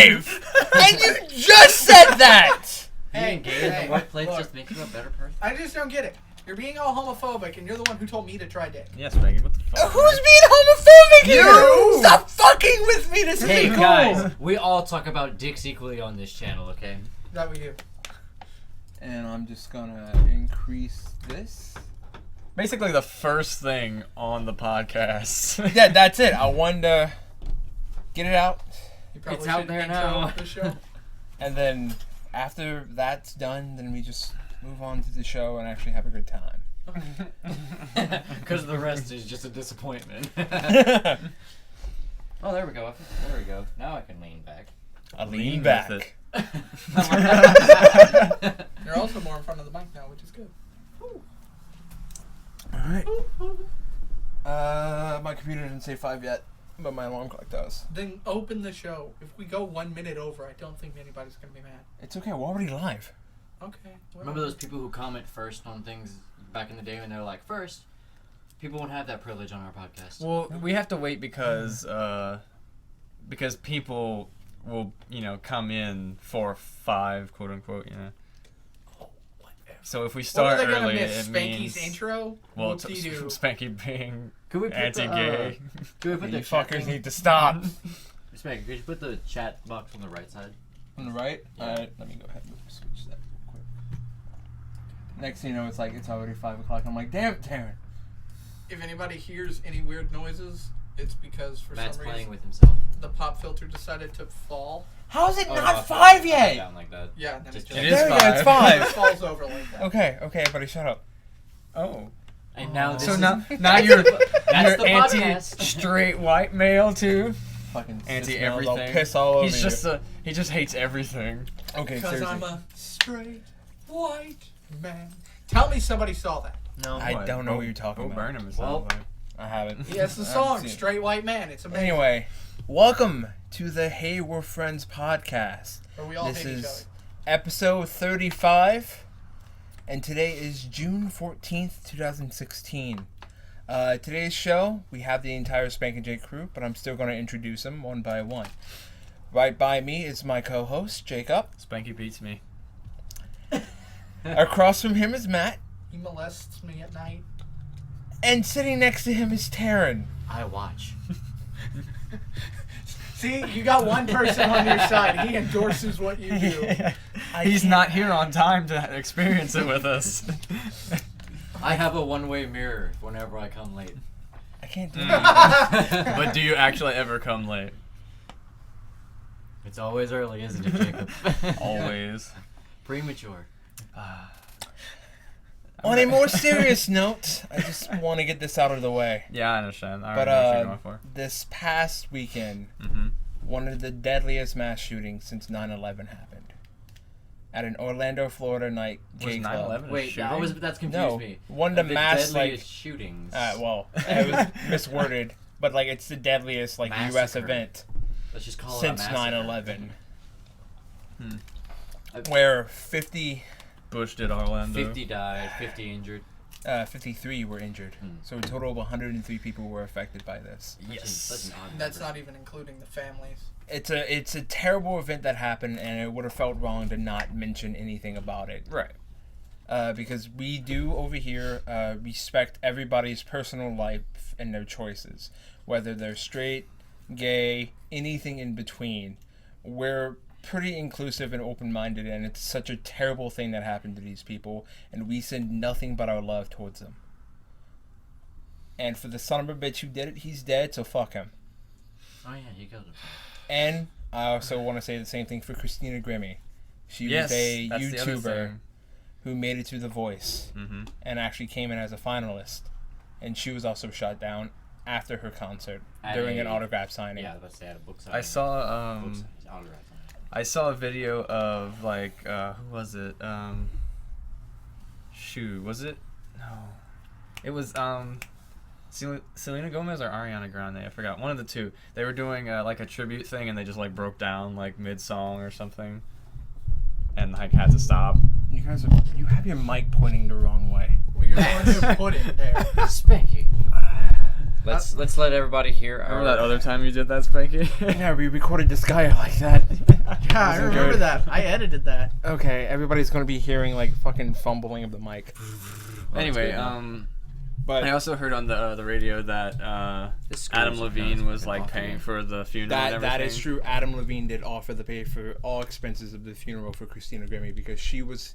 live! And you just said that! Being gay in the workplace just makes you a better person. I just don't get it. You're being all homophobic, and you're the one who told me to try dick. Yes, Maggie, what the fuck? Who's being homophobic here? Stop fucking with me, this Hey is cool! guys, we all talk about dicks equally on this channel, okay? That we do. And I'm just gonna increase this. Basically the first thing on the podcast. Yeah, that's it. I wanted to get it out. You probably It's out should there intro now. The show. And then after that's done, then we just move on to the show and actually have a good time. Because the rest is just a disappointment. Oh, there we go. There we go. Now I can lean back. I Lean lean with back. it. You're also more in front of the mic now, which is good. Alright. My computer didn't say 5 yet, but my alarm clock does. Then open the show. If we go 1 minute over, I don't think anybody's gonna be mad. It's okay, we're already live. Okay. Remember those people who comment first on things back in the day when they were like, first? People won't have that privilege on our podcast. Well, we have to wait because people will, come in for 5, quote unquote, So if we What start are they gonna early, miss? it Spanky's means intro? well, it's Whoop-de-doo. Spanky being Could we put anti-gay. Could we put You the chat fuckers thing- need to stop. Spank, could you put the chat box on the right side? On the right? Yeah. Alright, let me go ahead and switch that real quick. Next thing you know, it's like, it's already 5 o'clock. I'm like, damn it, Taryn. If anybody hears any weird noises, it's because for Matt's some playing reason with himself. the pop filter decided to fall. How's it Oh, not no, 5 it's yet? down like that. Yeah, and then Just- it It just is There we go, it's 5. it falls over like that. Okay, everybody shut up. Oh. And now this So is... now you're That's the anti podcast. straight white male too. Fucking Anti This smells all everything. piss all over He's you. just he just hates everything. Okay, Because seriously. I'm a straight white man. Tell me somebody saw that. No, I don't know what you're talking Go about. burn him. It Well, sounds like. I haven't. Yes, the I haven't song, seen it. Straight White Man. It's amazing. Anyway, welcome to the Hey We're Friends podcast. Where we all This hate each is other. episode 35, and today is June 14th, 2016. Today's show, we have the entire Spank and Jake crew, but I'm still going to introduce them one by one. Right by me is my co-host, Jacob. Spanky beats me. Across from him is Matt. He molests me at night. And sitting next to him is Taryn. I watch. See, you got one person on your side. He endorses what you do. He's not here on time to experience it with us. I have a one-way mirror whenever I come late. I can't do that. But do you actually ever come late? It's always early, isn't it, Jacob? Always. Premature. On a more serious note, I just want to get this out of the way. Yeah, I understand. I But already know what you're going for. this past weekend, Mm-hmm. one of the deadliest mass shootings since 9/11 happened at an Orlando, Florida night Was gay club. 9/11 Wait, that's confused No, me. one of the mass deadliest like shootings. well, it was misworded, but like it's the deadliest like U.S. Massacre. event Let's just call since it a massacre. 9/11, where 50, Bush did Orlando. 50 died, 50 injured. 53 were injured. So a total of 103 people were affected by this. That's an odd That's number. not even including the families. It's a terrible event that happened, and it would have felt wrong to not mention anything about it. Right. Because we do over here respect everybody's personal life and their choices, whether they're straight, gay, anything in between. We're pretty inclusive and open-minded, and it's such a terrible thing that happened to these people, and we send nothing but our love towards them. And for the son of a bitch who did it, he's dead, so fuck him. Oh yeah, you killed him. And I also want to say the same thing for Christina Grimmie. She Yes, was a that's the other YouTuber thing. who made it through The Voice Mm-hmm. and actually came in as a finalist. And she was also shot down after her concert during an autograph signing. Yeah, let's say at a book signing. I saw Book signing, autograph signing. I saw a video of like who was it? Was it? No. It was Selena Gomez or Ariana Grande. I forgot. One of the two. They were doing like a tribute thing, and they just like broke down like mid song or something, and like had to stop. You guys you have your mic pointing the wrong way. Well, you're the one who put it there. Spanky. Let's let everybody hear. Remember that other time you did that, Spanky? Yeah, we recorded this guy like that. Yeah, I Wasn't remember good. that. I edited that. Okay, everybody's gonna be hearing like fucking fumbling of the mic. Anyway, But I also heard on the radio that This school Adam is Levine was like off paying again. for the funeral and everything. that is true. Adam Levine did offer the pay for all expenses of the funeral for Christina Grimmie because he was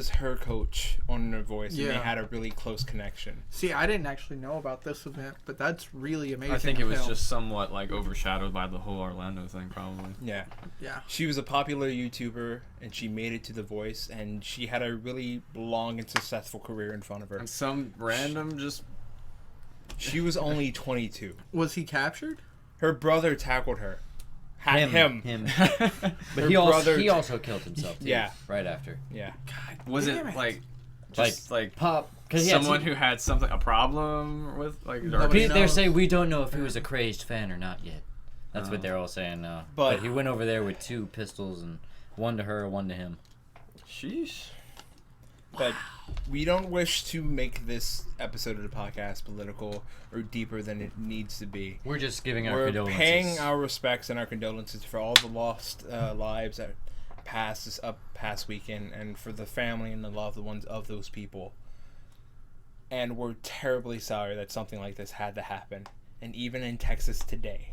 her coach on The Voice, and they Yeah. had a really close connection. See, I didn't actually know about this event, but that's really amazing. I think it of was him. just somewhat like overshadowed by the whole Orlando thing, probably. Yeah, Yeah. she was a popular YouTuber, and she made it to The Voice, and she had a really long and successful career in front of her. And some random just She was only 22. Was he captured? Her brother tackled her. Him. But Her he brother- also killed himself too. Yeah. Right after. Yeah. was Damn it it. like just like Pop. Because someone who had a problem with like Nobody They're knows. saying we don't know if he was a crazed fan or not yet. That's Oh. what they're all saying now. But- But he went over there with 2 pistols and one to her, one to him. Sheesh. But we don't wish to make this episode of the podcast political or deeper than it needs to be. We're just giving our We're condolences. paying our respects and our condolences for all the lost lives that passed this past weekend, and for the family and the loved ones of those people. And we're terribly sorry that something like this had to happen, and even in Texas today.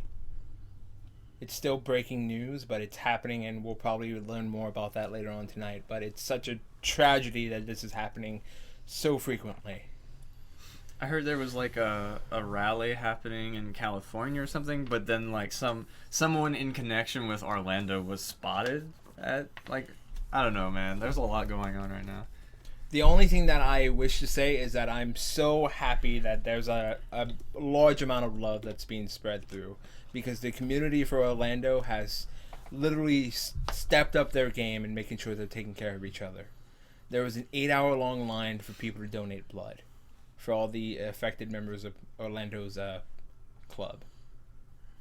It's still breaking news, but it's happening, and we'll probably learn more about that later on tonight. But it's such a tragedy that this is happening so frequently. I heard there was like a rally happening in California or something, but then like someone in connection with Orlando was spotted at like I don't know, man. There's a lot going on right now. The only thing that I wish to say is that I'm so happy that there's a large amount of love that's being spread through, because the community for Orlando has literally stepped up their game in making sure they're taking care of each other. There was an 8-hour-long line for people to donate blood for all the affected members of Orlando's club.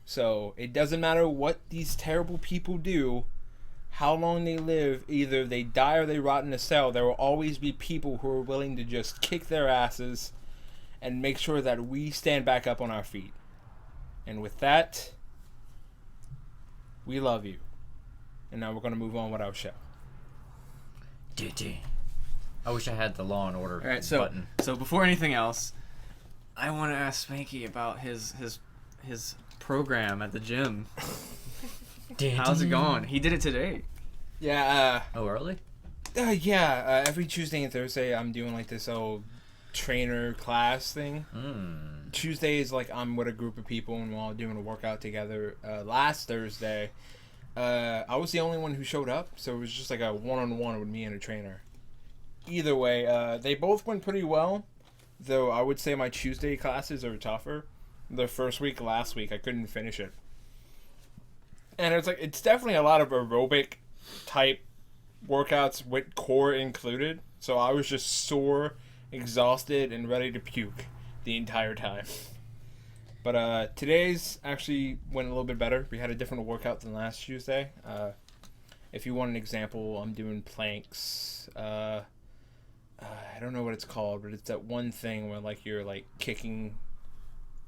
So it doesn't matter what these terrible people do, how long they live, either they die or they rot in a cell, there will always be people who are willing to just kick their asses and make sure that we stand back up on our feet. And with that, we love you. And now we're going to move on with our show. DT. I wish I had the Law and Order All right, so button. so before anything else, I want to ask Spanky about his program at the gym. How's it going? He did it today. Yeah, Oh, early? every Tuesday and Thursday I'm doing like this old trainer class thing. Tuesday is like I'm with a group of people and we're all doing a workout together. Last Thursday, I was the only one who showed up, so it was just like a one-on-one with me and a trainer. Either way, they both went pretty well, though I would say my Tuesday classes are tougher. The first week, last week, I couldn't finish it. And it's definitely a lot of aerobic type workouts with core included. So I was just sore, exhausted, and ready to puke the entire time. But today's actually went a little bit better. We had a different workout than last Tuesday. If you want an example, I'm doing planks. I don't know what it's called, but it's that one thing where like you're like kicking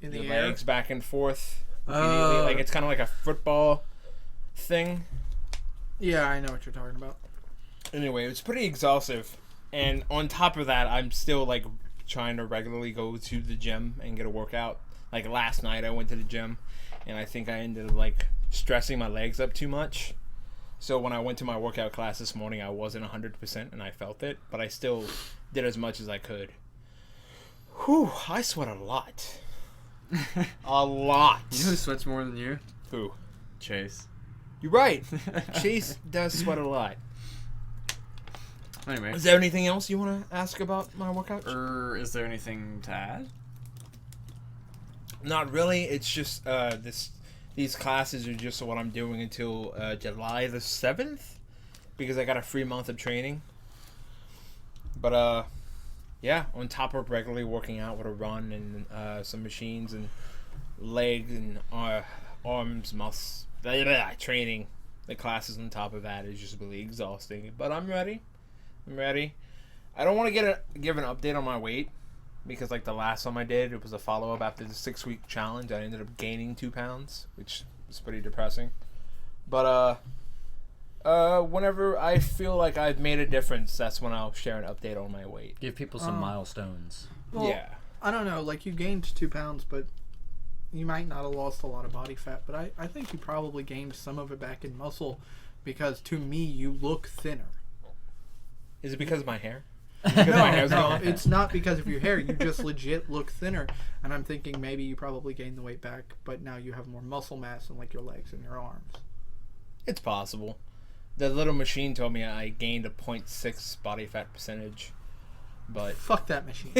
In your the air? legs back and forth. Immediately. Like it's kind of like a football thing. Yeah, I know what you're talking about. Anyway, it's pretty exhaustive, and on top of that, I'm still like trying to regularly go to the gym and get a workout. Like last night, I went to the gym, and I think I ended up like stressing my legs up too much. So when I went to my workout class this morning, I wasn't 100%, and I felt it, but I still did as much as I could. Whew, I sweat a lot. A lot. You know who sweats more than you? Who? Chase. You're right. Chase does sweat a lot. Anyway, Is there anything else you want to ask about my workout? is there anything to add? Not really. It's just these classes are just what I'm doing until July the 7th, because I got a free month of training. But yeah, on top of regularly working out with a run and some machines and legs and arms, muscles, training, the classes on top of that is just really exhausting. But I'm ready. I don't want to give an update on my weight, because like the last time I did, it was a follow-up after the 6-week challenge. I ended up gaining 2 pounds, which was pretty depressing. But Whenever I feel like I've made a difference, that's when I'll share an update on my weight. Give people some milestones. Well, Yeah. I don't know. Like, you gained 2 pounds, but you might not have lost a lot of body fat. But I think you probably gained some of it back in muscle because, to me, you look thinner. Is it because of my hair? No, it's not because of your hair. You just legit look thinner. And I'm thinking maybe you probably gained the weight back, but now you have more muscle mass in, like, your legs and your arms. It's possible. The little machine told me I gained a 0.6 body fat percentage. But Fuck that machine.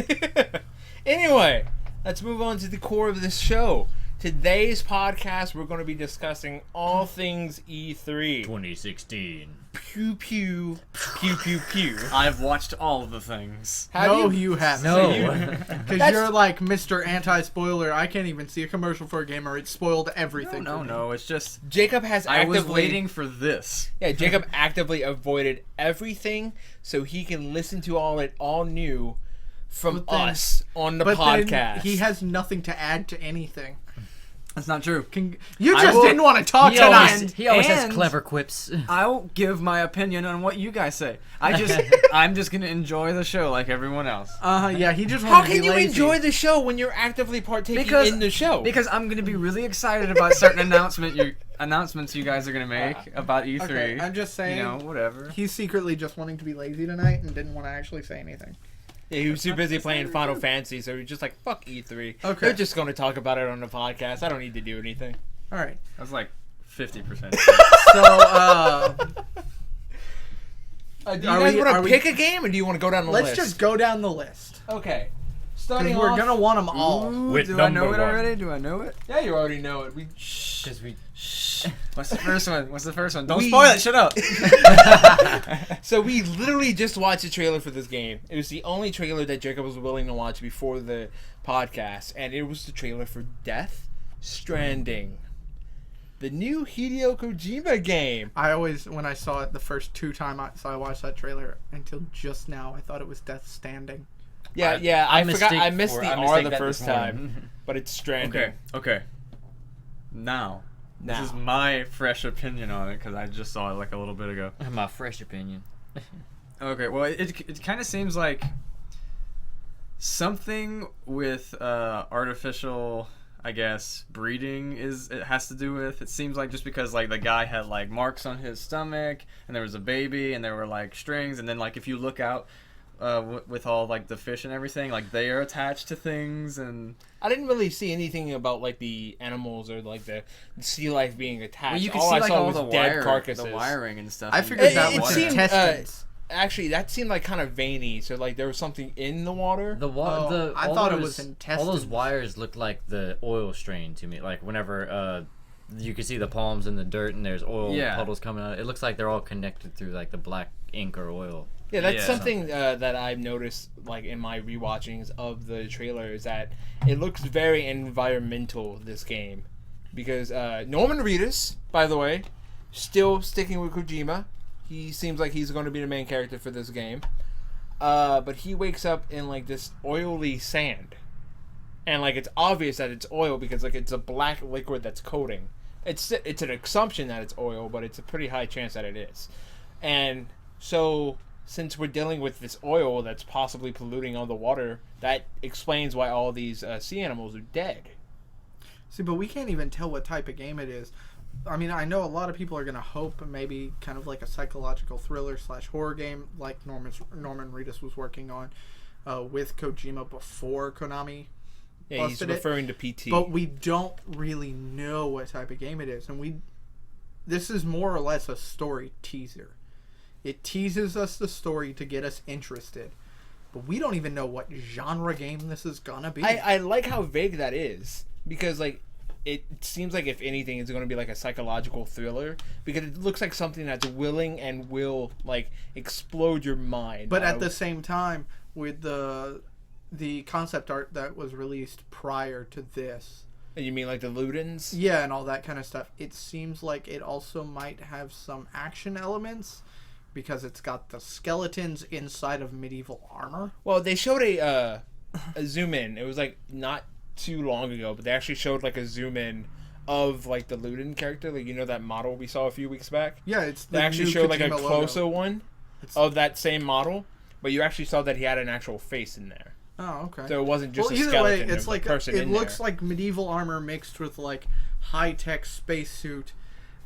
anyway, let's move on to the core of this show. Today's podcast, we're going to be discussing all things E3. 2016. Pew pew, pew pew pew. I've watched all of the things. No, you haven't. No. Because you're like Mr. Anti-Spoiler. I can't even see a commercial for a game or it spoiled everything. for me. No, it's just Jacob has I actively... was waiting for this. Yeah, Jacob actively avoided everything so he can listen to all new from But then- us on the But podcast. then he has nothing to add to anything. That's not true. You I just will- didn't want to talk He tonight. always And- has clever quips. I'll give my opinion on what you guys say. I'm just gonna enjoy the show like everyone else. Yeah, he just How wanted to can be you lazy. enjoy the show when you're actively partaking Because- in the show? Because I'm gonna be really excited about certain announcements you guys are gonna make about E3. Okay, I'm just saying. You know, whatever. He's secretly just wanting to be lazy tonight and didn't want to actually say anything. Yeah, he was too busy playing Final Fantasy, so he was just like, fuck E3. Okay. They're just going to talk about it on the podcast. I don't need to do anything. All right. That's like 50%. So, Do you Are guys we- want are to we- pick a game, or do you want to go down the let's list? just go down the list. Okay. Because Starting we're off... going to want them all. With Do I know number it one. already? Do I know it? Yeah, you already know it. Because we. What's the first one? What's the first one? Don't We- spoil it. Shut up. So we literally just watched a trailer for this game. It was the only trailer that Jacob was willing to watch before the podcast, and it was the trailer for Death Stranding, the new Hideo Kojima game. I always, when I saw it the first 2 times I watched that trailer, until just now, I thought it was Death Standing. Yeah, I forgot. I missed the R mistake the that first this morning. time, but it's Stranding. Okay. Now. Now. This is my fresh opinion on it because I just saw it like a little bit ago. My fresh opinion. Okay, well, it kind of seems like something with artificial, I guess, breeding it has to do with. It seems like just because like the guy had like marks on his stomach and there was a baby and there were like strings, and then like if you look out with all like the fish and everything, like they are attached to things, and I didn't really see anything about like the animals or like the sea life being attached. well, you can all see I like saw all was the dead carcasses. the wiring and stuff. I and- figured It- that it was seemed, intestines. Actually, that seemed like kind of veiny. So like there was something in the water. I all thought it those- was All those intestines. wires looked like the oil strain to me. Like whenever you can see the palms in the dirt and there's oil Yeah. puddles coming out. It looks like they're all connected through like the black ink or oil. Yeah, that's Yeah. something that I've noticed, like in my rewatchings of the trailer, is that it looks very environmental. This game, because Norman Reedus, by the way, still sticking with Kojima. He seems like he's going to be the main character for this game. But he wakes up in like this oily sand, and like it's obvious that it's oil because like it's a black liquid that's coating. It's an assumption that it's oil, but it's a pretty high chance that it is, and so. Since we're dealing with this oil that's possibly polluting all the water, that explains why all these sea animals are dead. See, but we can't even tell what type of game it is. I mean, I know a lot of people are going to hope maybe kind of like a psychological thriller / horror game like Norman Reedus was working on with Kojima before Konami. Yeah, he's Busted it. referring to PT. But we don't really know what type of game it is. And this is more or less a story teaser. It teases us the story to get us interested. But we don't even know what genre game this is going to be. I like how vague that is, because like it seems like if anything it's going to be like a psychological thriller, because it looks like something that's willing and will like explode your mind. But at the same time, with the concept art that was released prior to this, you mean like the Ludens? yeah, and all that kind of stuff, it seems like it also might have some action elements because it's got the skeletons inside of medieval armor. Well, they showed a zoom in. It was like not too long ago, but they actually showed like a zoom in of like the Luden character, like that model we saw a few weeks back. Yeah, it's They the actually new showed like a Kojima logo. closer one It's- of that same model, but you actually saw that he had an actual face in there. Oh, okay. So it wasn't just Well, a either skeleton. way, it's of like a person it in looks there. like medieval armor mixed with like high-tech spacesuit,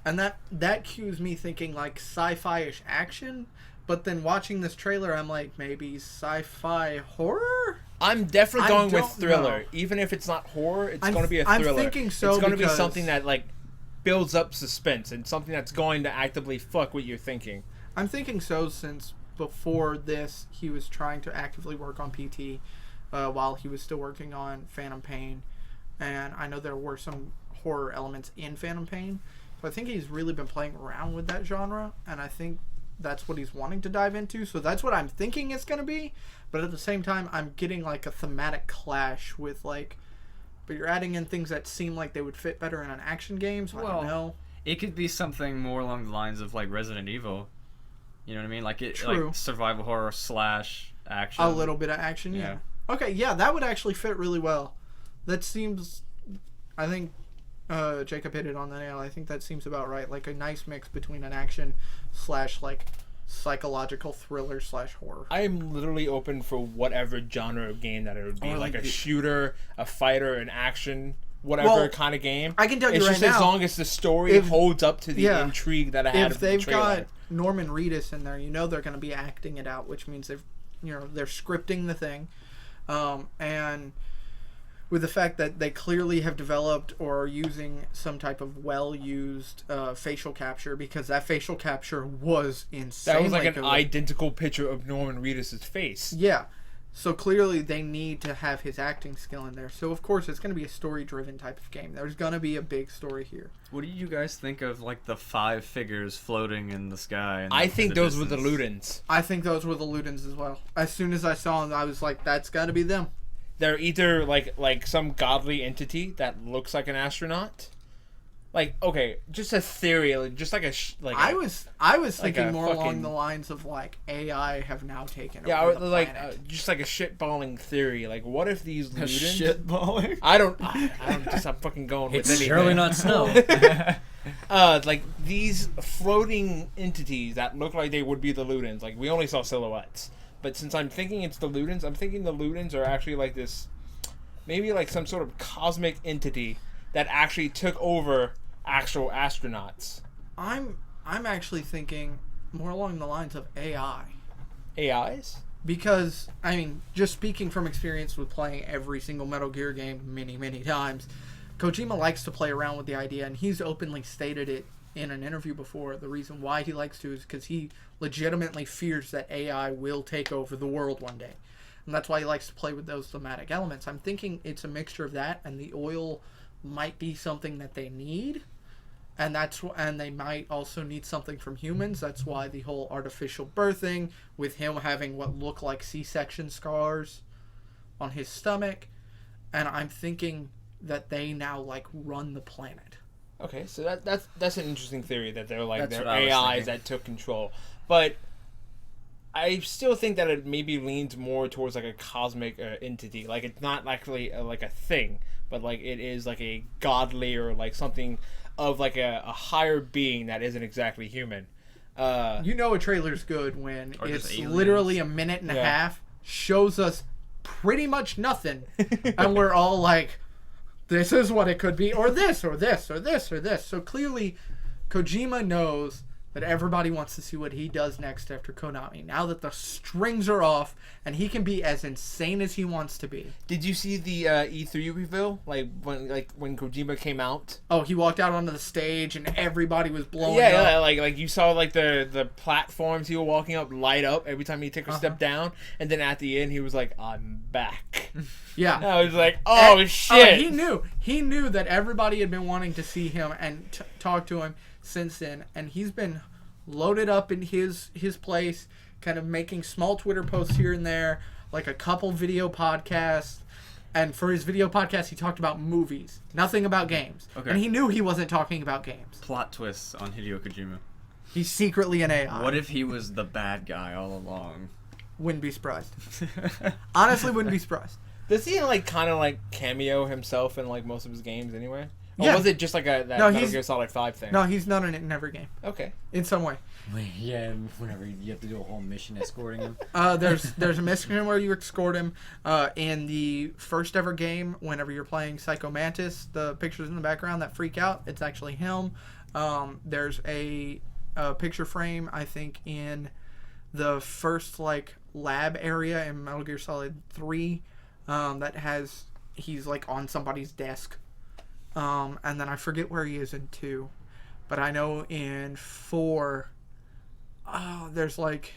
and that cues me thinking like sci-fi-ish action. But then watching this trailer, I'm like, maybe sci-fi horror. I'm definitely I going with don't thriller. know. Even if it's not horror, it's I'm- going to be a I'm thriller. thinking so It's going to be because- something that like builds up suspense and something that's going to actively fuck what you're thinking. I'm thinking so since before this, he was trying to actively work on PT while he was still working on Phantom Pain, and I know there were some horror elements in Phantom Pain. So I think he's really been playing around with that genre, and I think that's what he's wanting to dive into. So that's what I'm thinking it's going to be. But at the same time, I'm getting like a thematic clash with like, but you're adding in things that seem like they would fit better in an action game. So I Well, don't know. It could be something more along the lines of like Resident Evil. You know what I mean? Like True. like survival horror / action. A little bit of action, yeah. Okay, yeah, that would actually fit really well. That seems, I think Jacob hit it on the nail. I think that seems about right. Like a nice mix between an action / like psychological thriller / horror. I am literally open for whatever genre of game that it would be, Or like like a the- shooter, a fighter, an action, whatever Well, kind of game. I can tell you It's right just now, as long as the story if- holds up to the yeah, intrigue that I had if of the they've trailer. got Norman Reedus in there, they're going to be acting it out, which means they're scripting the thing, and with the fact that they clearly have developed or are using some type of well-used facial capture, because that facial capture was insane. That was like an good. identical picture of Norman Reedus' face. Yeah. So clearly they need to have his acting skill in there. So of course it's going to be a story-driven type of game. There's going to be a big story here. What do you guys think of like the 5 figures floating in the sky? And I in think the those were the distance? Ludens. I think those were the Ludens as well. As soon as I saw them, I was like, that's got to be them. They're either like some godly entity that looks like an astronaut. Like, okay, just a theory, like, just like a I was like thinking a more along fucking- the lines of like AI have now taken yeah, over or the like planet. just like a shitballing theory. Like, what if these Ludens? Shitballing? I don't just I'm fucking going with It's anything. surely not snow. Like these floating entities that look like they would be the Ludens. Like we only saw silhouettes, but since I'm thinking it's the Ludens, I'm thinking the Ludens are actually like this, maybe like some sort of cosmic entity that actually took over actual astronauts. I'm actually thinking more along the lines of AI. AIs? Because, I mean, just speaking from experience with playing every single Metal Gear game many, many times, Kojima likes to play around with the idea, and he's openly stated it in an interview before. The reason why he likes to is because he legitimately fears that AI will take over the world one day. And that's why he likes to play with those thematic elements. I'm thinking it's a mixture of that, and the oil might be something that they need. And they might also need something from humans. That's why the whole artificial birthing, with him having what look like C-section scars on his stomach, and I'm thinking that they now like run the planet. Okay, so that's an interesting theory that they're like That's they're what I was AIs thinking. that took control. But I still think that it maybe leans more towards like a cosmic entity. Like it's not actually like a thing, but like it is like a godly or like something of like a higher being that isn't exactly human. You know a trailer's good when Or just it's aliens. literally a minute and a Yeah. half, shows us pretty much nothing, and we're all like, this is what it could be, or this, or this, or this, or this. So clearly, Kojima knows that everybody wants to see what he does next after Konami. Now that the strings are off, and he can be as insane as he wants to be. Did you see the E3 reveal? Like when Kojima came out? Oh, he walked out onto the stage, and everybody was blowing Yeah, up. yeah, like you saw like the platforms he was walking up light up every time he took a step down, and then at the end he was like, "I'm back." Yeah. And I was like, "Oh And- shit!" He knew that everybody had been wanting to see him and talk to him since then, and he's been loaded up in his place, kind of making small Twitter posts here and there, like a couple video podcasts. And for his video podcast, he talked about movies, nothing about games. Okay. And he knew he wasn't talking about games. Plot twists on Hideo Kojima. He's secretly an AI. What if he was the bad guy all along? Wouldn't be surprised. Honestly, wouldn't be surprised. Does he like kind of like cameo himself in like most of his games anyway? Or Yeah. was it just like that No, Metal he's- Gear Solid 5 thing? No, he's not in it in every game. Okay. In some way. Yeah, whenever you have to do a whole mission escorting him. There's a mission where you escort him. In the first ever game, whenever you're playing Psycho Mantis, the pictures in the background that freak out, it's actually him. There's a picture frame, I think, in the first like lab area in Metal Gear Solid 3 that has he's like on somebody's desk. And then I forget where he is in 2, but I know in 4. There's like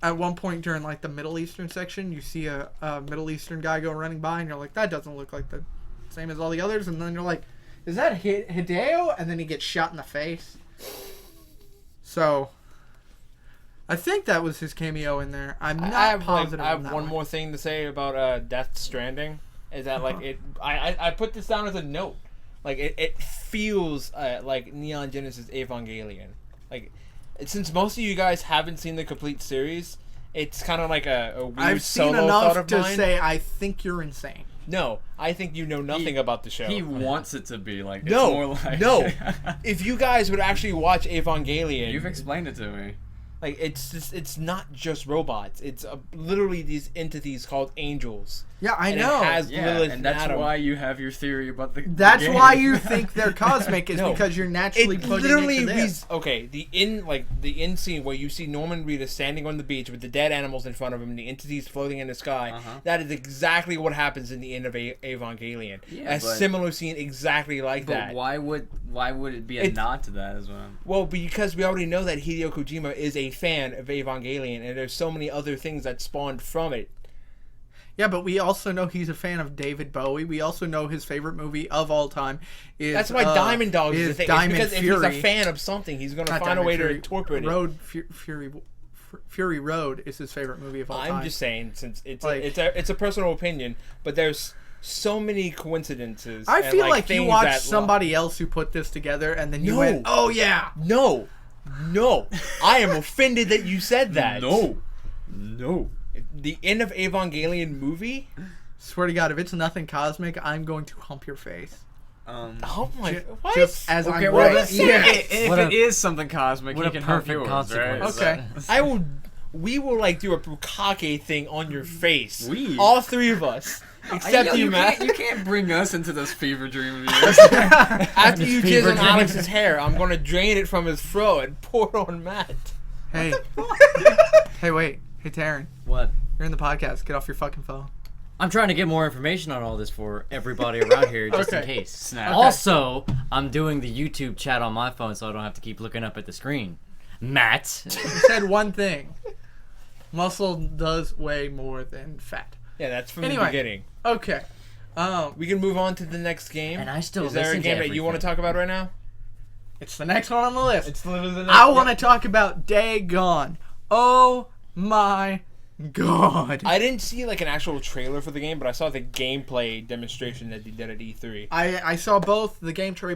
at one point during like the Middle Eastern section, you see a Middle Eastern guy go running by, and you're like, that doesn't look like the same as all the others. And then you're like, is that Hideo? And then he gets shot in the face. So I think that was his cameo in there. I'm not positive. I have on that one more thing to say about Death Stranding. Is that like it? I put this down as a note. Like it feels like Neon Genesis Evangelion. Like since most of you guys haven't seen the complete series, it's kind of like a weird I've solo seen thought enough of to mine. say I think you're insane. No, I think you know nothing about the show. He wants it to be like it's No, more like no. If you guys would actually watch Evangelion, You've explained it to me. like it's not just robots. It's literally these entities called angels. Yeah, I And know. It has Yeah, Lilith and that's Adam. why you have your theory about the. That's the why game. you think they're cosmic is No. because you're naturally It putting literally it to this. okay. The end scene where you see Norman Reedus standing on the beach with the dead animals in front of him and the entities floating in the sky. Uh-huh. That is exactly what happens in the end of Evangelion. Yeah, a but- similar scene exactly like But that. why would it be a It's- nod to that as well? Well, because we already know that Hideo Kojima is a fan of Evangelion, and there's so many other things that spawned from it. Yeah, but we also know he's a fan of David Bowie. We also know his favorite movie of all time is That's why Diamond Dogs is the thing. Diamond It's because Fury. if he's a fan of something, he's going to Not find a Diamond way Fury, to incorporate it. Road Fury Road is his favorite movie of all time. I'm just saying, since it's Like- it's a personal opinion, but there's so many coincidences. I and, feel like you things watched that- somebody else who put this together, and then you No. went, "Oh yeah." No, I am offended that you said that. No. The end of Evangelion movie. Swear to God, if it's nothing cosmic, I'm going to hump your face. Oh my! Ju- What? Just as Okay, I'm well, rolling. yeah, Yeah. if What it a- is something cosmic, what he a can help perfect yours, consequence. right? Okay. We will like do a bukkake thing on your face. We? All three of us, except Yo, you, Matt. You can't bring us into this fever dream of yours. After you jizz fever on dream. Alex's hair, I'm gonna drain it from his fro and pour it on Matt. Hey. Hey, wait. Hey, Taryn. What? You're in the podcast. Get off your fucking phone. I'm trying to get more information on all this for everybody around here, just in Okay. case. Snap. Also, I'm doing the YouTube chat on my phone, so I don't have to keep looking up at the screen. Matt. You said one thing. Muscle does weigh more than fat. Yeah, that's from Anyway. the beginning. Okay. We can move on to the next game. And I still Is there a listen to game that you want to everything. talk about right now? It's the next one on the list. It's literally the next I want to talk about Day Gone. Oh my God. I didn't see like an actual trailer for the game, but I saw the gameplay demonstration that they did at E3. I saw both. The gameplay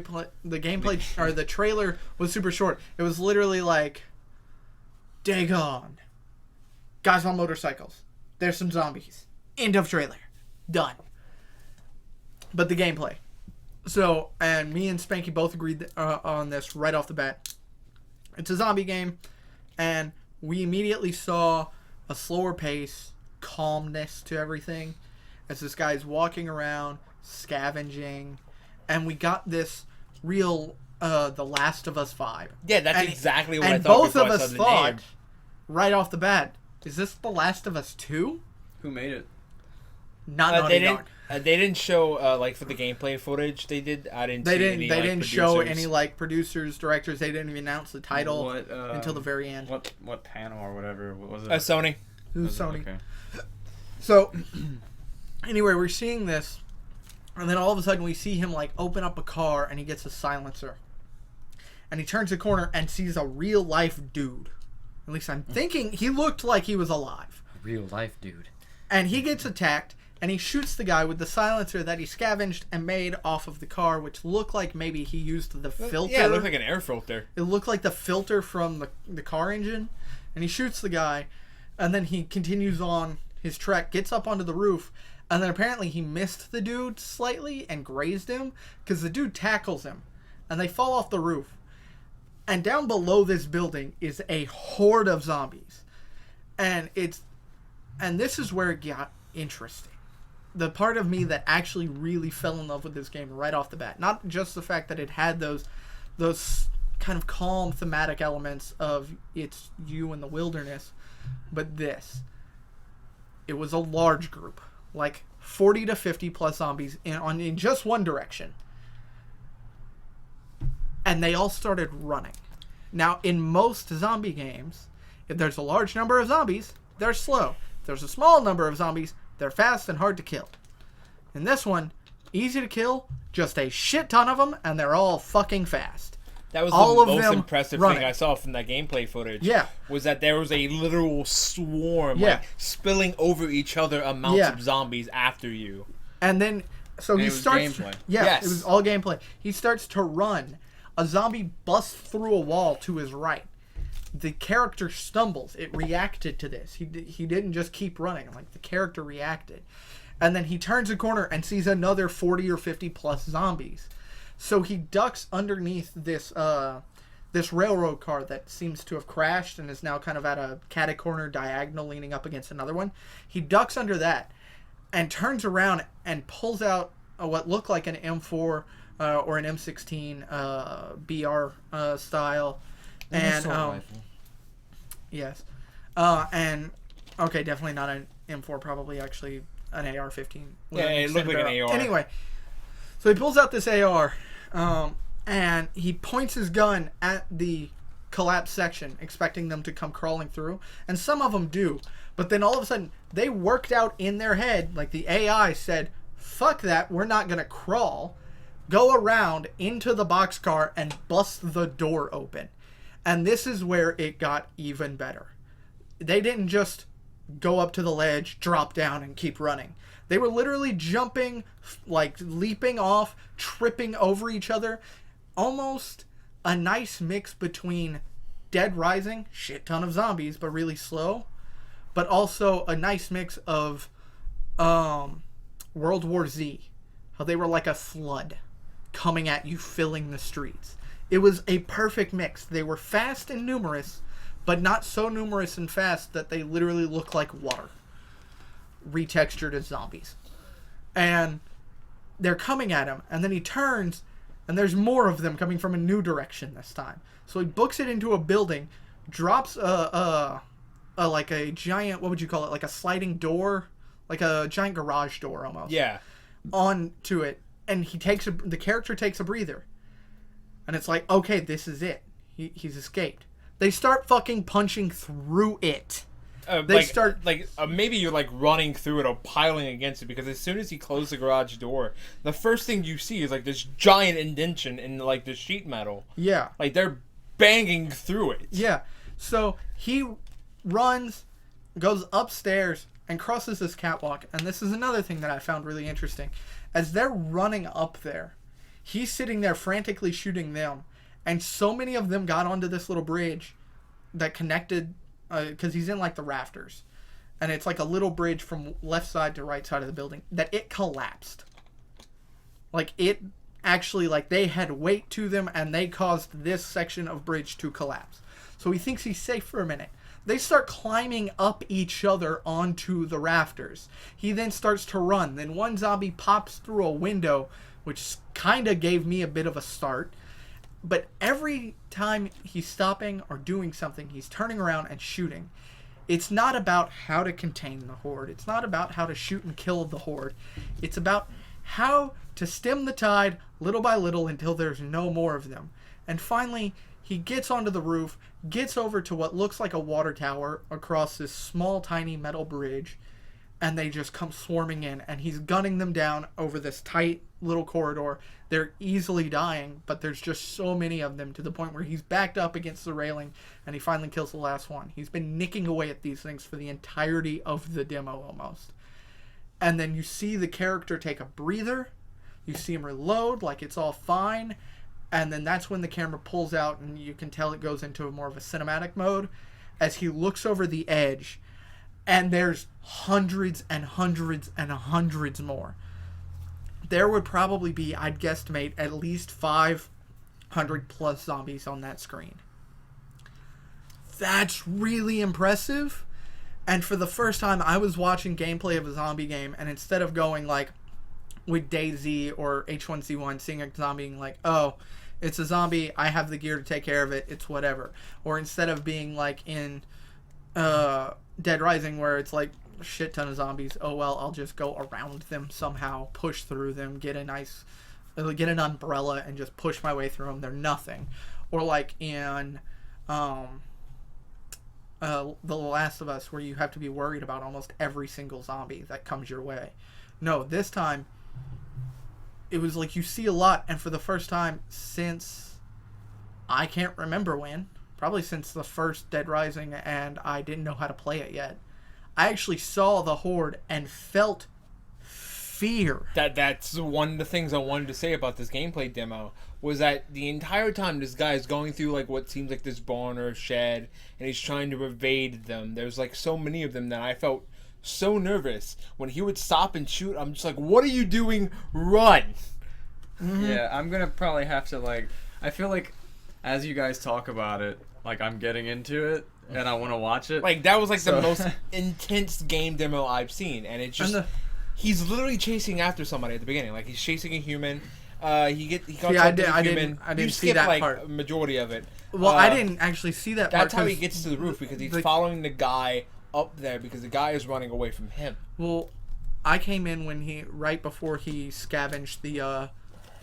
or the trailer was super short. It was literally like Day Gone. Guys on motorcycles. There's some zombies. End of trailer. Done. But the gameplay. So, and me and Spanky both agreed on this right off the bat. It's a zombie game, and we immediately saw a slower pace, calmness to everything, as this guy's walking around, scavenging, and we got this real The Last of Us vibe. Yeah, that's And- exactly what I And thought both before of I saw us the thought, name. right off the bat, is this The Last of Us 2? Who made it? Not They Naughty didn't. Dog. They didn't show like for the gameplay footage. They did. I didn't. They see didn't. Any, They like, didn't show producers. any like producers, directors. They didn't even announce the title What, until the very end. What panel or whatever? What was it? Sony. Who's Was it? Sony? Okay. So, anyway, we're seeing this, and then all of a sudden we see him like open up a car, and he gets a silencer, and he turns the corner and sees a real life dude. At least I'm thinking he looked like he was alive. Real life dude. And he gets attacked, and he shoots the guy with the silencer that he scavenged and made off of the car, which looked like maybe he used the filter. Yeah, it looked like an air filter. It looked like the filter from the car engine. And he shoots the guy, and then he continues on his trek, gets up onto the roof, And then apparently he missed the dude slightly and grazed him because the dude tackles him and they fall off the roof. And down below this building is a horde of zombies. And this is where it got interesting. The part of me that actually really fell in love with this game right off the bat. Not just the fact that it had those kind of calm thematic elements of it's you in the wilderness, but this. It was a large group. Like 40 to 50 plus zombies in just one direction. And they all started running. Now, in most zombie games, if there's a large number of zombies, they're slow. If there's a small number of zombies, they're fast and hard to kill. In this one, easy to kill, just a shit ton of them, and they're all fucking fast. That was all the of most them impressive running. thing I saw from that gameplay footage. Yeah. Was that there was a literal swarm, Yeah. like, spilling over each other amounts Yeah. of zombies after you. And then, so And he it was starts. gameplay. Yeah, Yes. it was all gameplay. He starts to run. A zombie busts through a wall to his right. The character stumbles. It reacted to this. He didn't just keep running. Like, the character reacted. And then he turns a corner and sees another 40 or 50 plus zombies. So he ducks underneath this railroad car that seems to have crashed and is now kind of at a catty corner diagonal leaning up against another one. He ducks under that and turns around and pulls out what looked like an M4 or an M16 BR style. And rifle. yes. And okay, definitely not an M4, probably actually an AR-15. Yeah, it looked like an AR. Anyway, so he pulls out this AR, and he points his gun at the collapsed section, expecting them to come crawling through. And some of them do. But then all of a sudden, they worked out in their head, like the AI said, fuck that, we're not going to crawl. Go around into the boxcar and bust the door open. And this is where it got even better. They didn't just go up to the ledge, drop down, and keep running. They were literally jumping, like leaping off, tripping over each other. Almost a nice mix between Dead Rising, shit ton of zombies, but really slow. But also a nice mix of World War Z. How they were like a flood coming at you, filling the streets. It was a perfect mix. They were fast and numerous, but not so numerous and fast that they literally look like water. Retextured as zombies. And they're coming at him, and then he turns, and there's more of them coming from a new direction this time. So he books it into a building, drops like a giant, what would you call it, like a sliding door, like a giant garage door almost. Yeah. Onto it, and the character takes a breather. And it's like, okay, this is it. He's escaped. They start fucking punching through it. Maybe you're like running through it or piling against it, because as soon as he closed the garage door, the first thing you see is like this giant indentation in like the sheet metal. Yeah. Like they're banging through it. Yeah. So he runs, goes upstairs, and crosses this catwalk. And this is another thing that I found really interesting. As they're running up there, he's sitting there frantically shooting them. And so many of them got onto this little bridge that connected, because he's in like the rafters. And it's like a little bridge from left side to right side of the building, that it collapsed. Like it actually, like they had weight to them and they caused this section of bridge to collapse. So he thinks he's safe for a minute. They start climbing up each other onto the rafters. He then starts to run. Then one zombie pops through a window, which kind of gave me a bit of a start. But every time he's stopping or doing something, he's turning around and shooting. It's not about how to contain the horde. It's not about how to shoot and kill the horde. It's about how to stem the tide little by little until there's no more of them. And finally, he gets onto the roof, gets over to what looks like a water tower across this small, tiny metal bridge, and they just come swarming in, and he's gunning them down over this tight little corridor. They're easily dying, but there's just so many of them to the point where he's backed up against the railing, and he finally kills the last one. He's been nicking away at these things for the entirety of the demo almost. And then you see the character take a breather, you see him reload like it's all fine, and then that's when the camera pulls out and you can tell it goes into more of a cinematic mode as he looks over the edge and there's hundreds and hundreds and hundreds more. There would probably be, I'd guesstimate, at least 500 plus zombies on that screen. That's really impressive. And for the first time, I was watching gameplay of a zombie game, and instead of going like with DayZ or H1Z1, seeing a zombie being like, oh, it's a zombie, I have the gear to take care of it, it's whatever. Or instead of being like in Dead Rising, where it's like a shit ton of zombies, oh well, I'll just go around them somehow, push through them, get an umbrella and just push my way through them, they're nothing. Or like in The Last of Us, where you have to be worried about almost every single zombie that comes your way. No, this time it was like you see a lot, and for the first time since I can't remember when, probably since the first Dead Rising, and I didn't know how to play it yet, I actually saw the horde and felt fear. That's one of the things I wanted to say about this gameplay demo, was that the entire time this guy is going through like what seems like this barn or shed, and he's trying to evade them. There's like so many of them that I felt so nervous. When he would stop and shoot, I'm just like, what are you doing? Run! Mm-hmm. Yeah, I'm gonna probably have to like. I feel like as you guys talk about it, like I'm getting into it and I want to watch it. Like that was like the most intense game demo I've seen, and it's just he's literally chasing after somebody at the beginning. Like he's chasing a human. He comes Yeah, up to the human. I didn't you see skip that like part. a majority of it. Well, I didn't actually see that part. That's how he gets to the roof, because he's following the guy up there because the guy is running away from him. Well, I came in right before he scavenged the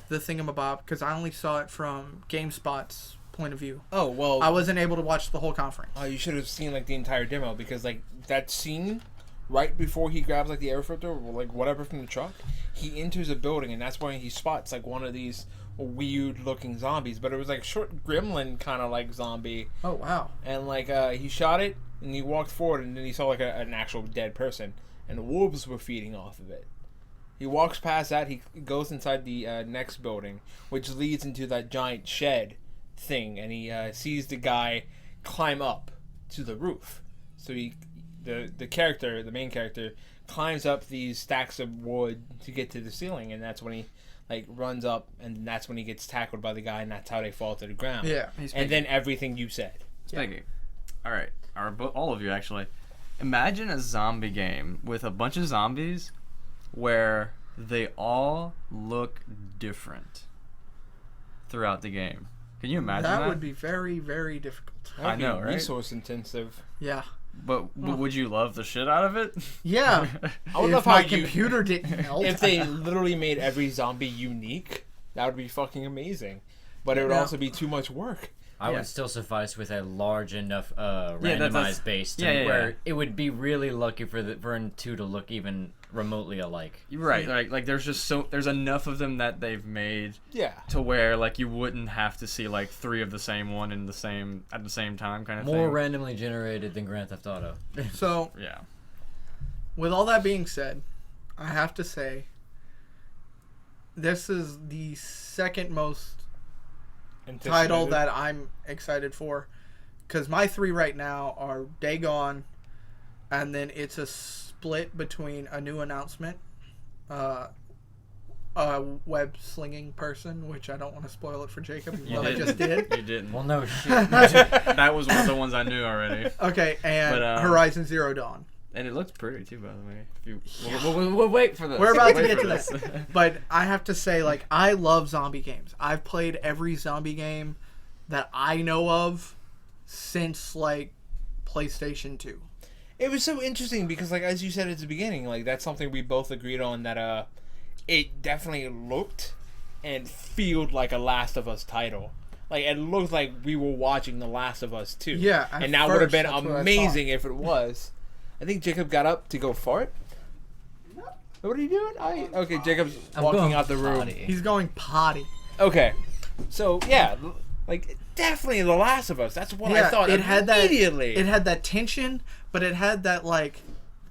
thingamabob, because I only saw it from GameSpot's point of view. Oh well, I wasn't able to watch the whole conference. Oh, you should have seen like the entire demo, because like that scene right before he grabs like the air filter or like whatever from the truck, he enters a building, and that's when he spots like one of these weird looking zombies, but it was like short gremlin kind of like zombie. Oh wow. And like he shot it and he walked forward, and then he saw like an actual dead person, and the wolves were feeding off of it. He walks past that, he goes inside the next building, which leads into that giant shed thing, and he sees the guy climb up to the roof. So the main character climbs up these stacks of wood to get to the ceiling, and that's when he like runs up, and that's when he gets tackled by the guy, and that's how they fall to the ground. Yeah. And then everything you said. Spanky. All right, all of you actually. Imagine a zombie game with a bunch of zombies where they all look different throughout the game. Can you imagine that? That would be very, very difficult. That'd I know, be right? Resource intensive. Yeah. But would you love the shit out of it? Yeah. I would If love how my you- computer didn't melt. If they literally made every zombie unique, that would be fucking amazing. But it would Yeah. also be too much work. I Yeah. would still suffice with a large enough that's- randomized base to yeah. where it would be really lucky for two to look even remotely alike. Right, like there's enough of them that they've made Yeah. to where like you wouldn't have to see like 3 of the same one at the same time kind of More thing. randomly generated than Grand Theft Auto. So, Yeah. with all that being said, I have to say, this is the second most title that I'm excited for, because my 3 right now are Day Gone, and then it's a split between a new announcement, a web slinging person, which I don't want to spoil it for Jacob, You but I just did. You didn't. Well, no shit. That was one of the ones I knew already. Okay, and But, Horizon Zero Dawn. And it looks pretty too, by the way. If you, We'll wait for this. We're about to Wait get for to this. that. But I have to say, like, I love zombie games. I've played every zombie game that I know of since, like, PlayStation 2. It was so interesting because, like, as you said at the beginning, like, that's something we both agreed on, that it definitely looked and felt like a Last of Us title. Like, it looked like we were watching The Last of Us 2. Yeah, at and that would have first, been that's what I amazing if it was. I think Jacob got up to go fart. What are you doing? Okay, Jacob's I'm walking going out the room. potty. He's going potty. Okay, so yeah, like definitely The Last of Us. That's what I thought it had that. immediately. It had that tension, but it had that, like,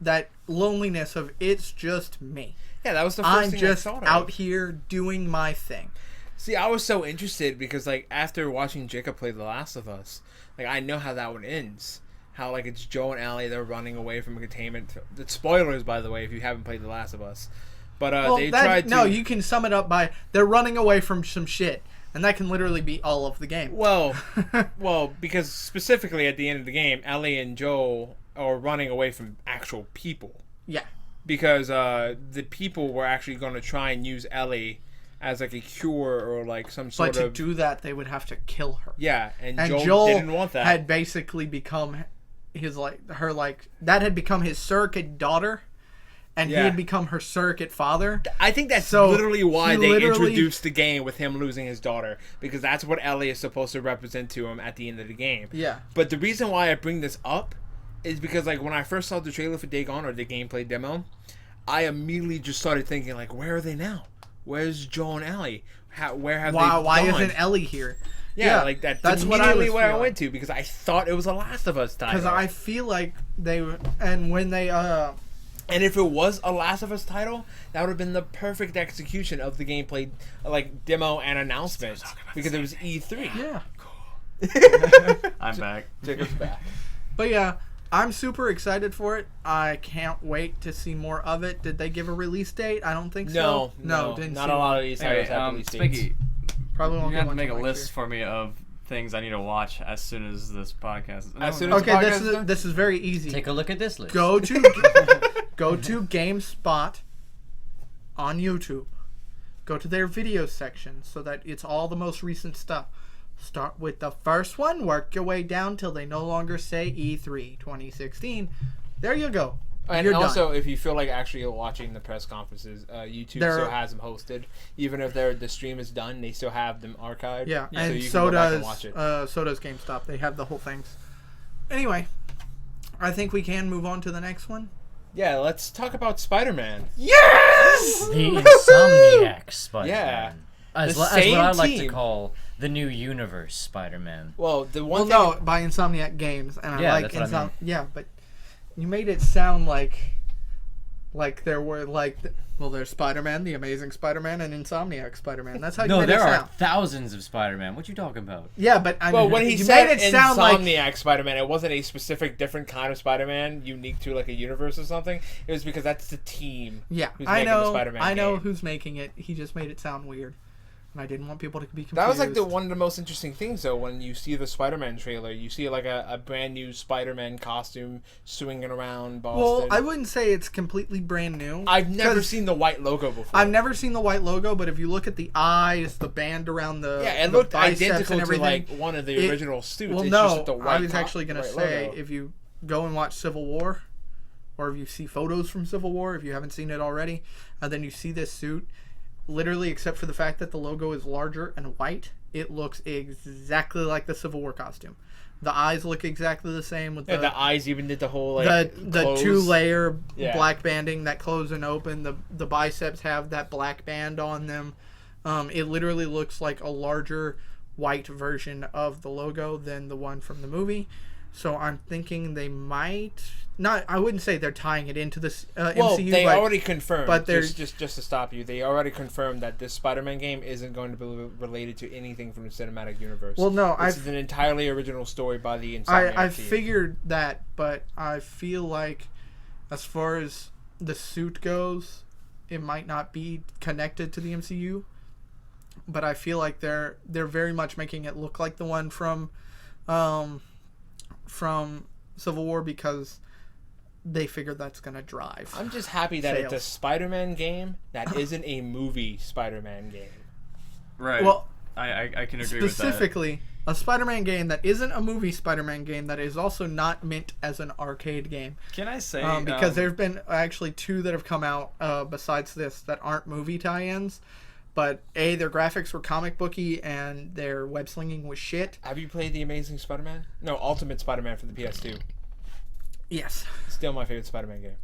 that loneliness of it's just me. Yeah, that was the 1st I'm thing just I thought out of. here doing my thing. See, I was so interested because, like, after watching Jacob play The Last of Us, like, I know how that one ends. how like it's Joe and Ellie, they're running away from a containment. It's spoilers, by the way, if you haven't played The Last of Us. But they tried to. No, you can sum it up by they're running away from some shit, and that can literally be all of the game. Well, because specifically at the end of the game, Ellie and Joe are running away from actual people. Yeah. Because the people were actually going to try and use Ellie as like a cure or like some sort But to of. do that, they would have to kill her. Yeah, and And Joel didn't want that. had basically become his that had become his surrogate daughter, and he Yeah. had become her surrogate father. I think that's So, literally why he they literally- introduced the game with him losing his daughter, because that's what Ellie is supposed to represent to him at the end of the game. Yeah. But the reason why I bring this up is because like when I first saw the trailer for Day Gone or the gameplay demo, I immediately just started thinking like, where are they now? Where's Joel and Ellie? Where have they Why gone? isn't Ellie here? Yeah, like that's what I immediately was where I feeling. went to, because I thought it was a Last of Us title. Because I feel like when they And if it was a Last of Us title, that would have been the perfect execution of the gameplay, like demo and announcement, because it was E3. yeah. I'm back. Jacob's back. But yeah, I'm super excited for it. I can't wait to see more of it. Did they give a release date? I don't think so. No, didn't not see a lot one. of these titles Anyway, have release dates. Spiky, Probably won't you get have to one make a till next list year. for me of things I need to watch as soon as this podcast. As soon as- Okay, this podcast is done? this is very easy. Take a look at this list. Go to GameSpot on YouTube. Go to their video section so that it's all the most recent stuff. Start with the first one, work your way down till they no longer say E3 2016. There you go. And You're also, done. if you feel like actually watching the press conferences, YouTube They're- still has them hosted. Even if the stream is done, they still have them archived. Yeah, so and you can so go back and does watch it. so does GameStop. They have the whole things. Anyway, I think we can move on to the next one. Yeah, let's talk about Spider-Man. Yes! The Insomniac Spider-Man. Yeah. As The what I same like to team. call the new universe Spider-Man. Well, the Well, one no, by Insomniac Games, and I Yeah, like that's what I mean. Yeah, but you made it sound like there were there's Spider-Man, the Amazing Spider-Man, and Insomniac Spider-Man. That's how you No, made there it are sound. thousands of Spider-Man. What you talking about? Yeah, but I Well, mean, when he you said made it sound like Insomniac Spider-Man, it wasn't a specific different kind of Spider-Man unique to like a universe or something. It was because that's the team. yeah. who's I making the know, Spider-Man I know game. who's making it. He just made it sound weird, and I didn't want people to be confused. That was like one of the most interesting things, though. When you see the Spider-Man trailer, you see like a brand new Spider-Man costume swinging around Boston. Well, I wouldn't say it's completely brand new. I've never 'cause seen the white logo before. I've never seen the white logo, but if you look at the eyes, the band around the Yeah, it the looked biceps identical and to everything, like one of the it- original suits. Well, it's no, just with the white I was actually gonna white say logo. if you go and watch Civil War, or if you see photos from Civil War, if you haven't seen it already, and then you see this suit, literally except for the fact that the logo is larger and white, it looks exactly like the Civil War costume. The eyes look exactly the same with Yeah, the eyes even did the whole like the close. 2-layer Yeah. black banding that close and open. The biceps have that black band on them. It literally looks like a larger white version of the logo than the one from the movie. So I'm thinking they might not. I wouldn't say they're tying it into this Well, MCU. they but already confirmed. but they're- just to stop you, they already confirmed that this Spider-Man game isn't going to be related to anything from the cinematic universe. Well, no, this is an entirely original story by the Insomniac I team. figured that, but I feel like as far as the suit goes, it might not be connected to the MCU. But I feel like they're very much making it look like the one from Civil War because they figured that's gonna drive. I'm just happy that it's a sales. Spider-Man game that isn't a movie Spider-Man game. Right. Well, I can agree with that. Specifically, a Spider-Man game that isn't a movie Spider-Man game that is also not meant as an arcade game. Can I say Because there's been actually 2 that have come out besides this that aren't movie tie-ins. But their graphics were comic booky and their web slinging was shit. Have you played The Amazing Spider-Man? No, Ultimate Spider-Man for the PS2. Yes. Still my favorite Spider-Man game.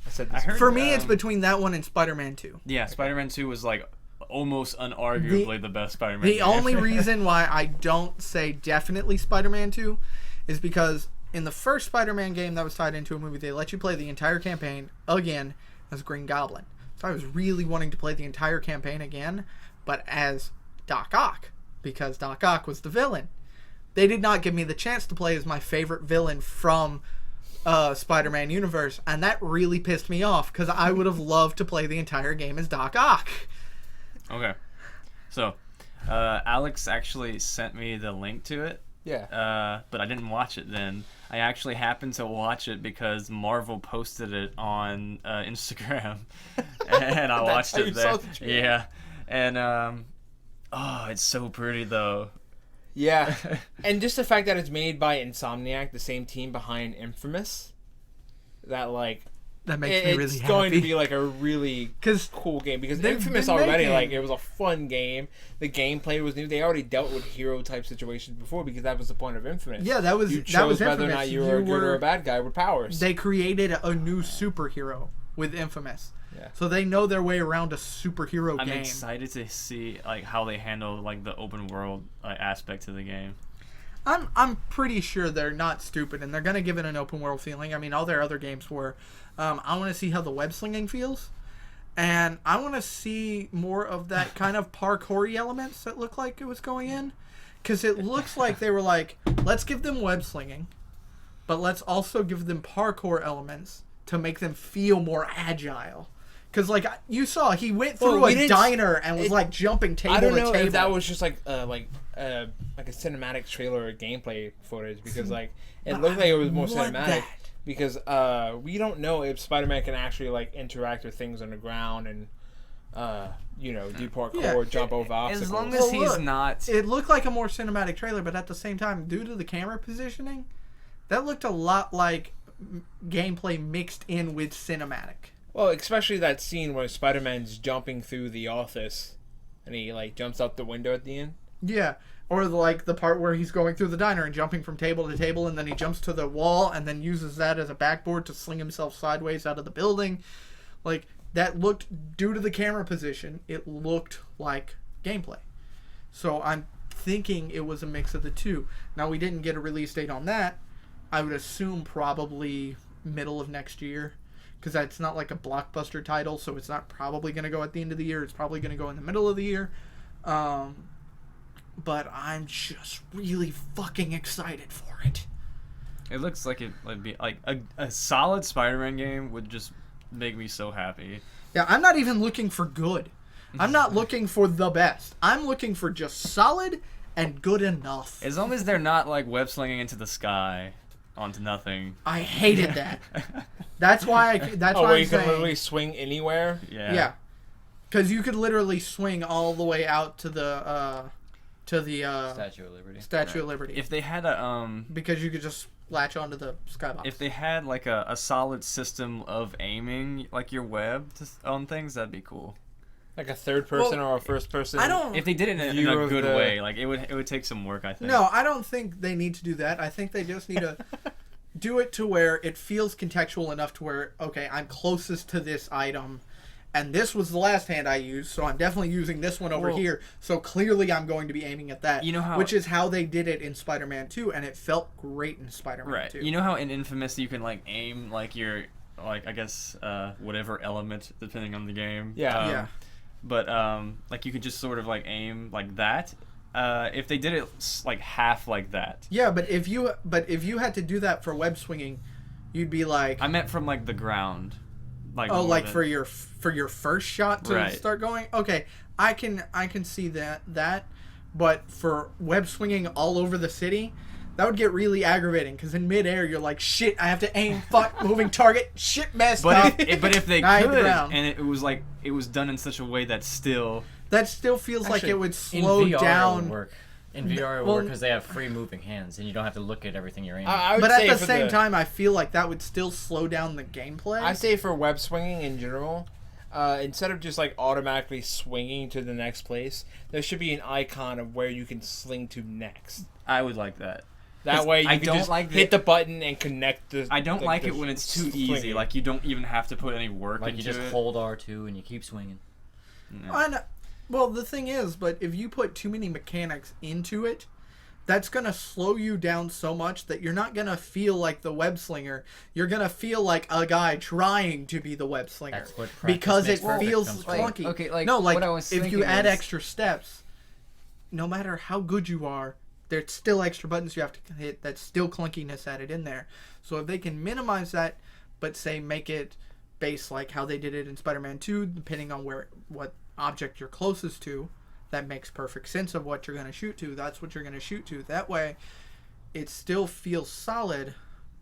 I said I this. heard, For me, it's between that one and Spider-Man 2. Yeah, Spider-Man 2 was like almost unarguably the best Spider-Man The game. only reason why I don't say definitely Spider-Man 2 is because in the first Spider-Man game that was tied into a movie, they let you play the entire campaign again as Green Goblin. So I was really wanting to play the entire campaign again, but as Doc Ock, because Doc Ock was the villain. they did not give me the chance to play as my favorite villain from Spider-Man universe, and that really pissed me off because I would have loved to play the entire game as Doc Ock. Okay. So, Alex actually sent me the link to it. Yeah. But I didn't watch it then. I actually happened to watch it because Marvel posted it on Instagram, and I watched how it you there. saw the trailer. Yeah, and oh, it's so pretty though. Yeah. And just the fact that it's made by Insomniac, the same team behind Infamous, that like That makes me really it's happy. going to be like a really 'Cause cool game because they've Infamous been already making- like it was a fun game. The gameplay was new. They already dealt with hero type situations before because that was the point of Infamous. Yeah, that was you that chose was whether or Infamous. not you were a good or a bad guy with powers. They created a new superhero with Infamous. Yeah. So they know their way around a superhero I'm game. excited to see like how they handle like the open world aspect of the game. I'm pretty sure they're not stupid and they're gonna give it an open world feeling. I mean, all their other games were. I want to see how the web slinging feels, and I want to see more of that kind of parkour elements that look like it was going in, because it looks like they were like, let's give them web slinging, but let's also give them parkour elements to make them feel more agile. Because like you saw, he went through Well, we a didn't- diner and was like jumping table I don't to know table. if that was just like a cinematic trailer or gameplay footage because like it looked like it was more want cinematic that. because we don't know if Spider-Man can actually like interact with things on the ground and do parkour, Yeah. jump over obstacles. As long Well, as he's look, not. It looked like a more cinematic trailer, but at the same time, due to the camera positioning, that looked a lot like gameplay mixed in with cinematic. Well, especially that scene where Spider-Man's jumping through the office and he like jumps out the window at the end. Yeah. Or like the part where he's going through the diner and jumping from table to table, and then he jumps to the wall and then uses that as a backboard to sling himself sideways out of the building. Like, that looked, due to the camera position, it looked like gameplay. So I'm thinking it was a mix of the two. Now, we didn't get a release date on that. I would assume probably middle of next year, because that's not like a blockbuster title, so it's not probably going to go at the end of the year. It's probably going to go in the middle of the year. But I'm just really fucking excited for it. It looks like it would be like a solid Spider-Man game would just make me so happy. Yeah, I'm not even looking for good. I'm not looking for the best. I'm looking for just solid and good enough. As long as they're not like web slinging into the sky onto nothing. I hated that. That's why. That's Oh, why where I'm you can saying. literally swing anywhere. Yeah, because you could literally swing all the way out to the Statue of Liberty. Statue of Liberty. If they had a Because you could just latch onto the skybox. if they had like a solid system of aiming like your web on things, that'd be cool. Like a third person or a first person. I don't. If they did it in View a of good the- way, like it would take some work, I think. No, I don't think they need to do that. I think they just need to do it to where it feels contextual enough to where, okay, I'm closest to this item, and this was the last hand I used, so I'm definitely using this one over Well- here, so clearly I'm going to be aiming at that. You know how- Which is how they did it in Spider-Man 2, and it felt great in Spider-Man Right. 2. You know how in Infamous you can like aim like your like I guess whatever element depending on the game. Yeah. Yeah. But like you could just sort of like aim like that. If they did it like half like that. Yeah, but if you had to do that for web swinging, you'd be like, I meant from like the ground. Like oh, more like than- for your first shot to Right. start going. Okay, I can see that, but for web swinging all over the city, that would get really aggravating. Because in midair, you're like, shit, I have to aim. Fuck, moving target. Shit, messed up. But if they Now I hit the could, ground. and it was like it was done in such a way that still. That still feels like Actually, it would in slow VR It down. would work. In VR, it would Well- work because they have free moving hands, and you don't have to look at everything you're aiming. I would But say at the for same time, I feel like that would still slow down the gameplay. I say for web swinging in general, instead of just like automatically swinging to the next place, there should be an icon of where you can sling to next. I would like that. That 'Cause way you I can don't just like hit the button and connect the. I don't like the it when it's too swinging. easy. Like you don't even have to put any work like you into just it. hold R2 and you keep swinging. I know. Well, the thing is, but if you put too many mechanics into it, that's going to slow you down so much that you're not going to feel like the web slinger. You're going to feel like a guy trying to be the web slinger. That's what practice because makes it perfect feels comes from. clunky. Okay, like, no, like what I was if you thinking add is- extra steps, no matter how good you are, there's still extra buttons you have to hit. That's still clunkiness added in there. So if they can minimize that, but say make it based like how they did it in Spider-Man 2, depending on what object you're closest to, that makes perfect sense of what you're going to shoot to. That's what you're going to shoot to. That way, it still feels solid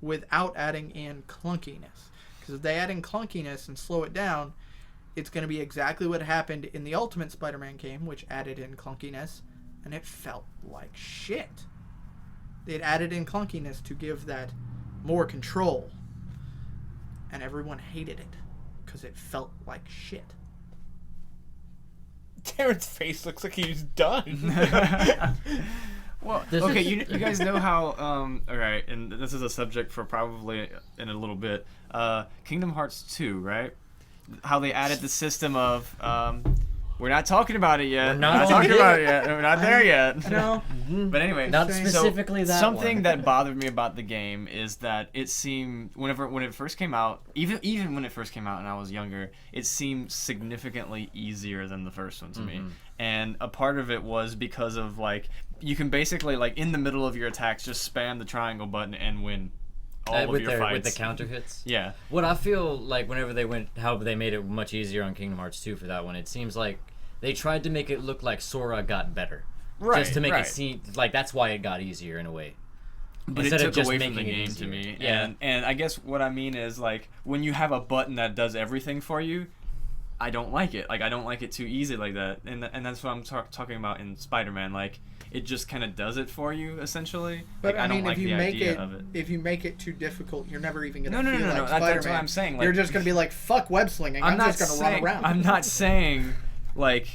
without adding in clunkiness. Because if they add in clunkiness and slow it down, it's going to be exactly what happened in the Ultimate Spider-Man game, which added in clunkiness, and it felt like shit. It added in clunkiness to give that more control, and everyone hated it because it felt like shit. Terrence's face looks like he's done. Well, This okay, is- you guys know how, all right, and this is a subject for probably in a little bit, Kingdom Hearts 2, right? How they added the system of, we're not talking about it yet. We're not talking on it. about it yet. We're not there yet. No. But anyway, Not So specifically that something one. that bothered me about the game is that it seemed when it first came out, even when it first came out and I was younger, it seemed significantly easier than the first one to me. And a part of it was because of like you can basically like in the middle of your attacks just spam the triangle button and win all of with your their fights. with the counter hits. Yeah. What I feel like whenever how they made it much easier on Kingdom Hearts 2 for that one, it seems like they tried to make it look like Sora got better. Right. Just to make right. it seem like that's why it got easier in a way. But Instead it of took just away from the making it game to easier. me. Yeah. And I guess what I mean is like when you have a button that does everything for you, I don't like it. Like I don't like it too easy like that. And that's what I'm talking about in Spider-Man. Like it just kind of does it for you essentially. But like, I don't like if you the make idea it, of it. if you make it too difficult, you're never even gonna No, feel like That's Spider-Man. what I'm saying. Like, You're just gonna be like, fuck web slinging. I'm just gonna run around. I'm not saying like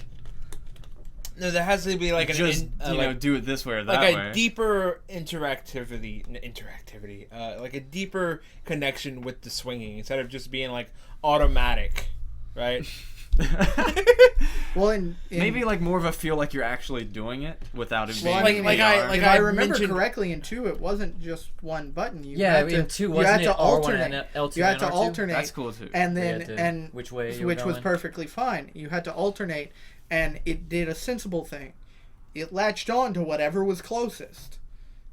No, there has to be like an just do it this way or that like way. a deeper interactivity, like a deeper connection with the swinging instead of just being like automatic, right? Well, in Maybe like more of a feel like you're actually doing it without it being Well, I Like- mean, like I- like if I I remember mentioned- correctly, in 2, it wasn't just one button. You Yeah, had to, in 2, you wasn't had it to R1 alternate. and L2 You had and to R2? alternate. That's cool too. And then You had to- and which way you were which was going. perfectly fine. You had to alternate, and it did a sensible thing. It latched on to whatever was closest,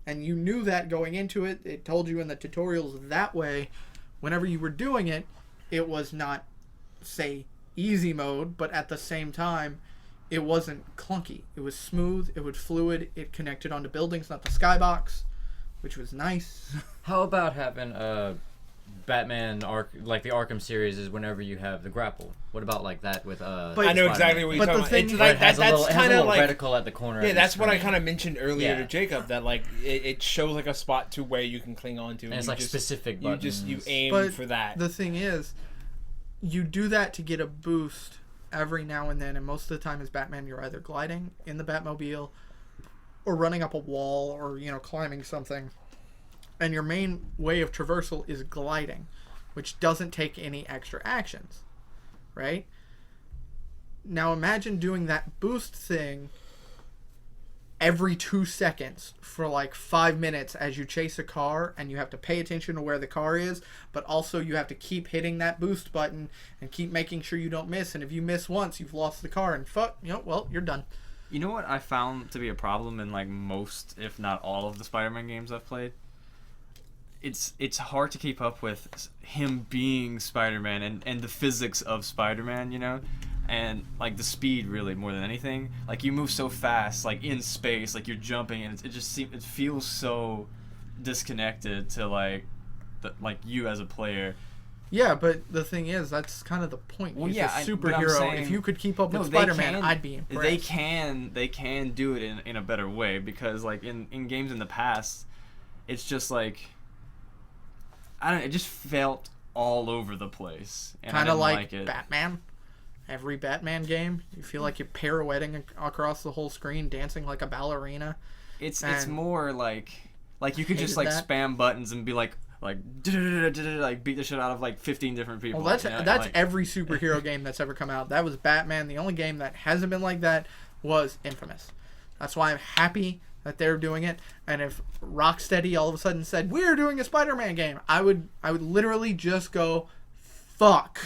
and you knew that going into it. It told you in the tutorials that way. Whenever you were doing it, it was not, say, easy mode, but at the same time, it wasn't clunky. It was smooth. It was fluid. It connected onto buildings, not the skybox, which was nice. How about having Batman like the Arkham series is whenever you have the grapple? What about like that with But- I know Spider-Man? exactly what you're But the talking thing- about. It's Where like it has that, a that's little, it has a kind of little like reticle at the corner. of yeah, the that's what I screen. kind of mentioned earlier Yeah. to Jacob that like it shows like a spot to where you can cling on to, And it's you like just, specific you buttons. you aim But for that. The thing is, you do that to get a boost every now and then, and most of the time as Batman, you're either gliding in the Batmobile or running up a wall or, climbing something. And your main way of traversal is gliding, which doesn't take any extra actions, right? Now imagine doing that boost thing every 2 seconds for like 5 minutes as you chase a car, and you have to pay attention to where the car is, but also you have to keep hitting that boost button and keep making sure you don't miss. And if you miss once, you've lost the car, and well, you're done. You know what I found to be a problem in like most, if not all, of the Spider-Man games I've played? It's hard to keep up with him being Spider-Man and the physics of Spider-Man, and like the speed really more than anything. Like you move so fast, like in space, like you're jumping, and it feels so disconnected to like you as a player. Yeah, but the thing is, that's kind of the point. Well, He's yeah, a but I'm superhero. saying- If you could keep up with No, they Spider-Man, can- I'd be impressed. They can do it in a better way, because like in games in the past, it's just like I don't know, it just felt all over the place. And I Kind of didn't like it. Batman. Every Batman game, you feel like you're pirouetting across the whole screen, dancing like a ballerina. It's and- more like you could just hated like that. spam buttons and be like beat the shit out of like 15 different people. Well, that's and, that's like, every superhero game that's ever come out. That was Batman. The only game that hasn't been like that was Infamous. That's why I'm happy that they're doing it. And if Rocksteady all of a sudden said we're doing a Spider-Man game, I would literally just go fuck,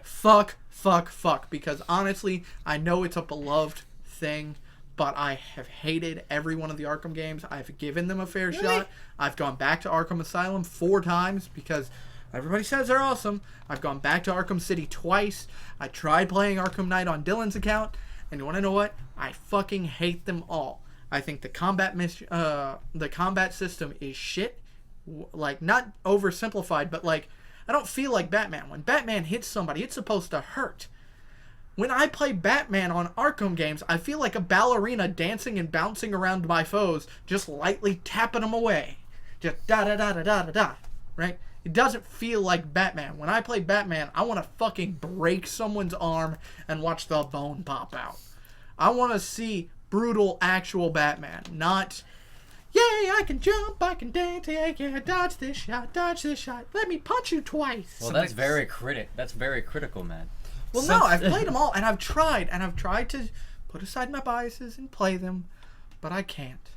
fuck, because honestly, I know it's a beloved thing, but I have hated every one of the Arkham games. I've given them a fair shot. I've gone back to Arkham Asylum 4 times because everybody says they're awesome. I've gone back to Arkham City twice. I tried playing Arkham Knight on Dylan's account, and you want to know what? I fucking hate them all. I think the combat system is shit. Like, not oversimplified, but like, I don't feel like Batman. When Batman hits somebody, it's supposed to hurt. When I play Batman on Arkham games, I feel like a ballerina dancing and bouncing around my foes, just lightly tapping them away. Just da-da-da-da-da-da-da, right? It doesn't feel like Batman. When I play Batman, I want to fucking break someone's arm and watch the bone pop out. I want to see brutal, actual Batman, not, yay, I can jump, I can dance, yeah, dodge this shot, let me punch you twice. Well, that's very critical, man. Well, no, I've played them all, and I've tried to put aside my biases and play them, but I can't.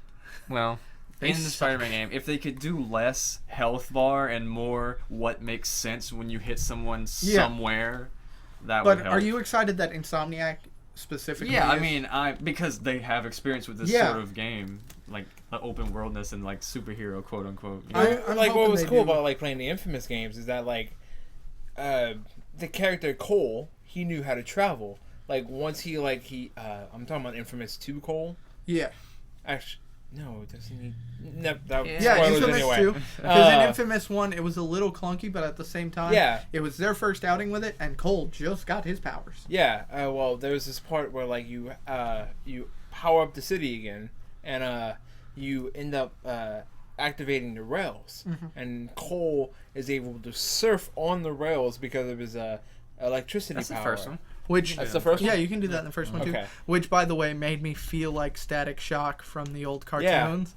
Well, They in the suck. Spider-Man game, if they could do less health bar and more what makes sense when you hit someone somewhere, that would But help. are you excited that Insomniac specifically Yeah, I is- mean, because they have experience with this Yeah. sort of game, like the open worldness and like superhero, quote unquote. You know? I'm like what hoping was they cool do. about like playing the Infamous games is that like the character Cole, he knew how to travel. Like once I'm talking about Infamous 2 Cole. Yeah. Actually, no, doesn't he? No, that Yeah, spoilers Infamous anyway. 2. Because in Uh, Infamous 1, it was a little clunky, but at the same time, Yeah. it was their first outing with it, and Cole just got his powers. Yeah, well, there's this part where like you power up the city again, and you end up activating the rails, and Cole is able to surf on the rails because of his electricity That's power. the first one. Which That's the first Yeah, one? you can do that in the first one too. Okay. Which, by the way, made me feel like Static Shock from the old cartoons.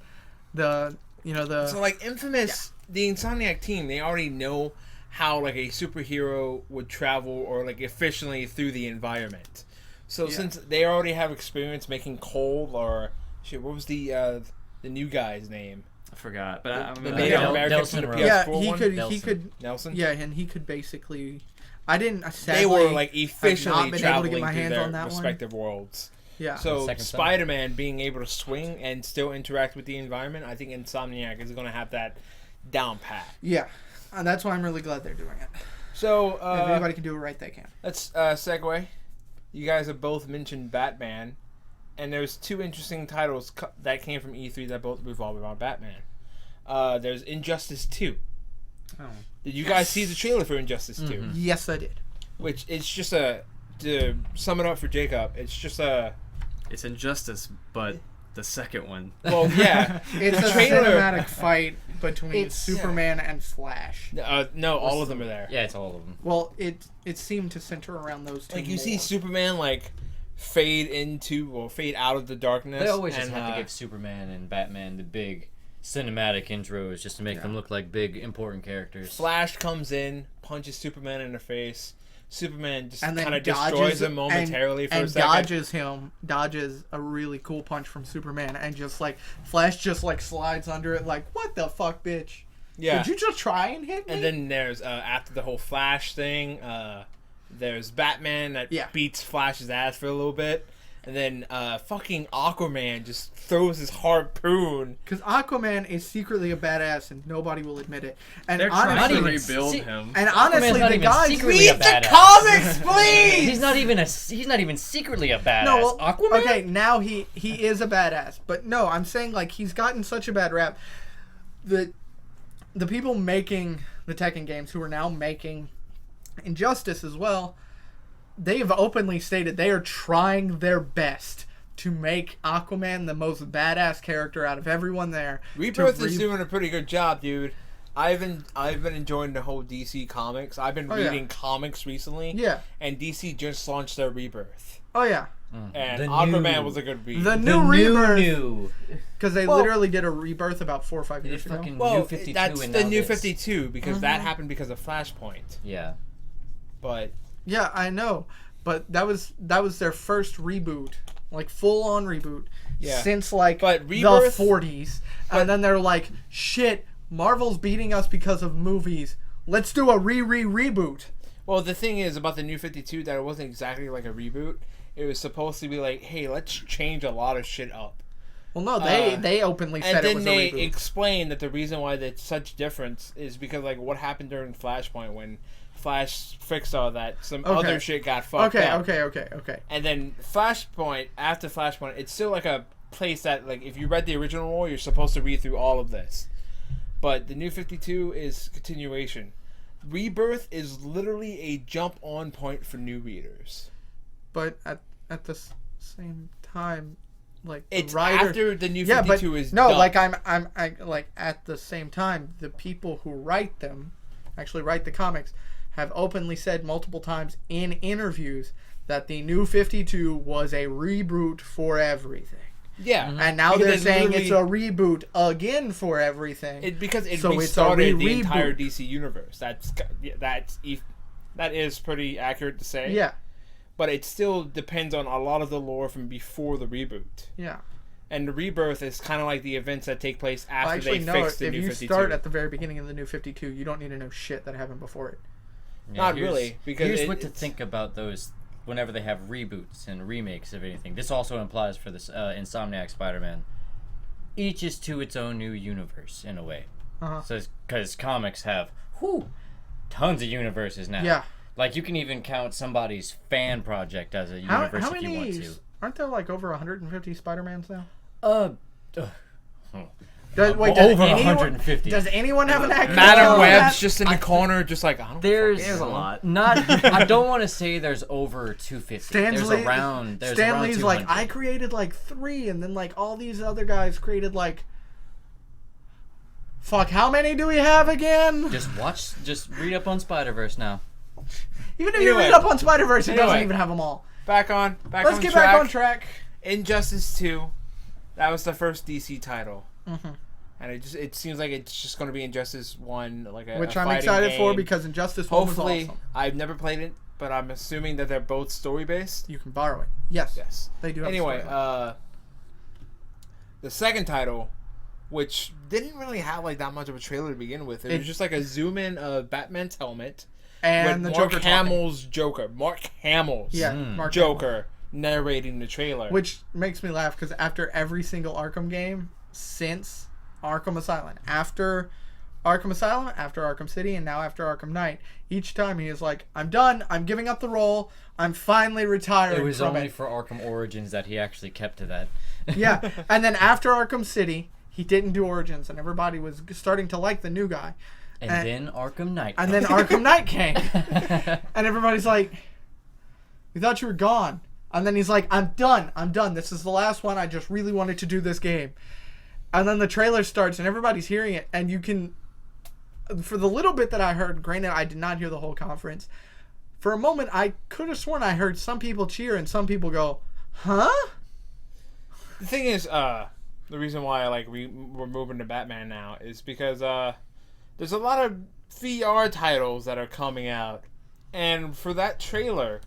The So like Infamous, the Insomniac team, they already know how like a superhero would travel or like efficiently through the environment. So since they already have experience making Cole or shit, what was the new guy's name? I forgot, but I The remember Native Nel- American Nelson from the Rhodes. yeah, PS4 he one? could Nelson. Nelson. yeah, and he could basically. I didn't. Sadly, They were like have not efficiently been able to traveling get my through hands their on that one. respective worlds. Yeah. So Second Son. Spider-Man being able to swing and still interact with the environment, I think Insomniac is going to have that down pat. Yeah, and that's why I'm really glad they're doing it. So If anybody can do it right, they can. let's segue. You guys have both mentioned Batman, and there's 2 interesting titles that came from E3 that both revolve around Batman. There's Injustice 2. Oh. Did you guys see the trailer for Injustice 2? Yes, I did. Which it's just to sum it up for Jacob, it's just It's Injustice, but the second one. well, yeah. It's The a trailer- cinematic fight between It's- Superman and Flash. No, all of them are there. Yeah, it's all of them. Well, it seemed to center around those two. Like you see more. Superman like fade out of the darkness. They always just and, have to give Superman and Batman the big cinematic intros just to make them look like big important characters. Flash comes in, punches Superman in the face. Superman just and then kind of dodges destroys him momentarily for a and second. dodges a really cool punch from Superman, and just like Flash just like slides under it, like, what the fuck, bitch? Yeah. Did you just try and hit me? And then there's after the whole Flash thing, there's Batman that Yeah. beats Flash's ass for a little bit. And then fucking Aquaman just throws his harpoon. Because Aquaman is secretly a badass, and nobody will admit it. And They're trying honestly, to even rebuild see- him. and Aquaman's honestly, not the even guys secretly a Read the badass. comics, please! He's not even secretly a badass. No, well, Aquaman. okay, now he is a badass, but no, I'm saying like he's gotten such a bad rap that the people making the Tekken games, who are now making Injustice as well, they've openly stated they are trying their best to make Aquaman the most badass character out of everyone there. Rebirth is doing a pretty good job, dude. I've been enjoying the whole DC comics. I've been Oh, yeah. reading comics recently. Yeah. And DC just launched their Rebirth. Oh yeah, And The Aquaman new- was a good read. the new Rebirth, new. because they Well- literally did a Rebirth about 4 or 5 years ago. fucking well, New 52 that's and the now new this. 52 because that happened because of Flashpoint. Yeah. But Yeah, I know, but that was their first reboot, like full on reboot, Yeah. since like But the Rebirth- 40s, and then they're like, shit, Marvel's beating us because of movies. Let's do a reboot. well, the thing is about the new 52 that it wasn't exactly like a reboot. it was supposed to be like, hey, let's change a lot of shit up. Well, no, they openly said And it then was they a reboot. explained that the reason why there's such difference is because like what happened during Flashpoint when Flash fixed all that, some other shit got fucked up. Okay. And then Flashpoint, after Flashpoint, it's still like a place that, like, if you read the original rule, you're supposed to read through all of this. But the New 52 is continuation. Rebirth is literally a jump-on point for new readers. But at the same time, like It's the writer, after the New 52 is no, done. like I like at the same time, the people who write them, actually write the comics, have openly said multiple times in interviews that the New 52 was a reboot for everything. Yeah. And now Because they're it's saying it's a literally- reboot again for everything. because it So it's a restarted the reboot. entire DC universe. That is pretty accurate to say. Yeah. But it still depends on a lot of the lore from before the reboot. Yeah. And the rebirth is kind of like the events that take place after Actually, they no. fix the If New you 52. start at the very beginning of the New 52, you don't need to know shit that happened before it. Yeah, Not here's- really, because here's what to it's- think about those whenever they have reboots and remakes of anything. This also implies for this Insomniac Spider-Man. Each is to its own new universe in a way. Uh-huh. So because comics have tons of universes now. Yeah. Like you can even count somebody's fan project as a How universe if you want many? to. Aren't there like over 150 Spider-Mans now? Over anyone, 150. Does anyone have an accurate Madam count on Web's that? just in the corner, just like, I don't There's fucking know. a lot. Not. I don't want to say there's over 250. There's around Stanley's 200. like, I created like 3, and then like all these other guys created like. Fuck, how many do we have again? Just read up on Spider-Verse now. Even if you Anyway. read up on Spider-Verse, it doesn't Anyway. even have them all. Let's Let's get back on track. Injustice 2. That was the first DC title. Mm-hmm. And it seems like it's just going to be Injustice 1, like a Which a I'm fighting excited for game. because Injustice 1 was Hopefully, awesome. I've never played it, but I'm assuming that they're both story-based. You can borrow it. Yes. Yes. They do have a Anyway, storyline. the second title, which didn't really have like that much of a trailer to begin with. It was just like a zoom in of Batman's helmet And with the Mark Joker Hamill's Joker. Mark Hamill's Yeah, Mark Joker narrating the trailer. Which makes me laugh because after every single Arkham game since Arkham Asylum, after Arkham Asylum, after Arkham City, and now after Arkham Knight, each time he is like, I'm done, I'm giving up the role, I'm finally retiring It was from only it. for Arkham Origins that he actually kept to that. Yeah, and then after Arkham City, he didn't do Origins, and everybody was starting to like the new guy. And then Arkham Knight. And then Arkham Knight came. And everybody's like, we thought you were gone. And then he's like, I'm done. This is the last one. I just really wanted to do this game. And then the trailer starts and everybody's hearing it. And you can, for the little bit that I heard, granted I did not hear the whole conference, for a moment I could have sworn I heard some people cheer and some people go, huh? the thing is, the reason why we're moving to Batman now is because there's a lot of VR titles that are coming out, and for that trailer,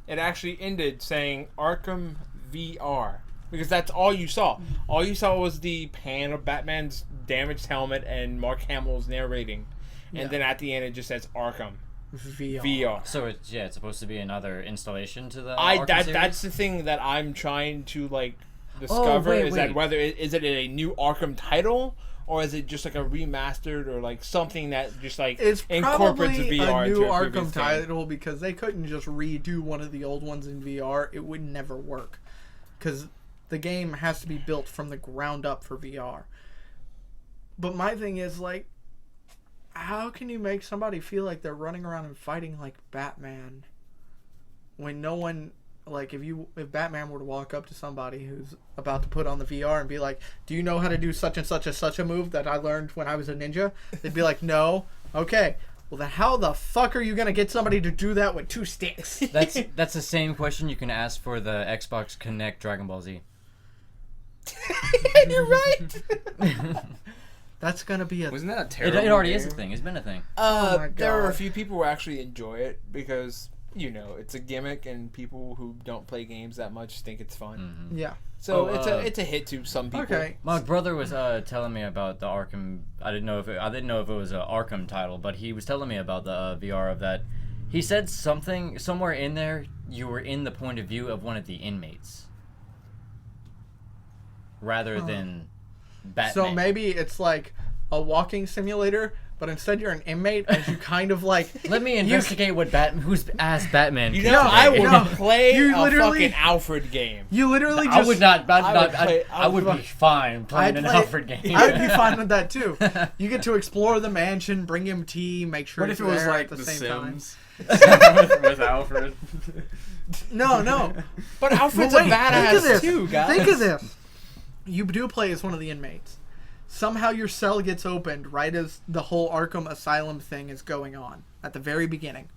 it actually ended saying Arkham VR because that's all you saw. All you saw was the pan of Batman's damaged helmet and Mark Hamill's narrating, and then at the end it just says Arkham VR. So it's supposed to be another installation to the Arkham That's series? the thing that I'm trying to discover is that whether is it a new Arkham title or is it just like a remastered or like something that just It's incorporates probably the VR a new into a previous Arkham game. title because they couldn't just redo one of the old ones in VR. It would never work because the game has to be built from the ground up for VR. But my thing is how can you make somebody feel like they're running around and fighting like Batman when no one if Batman were to walk up to somebody who's about to put on the VR and be like, do you know how to do such and such a move that I learned when I was a ninja? They'd be like, no. Okay. Well, then how the fuck are you going to get somebody to do that with 2 sticks? That's the same question you can ask for the Xbox Connect Dragon Ball Z. You're right. That's going to be a... Wasn't that a It terrible already game? is a thing. It's been a thing. Oh my There are a God. few people who actually enjoy it because it's a gimmick and people who don't play games that much think it's fun. Mm-hmm. Yeah. So Oh, it's a hit to some people. Okay. My brother was telling me about the Arkham. I didn't know if it was an Arkham title, but he was telling me about the VR of that. He said something somewhere in there. You were in the point of view of one of the inmates, rather than Batman. So maybe it's like a walking simulator, but instead you're an inmate as you kind of like. Let me investigate who's asked Batman. You can know, today. I would No, play you a literally- fucking Alfred game. You literally just. I would not. I would be fine playing an Alfred game. I would be fine with that too. You get to explore the mansion, bring him tea, make sure What he's if it was there like at The the same time. Sims with Alfred? No. But Alfred's Wait, a think of badass this. too, guys. Think of this. You do play as one of the inmates. Somehow your cell gets opened right as the whole Arkham Asylum thing is going on at the very beginning.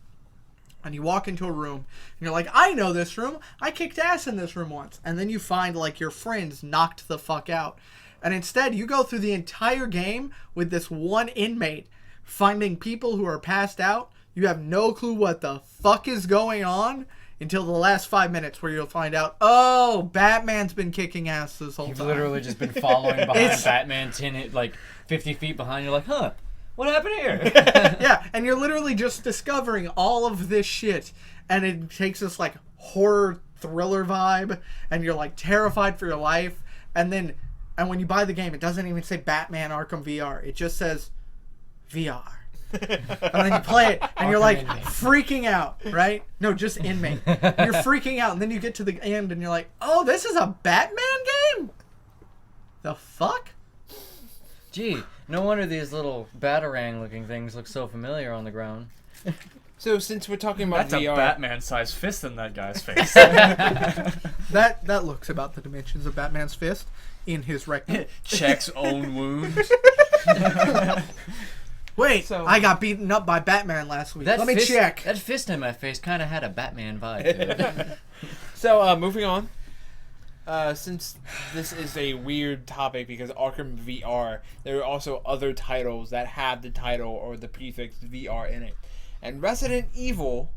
And you walk into a room and you're like, I know this room. I kicked ass in this room once. And then you find like your friends knocked the fuck out. And instead you go through the entire game with this one inmate finding people who are passed out. You have no clue what the fuck is going on until the last 5 minutes where you'll find out, oh, Batman's been kicking ass this whole You've time. literally just been following behind It's- Batman, 50 feet behind. You're like, huh? What happened here? Yeah, and you're literally just discovering all of this shit, and it takes this like horror thriller vibe, and you're like terrified for your life, and when you buy the game, it doesn't even say Batman Arkham VR. It just says VR. And then you play it, and you're like freaking out, right? No, just inmate. You're freaking out, and then you get to the end, and you're like, oh, this is a Batman game? The fuck? Gee, no wonder these little Batarang-looking things look so familiar on the ground. So since we're talking about That's VR, a Batman-sized fist in that guy's face. That looks about the dimensions of Batman's fist in his rectum. Checks own wound. Wait, So- I got beaten up by Batman last week. Let me fist, check. That fist in my face kind of had a Batman vibe to it. So moving on. Since this is a weird topic because Arkham VR, there are also other titles that have the title or the prefix VR in it, and Resident Evil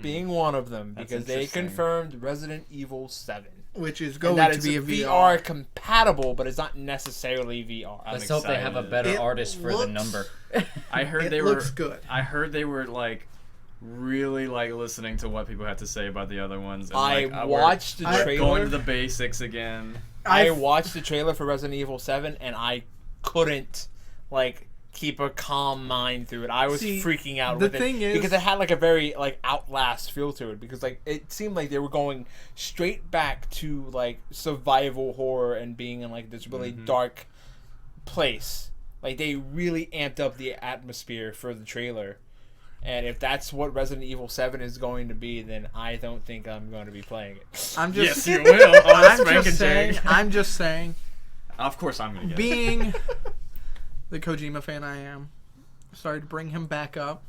being one of them That's because they interesting. confirmed Resident Evil 7. Which is And going that to it's be a VR VR. compatible, but it's not necessarily VR. Let's hope they have a excited. better It artist for the looks- number. I heard It they looks were. good. I heard they were like really like listening to what people had to say about the other ones. And, I like, watched the I- trailer. Going to the basics again. I watched the trailer for Resident Evil 7 and I couldn't like keep a calm mind through it. I was See, freaking out the with thing it is- because it had like a very like Outlast feel to it because like it seemed like they were going straight back to like survival horror and being in like this really dark place. Like they really amped up the atmosphere for the trailer. And if that's what Resident Evil 7 is going to be, then I don't think I'm going to be playing it. I'm just, Yes, you will. Oh, I'm Spank just and saying. Jay. I'm just saying. Of course, I'm gonna get it. Being the Kojima fan I am, sorry to bring him back up,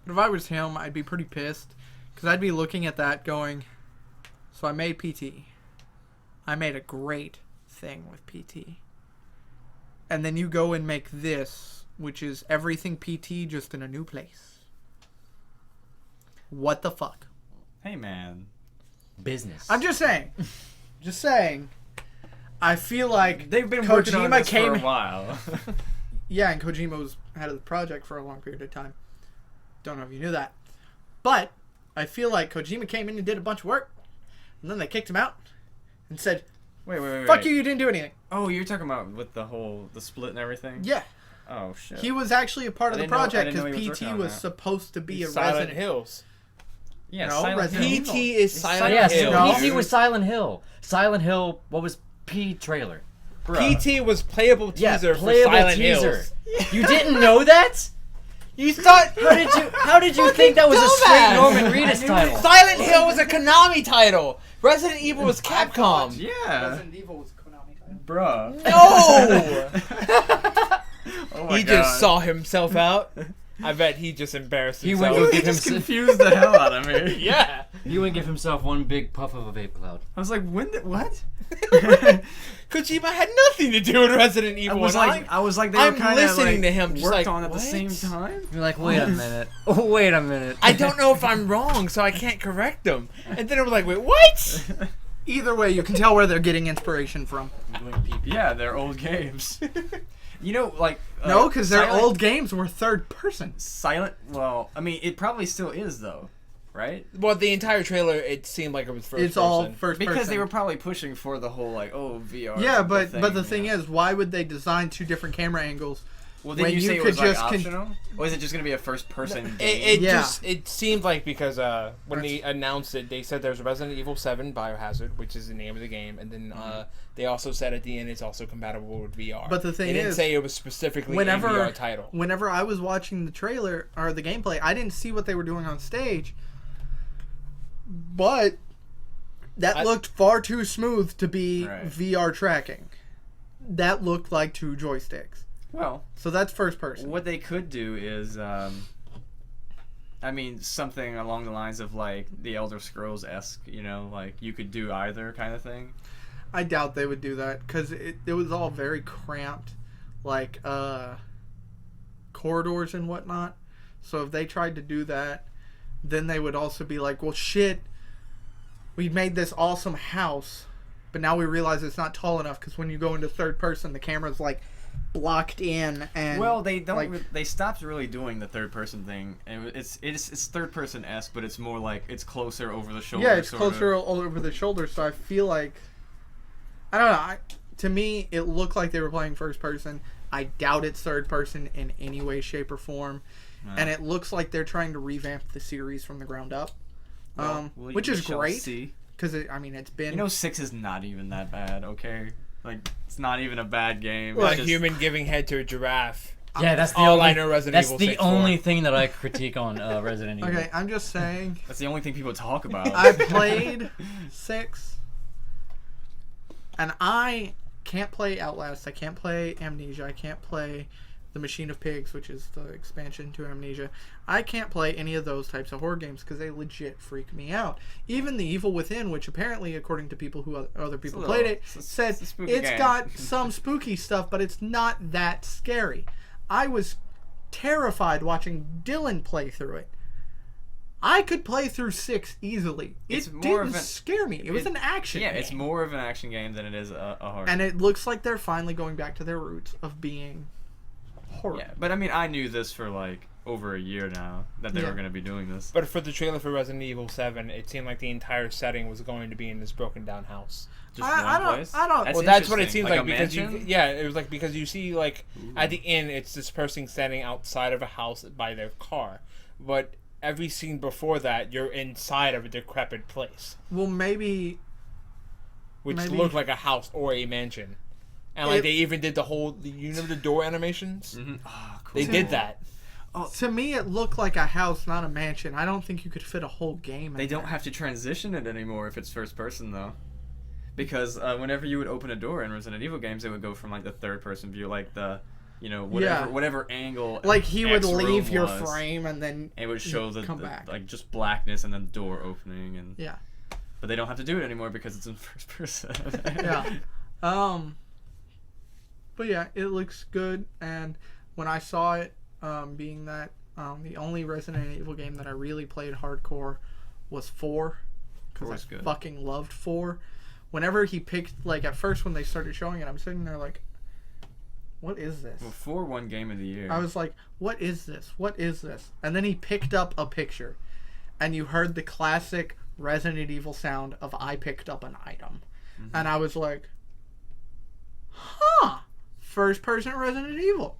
but if I was him, I'd be pretty pissed because I'd be looking at that going, so I made PT. I made a great thing with PT. And then you go and make this, which is everything PT just in a new place. What the fuck? Hey, man. Business. I'm just saying. Just saying. I feel like They've been working on Kojima this for a while. Yeah, and Kojima was head of the project for a long period of time. Don't know if you knew that. But I feel like Kojima came in and did a bunch of work, and then they kicked him out and said, Wait. fuck you didn't do anything. Oh, you're talking about with the split and everything? Yeah. Oh, shit. He was actually a part of I the didn't know- I project didn't know he because was PT working on was that. supposed to be a Silent Resident Hills. Yeah, No, Silent Resident Hill. Evil. PT is Silent Yes, Hill. No. PT was Silent Hill. Silent Hill. What was P trailer? Bruh. PT was playable teaser playable for Silent teaser. Hills. You didn't know that? You thought How did you think that was a straight dumbass. Norman Reedus title? Silent Hill was a Konami title. Resident Evil was Capcom. Yeah. Evil was Konami title. Bruh. No! Oh my He God. just saw himself out. I bet he just embarrassed He himself. went to He give just him. confused the hell out of me. Yeah. He would give himself one big puff of a vape cloud. I was like, when did what? Kojima had nothing to do with Resident Evil. I was and like, they I'm were kind of listening like, to him, just worked like, on at the what? same time. You're like, wait a minute. Oh, wait a minute. I don't know if I'm wrong, so I can't correct them. And then I was like, wait, what? Either way, you can tell where they're getting inspiration from. I'm doing pee-pee. Yeah, they're old games. You know, like No, because their Silent- old games were third person. Silent. Well, I mean, it probably still is though, right? Well, the entire trailer, it seemed like it was first It's person. all first Because person. they were probably pushing for the whole like, oh, VR. Yeah, is but the thing you know? is, why would they design two different camera angles? well, did when you you say it could was like just con- optional, or is it just gonna be a first-person game? It Yeah. just it seemed like because when they announced it, they said there's Resident Evil 7 Biohazard, which is the name of the game, and then they also said at the end it's also compatible with VR. But the thing they didn't is, say it was specifically whenever a VR title. whenever I was watching the trailer or the gameplay, I didn't see what they were doing on stage, but that looked far too smooth to be Right. VR tracking. That looked like two joysticks. Well, So that's first person. what they could do is, I mean, something along the lines of like the Elder Scrolls esque. You know, like you could do either kind of thing. I doubt they would do that because it was all very cramped, like corridors and whatnot. So if they tried to do that, then they would also be like, well, shit, we made this awesome house, but now we realize it's not tall enough because when you go into third person, the camera's like blocked in. And Well, they don't. like, They stopped really doing the third person thing, and it's third person esque, but it's more like it's closer over the shoulder. yeah, it's sort of. closer all over the shoulder. So I feel like, I don't know. To me, it looked like they were playing first person. I doubt it's third person in any way, shape, or form. And it looks like they're trying to revamp the series from the ground up, Well, which we is shall great see. because I mean it's been You know, 6 is not even that bad. Okay, like it's not even a bad game. Well, It's a just- human giving head to a giraffe. Yeah, that's the All only. I know Resident That's Evil the 6 only for. thing that I critique on Resident Evil. okay. I'm just saying. That's the only thing people talk about. I played 6, and I can't play Outlast. I can't play Amnesia. I can't play The Machine of Pigs, which is the expansion to Amnesia. I can't play any of those types of horror games because they legit freak me out. Even The Evil Within, which apparently, according to people who other people played it, said it's a spooky it's game. got some spooky stuff, but it's not that scary. I was terrified watching Dylan play through it. I could play through 6 easily. It's It more didn't of an- scare me. It was an action Yeah, game. it's more of an action game than it is a horror. And it looks like they're finally going back to their roots of being horror. Yeah, but I mean, I knew this for like over a year now that they Yeah. were going to be doing this. But for the trailer for Resident Evil 7, it seemed like the entire setting was going to be in this broken down house. Just I one don't- place. I don't- Well, that's what it interesting. seems like a because mansion? it was like because you see like at the end it's this person standing outside of a house by their car, but every scene before that you're inside of a decrepit place, Well, maybe which Maybe- looked like a house or a mansion, and like It- they even did the door animations. Mhm. Oh, cool. They did that. to me it looked like a house, not a mansion. I don't think you could fit a whole game in They don't there. have to transition it anymore if it's first person though, because whenever you would open a door in Resident Evil games, it would go from like the third person view, like the, Yeah. whatever angle. Like he would X room leave your was, frame and then It would show come back. like just blackness and then the door opening and. Yeah. But they don't have to do it anymore because it's in first person. Yeah. But yeah, it looks good, and when I saw it, being that the only Resident Evil game that I really played hardcore was 4, because Four's I good. fucking loved 4. Whenever he picked, like at first when they started showing it, I'm sitting there like, what is this? Well, 4 won Game of the Year. I was like, what is this? What is this? And then he picked up a picture, and you heard the classic Resident Evil sound of I picked up an item. And I was like, huh, first person Resident Evil.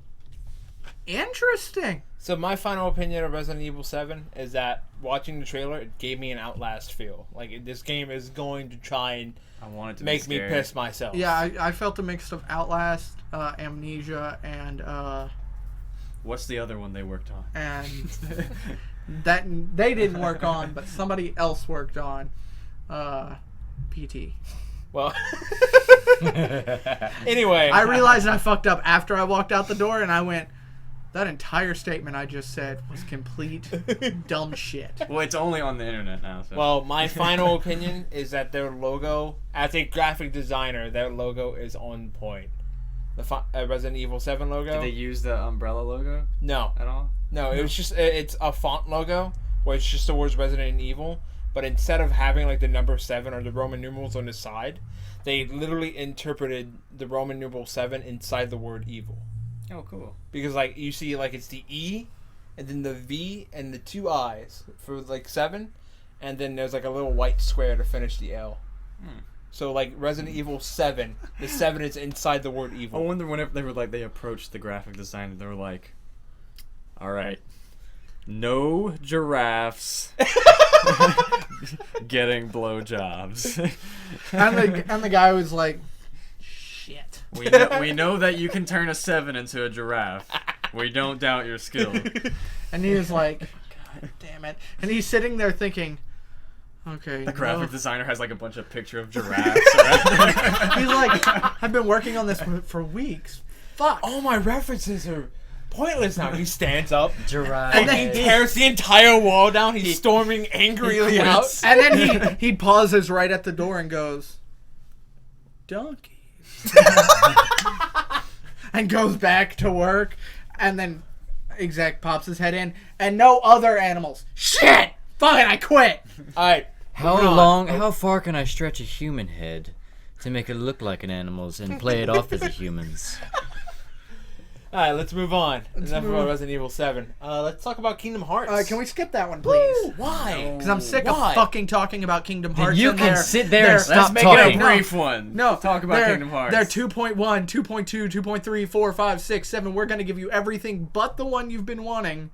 Interesting. So my final opinion of Resident Evil 7 is that watching the trailer, it gave me an Outlast feel. Like this game is going to try and I wanted to make be me scary. piss myself. Yeah, I felt a mix of Outlast, Amnesia, and What's the other one they worked on? that they didn't work on, but somebody else worked on PT. Well, anyway, I realized I fucked up after I walked out the door, and I went, that entire statement I just said was complete dumb shit. Well, it's only on the internet now. So. well, my final opinion is that their logo, as a graphic designer, their logo is on point. The Resident Evil 7 logo. did they use the umbrella logo No, at all? no, it was just it's a font logo where it's just the words Resident Evil, but instead of having like the number 7 or the Roman numerals on the side, they literally interpreted the Roman numeral 7 inside the word evil. Oh, cool. Because like you see like it's the E, and then the V and the 2 I's for like 7, and then there's like a little white square to finish the L. So like Resident Evil 7, the 7 is inside the word I evil. wonder whenever they were like they approached the graphic designer, they were like, "All right, no giraffes getting blowjobs. And the guy was like, shit. We know that you can turn a 7 into a giraffe. We don't doubt your skill." And he was like, God damn it. And he's sitting there thinking, okay. The graphic no. designer has like a bunch of picture of giraffes around there. He's like, I've been working on this for weeks. Fuck. All my references are pointless now. He stands up Giraffe. and then he tears the entire wall down. He's storming angrily out. And then he pauses right at the door and goes, donkeys. And goes back to work. And then exec pops his head in. And no other animals. Shit! Fuck it, I quit. Alright. How far can I stretch a human head to make it look like an animal's and play it off as a human's? Alright, let's move on. Enough move about on. Resident Evil 7. Let's talk about Kingdom Hearts. Can we skip that one, please? Woo, why? Because I'm sick Why? of fucking talking about Kingdom Hearts. You and can their- sit there their- and stop Let's make it talking. a brief one. No, Talk about Kingdom Hearts. They're 2.1, 2.2, 2.3, 4, 5, 6, 7. We're going to give you everything but the one you've been wanting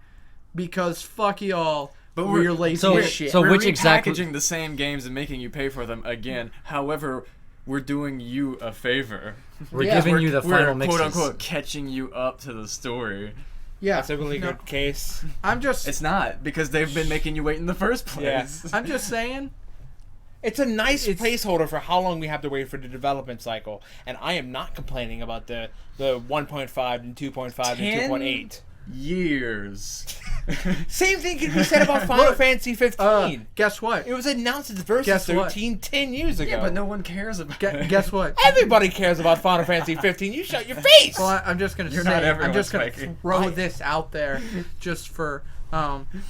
because fuck y'all. But we're we're- lazy so- as shit. so We're which exactly- repackaging the same games and making you pay for them again. However, we're doing you a favor. We're Yeah, giving you the We're final mixes. quote unquote catching you up to the story. yeah, That's a really no, good case. I'm just It's not because they've been making you wait in the first place. Yeah. I'm just saying. It's a nice placeholder for how long we have to wait for the development cycle. And I am not complaining about the 1.5 and 2.5 and 2.8. Years. Same thing can be said about Final Fantasy 15. Guess what? It was announced at the Versus Guess what? 13 10 years ago. Yeah, but no one cares about it. Guess what? Everybody cares about Final Fantasy 15. You shut your face. Well, I'm just gonna You're say. not I'm everyone, just gonna Spikey. throw this out there, just for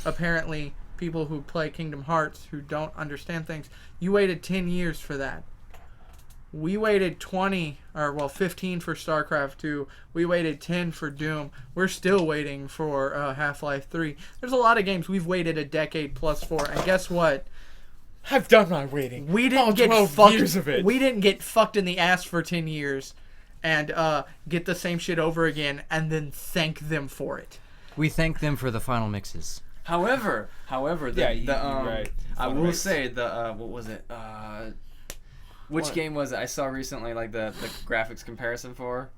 apparently people who play Kingdom Hearts who don't understand things. You waited 10 years for that. We waited 15 for StarCraft 2. We waited 10 for Doom. We're still waiting for Half-Life 3. There's a lot of games we've waited a decade plus for, and guess what? I've done my waiting. We All didn't get 12 fucked. years of it. We didn't get fucked in the ass for 10 years, and get the same shit over again, and then thank them for it. We thank them for the final mixes. However, the, Yeah, you're right. I Final will mix. say the what was it? Which What? game was it? I saw recently like the graphics comparison for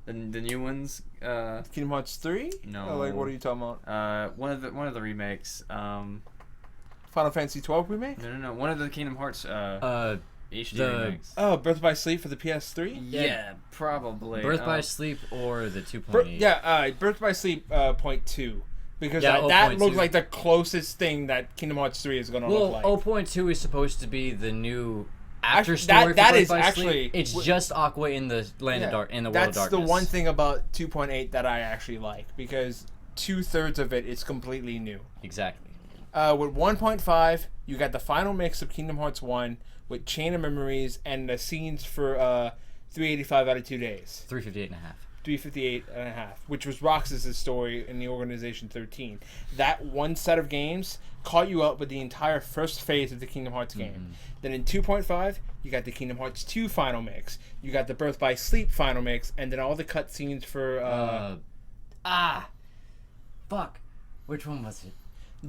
the new ones. Kingdom Hearts 3? No. Oh, like, what are you talking about? One of the remakes. Final Fantasy 12 remake? No. One of the Kingdom Hearts The HD remakes. Oh, Birth by Sleep for the PS3? Yeah, probably. Birth by Sleep or the 2.8. Birth by Sleep point 2. Because Yeah, that 0.2. looks like the closest thing that Kingdom Hearts 3 is going to look Well, like. 0.2 is supposed to be the new after Actually, story. that for is Birth by actually- Sleep. It's just Aqua in the land of dark in the world of That's darkness. the one thing about 2.8 that I actually like. Because 2/3 of it is completely new. Exactly. With 1.5, you got the final mix of Kingdom Hearts 1 with Chain of Memories and the scenes for 385 out of 2 days. 358 and a half. 358 and a half, which was Roxas' story in the Organization 13. That one set of games caught you up with the entire first phase of the Kingdom Hearts game. Then in 2.5, you got the Kingdom Hearts 2 final mix. You got the Birth by Sleep final mix, and then all the cutscenes for... Fuck. Which one was it?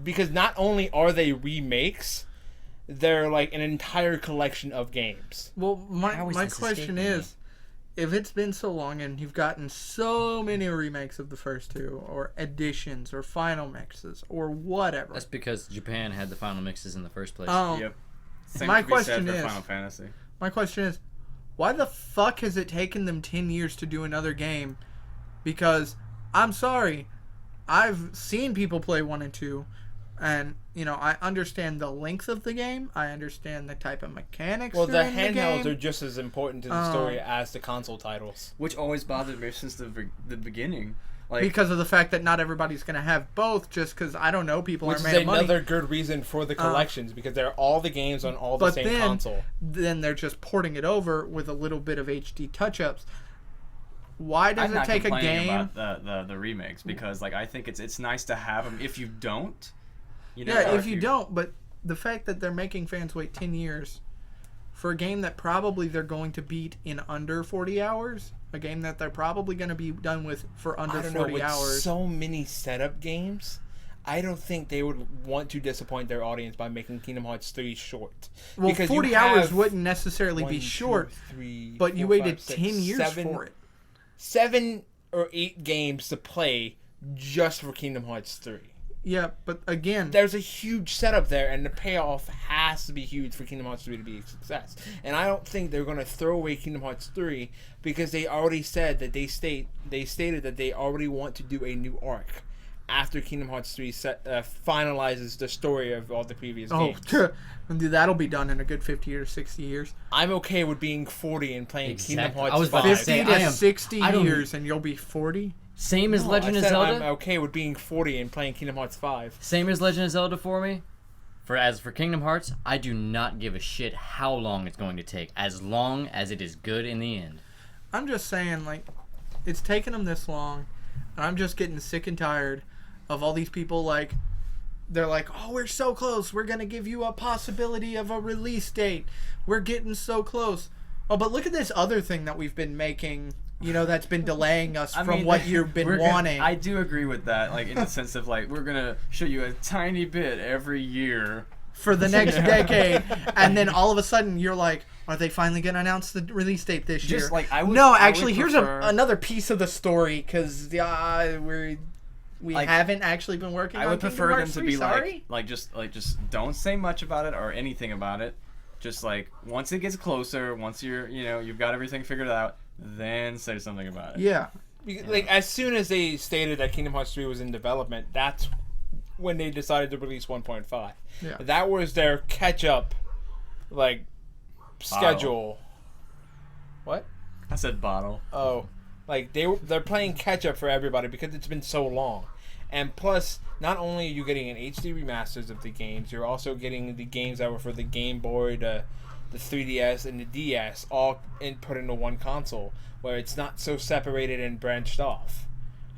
because not only are they remakes, they're like an entire collection of games. Well, How is my this question escaping me? is, if it's been so long and you've gotten so many remakes of the first two, or editions, or final mixes, or whatever, That's because Japan had the final mixes in the first place. Yep. Same My could be said question for is- Final Fantasy. my question is, why the fuck has it taken them 10 years to do another game? Because, I'm sorry, I've seen people play 1 and 2, and, you know, I understand the length of the game, I understand the type of mechanics Well, the in the handhelds game. are just as important to the story as the console titles. Which always bothered me since the beginning. Like, Because of the fact that not everybody's going to have both, just because, I don't know, people Which are is made of money. another good reason for the collections, because they're all the games on all the But same then, console. then they're just porting it over with a little bit of HD touch-ups. Why does I'm it not take a complaining game? about the remakes because like I think it's nice to have them. If you don't, you know, Yeah, or if you don't, but the fact that they're making fans wait 10 years for a game that probably they're going to beat in under 40 hours, a game that they're probably going to be done with for under I don't know, 40 with hours. so many setup games, I don't think they would want to disappoint their audience by making Kingdom Hearts 3 short. Well, Because 40 you hours have wouldn't necessarily 1, be 2, short, 3, but you 4, waited 5, 6, 10 years 7 for it. 7 or 8 games to play just for Kingdom Hearts 3. Yeah, but again, There's a huge setup there, and the payoff has to be huge for Kingdom Hearts 3 to be a success. And I don't think they're going to throw away Kingdom Hearts 3 because they already said that they stated that they already want to do a new arc after Kingdom Hearts 3 finalizes the story of all the previous games. that'll be done in a good 50 or 60 years. I'm okay with being 40 and playing Kingdom Exactly. Hearts I was about 5. to say, 50 I to am- 60 I don't- years and you'll be 40? Same as No, Legend I of said Zelda. I'm okay with being 40 and playing Kingdom Hearts 5. Same as Legend of Zelda for me. As for Kingdom Hearts, I do not give a shit how long it's going to take, as long as it is good in the end. I'm just saying, like, it's taken them this long, and I'm just getting sick and tired of all these people, like, they're like, oh, we're so close. We're going to give you a possibility of a release date. We're getting so close. Oh, but look at this other thing that we've been making, you know, that's been delaying us from what you've been wanting. I do agree with that, like in the sense of like we're gonna show you a tiny bit every year for the next decade, and then all of a sudden you're like, are they finally going to announce the release date this year? Just like I would. No, I would actually, here's prefer- another piece of the story, because we Like, haven't actually been working on I would Kingdom prefer them Hearts to 3, be sorry? like just don't say much about it or anything about it. Just like once it gets closer, once you've got everything figured out, then say something about it. Yeah. Like, as soon as they stated that Kingdom Hearts 3 was in development, that's when they decided to release 1.5. Yeah. That was their catch-up, like, schedule. What? I said bottle. Oh. Like, they're playing catch-up for everybody because it's been so long. And plus, not only are you getting an HD remasters of the games, you're also getting the games that were for the Game Boy, the 3DS, and the DS all put into one console, where it's not so separated and branched off.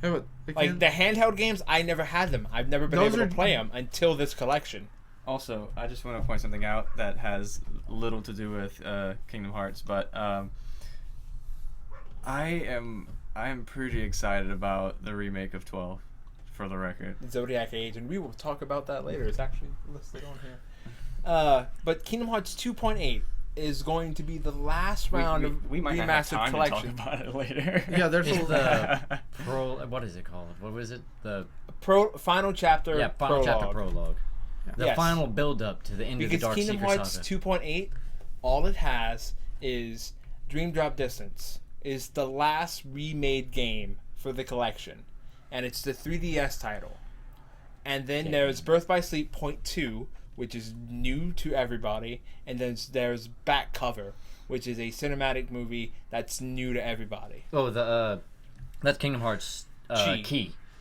Yeah, but Like, the handheld games, I never had them. I've never been Those able are- to play them until this collection. Also, I just want to point something out that has little to do with Kingdom Hearts, but I am pretty excited about the remake of 12, for the record. Zodiac Age, and we will talk about that later. It's actually listed on here. But Kingdom Hearts 2.8 is going to be the last round of we might not have remastered time collection. to talk about it later. Yeah, there's It's a the what is it called? What was it? The Final chapter. final prologue. chapter prologue. The Yes. final build up to the end of the Because Dark Kingdom Secret Hearts Saga. 2.8, all it has is Dream Drop Distance. Is the last remade game for the collection, and it's the 3DS title. And then there's Birth by Sleep Point 2, which is new to everybody, and then there's Back Cover, which is a cinematic movie that's new to everybody. Oh, that's Kingdom Hearts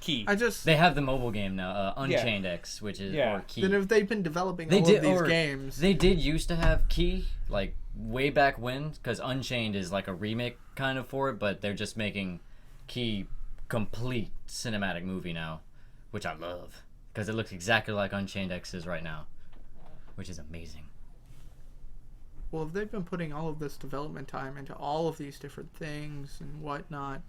Key. I just They have the mobile game now, Unchained X, which is Yeah. or Key. then if they've been developing They all did of these or games, They did used to have Key, like way back when, because Unchained is like a remake kind of for it, but they're just making Key complete cinematic movie now, which I love because it looks exactly like Unchained X is right now, which is amazing. well, if they've been putting all of this development time into all of these different things and whatnot,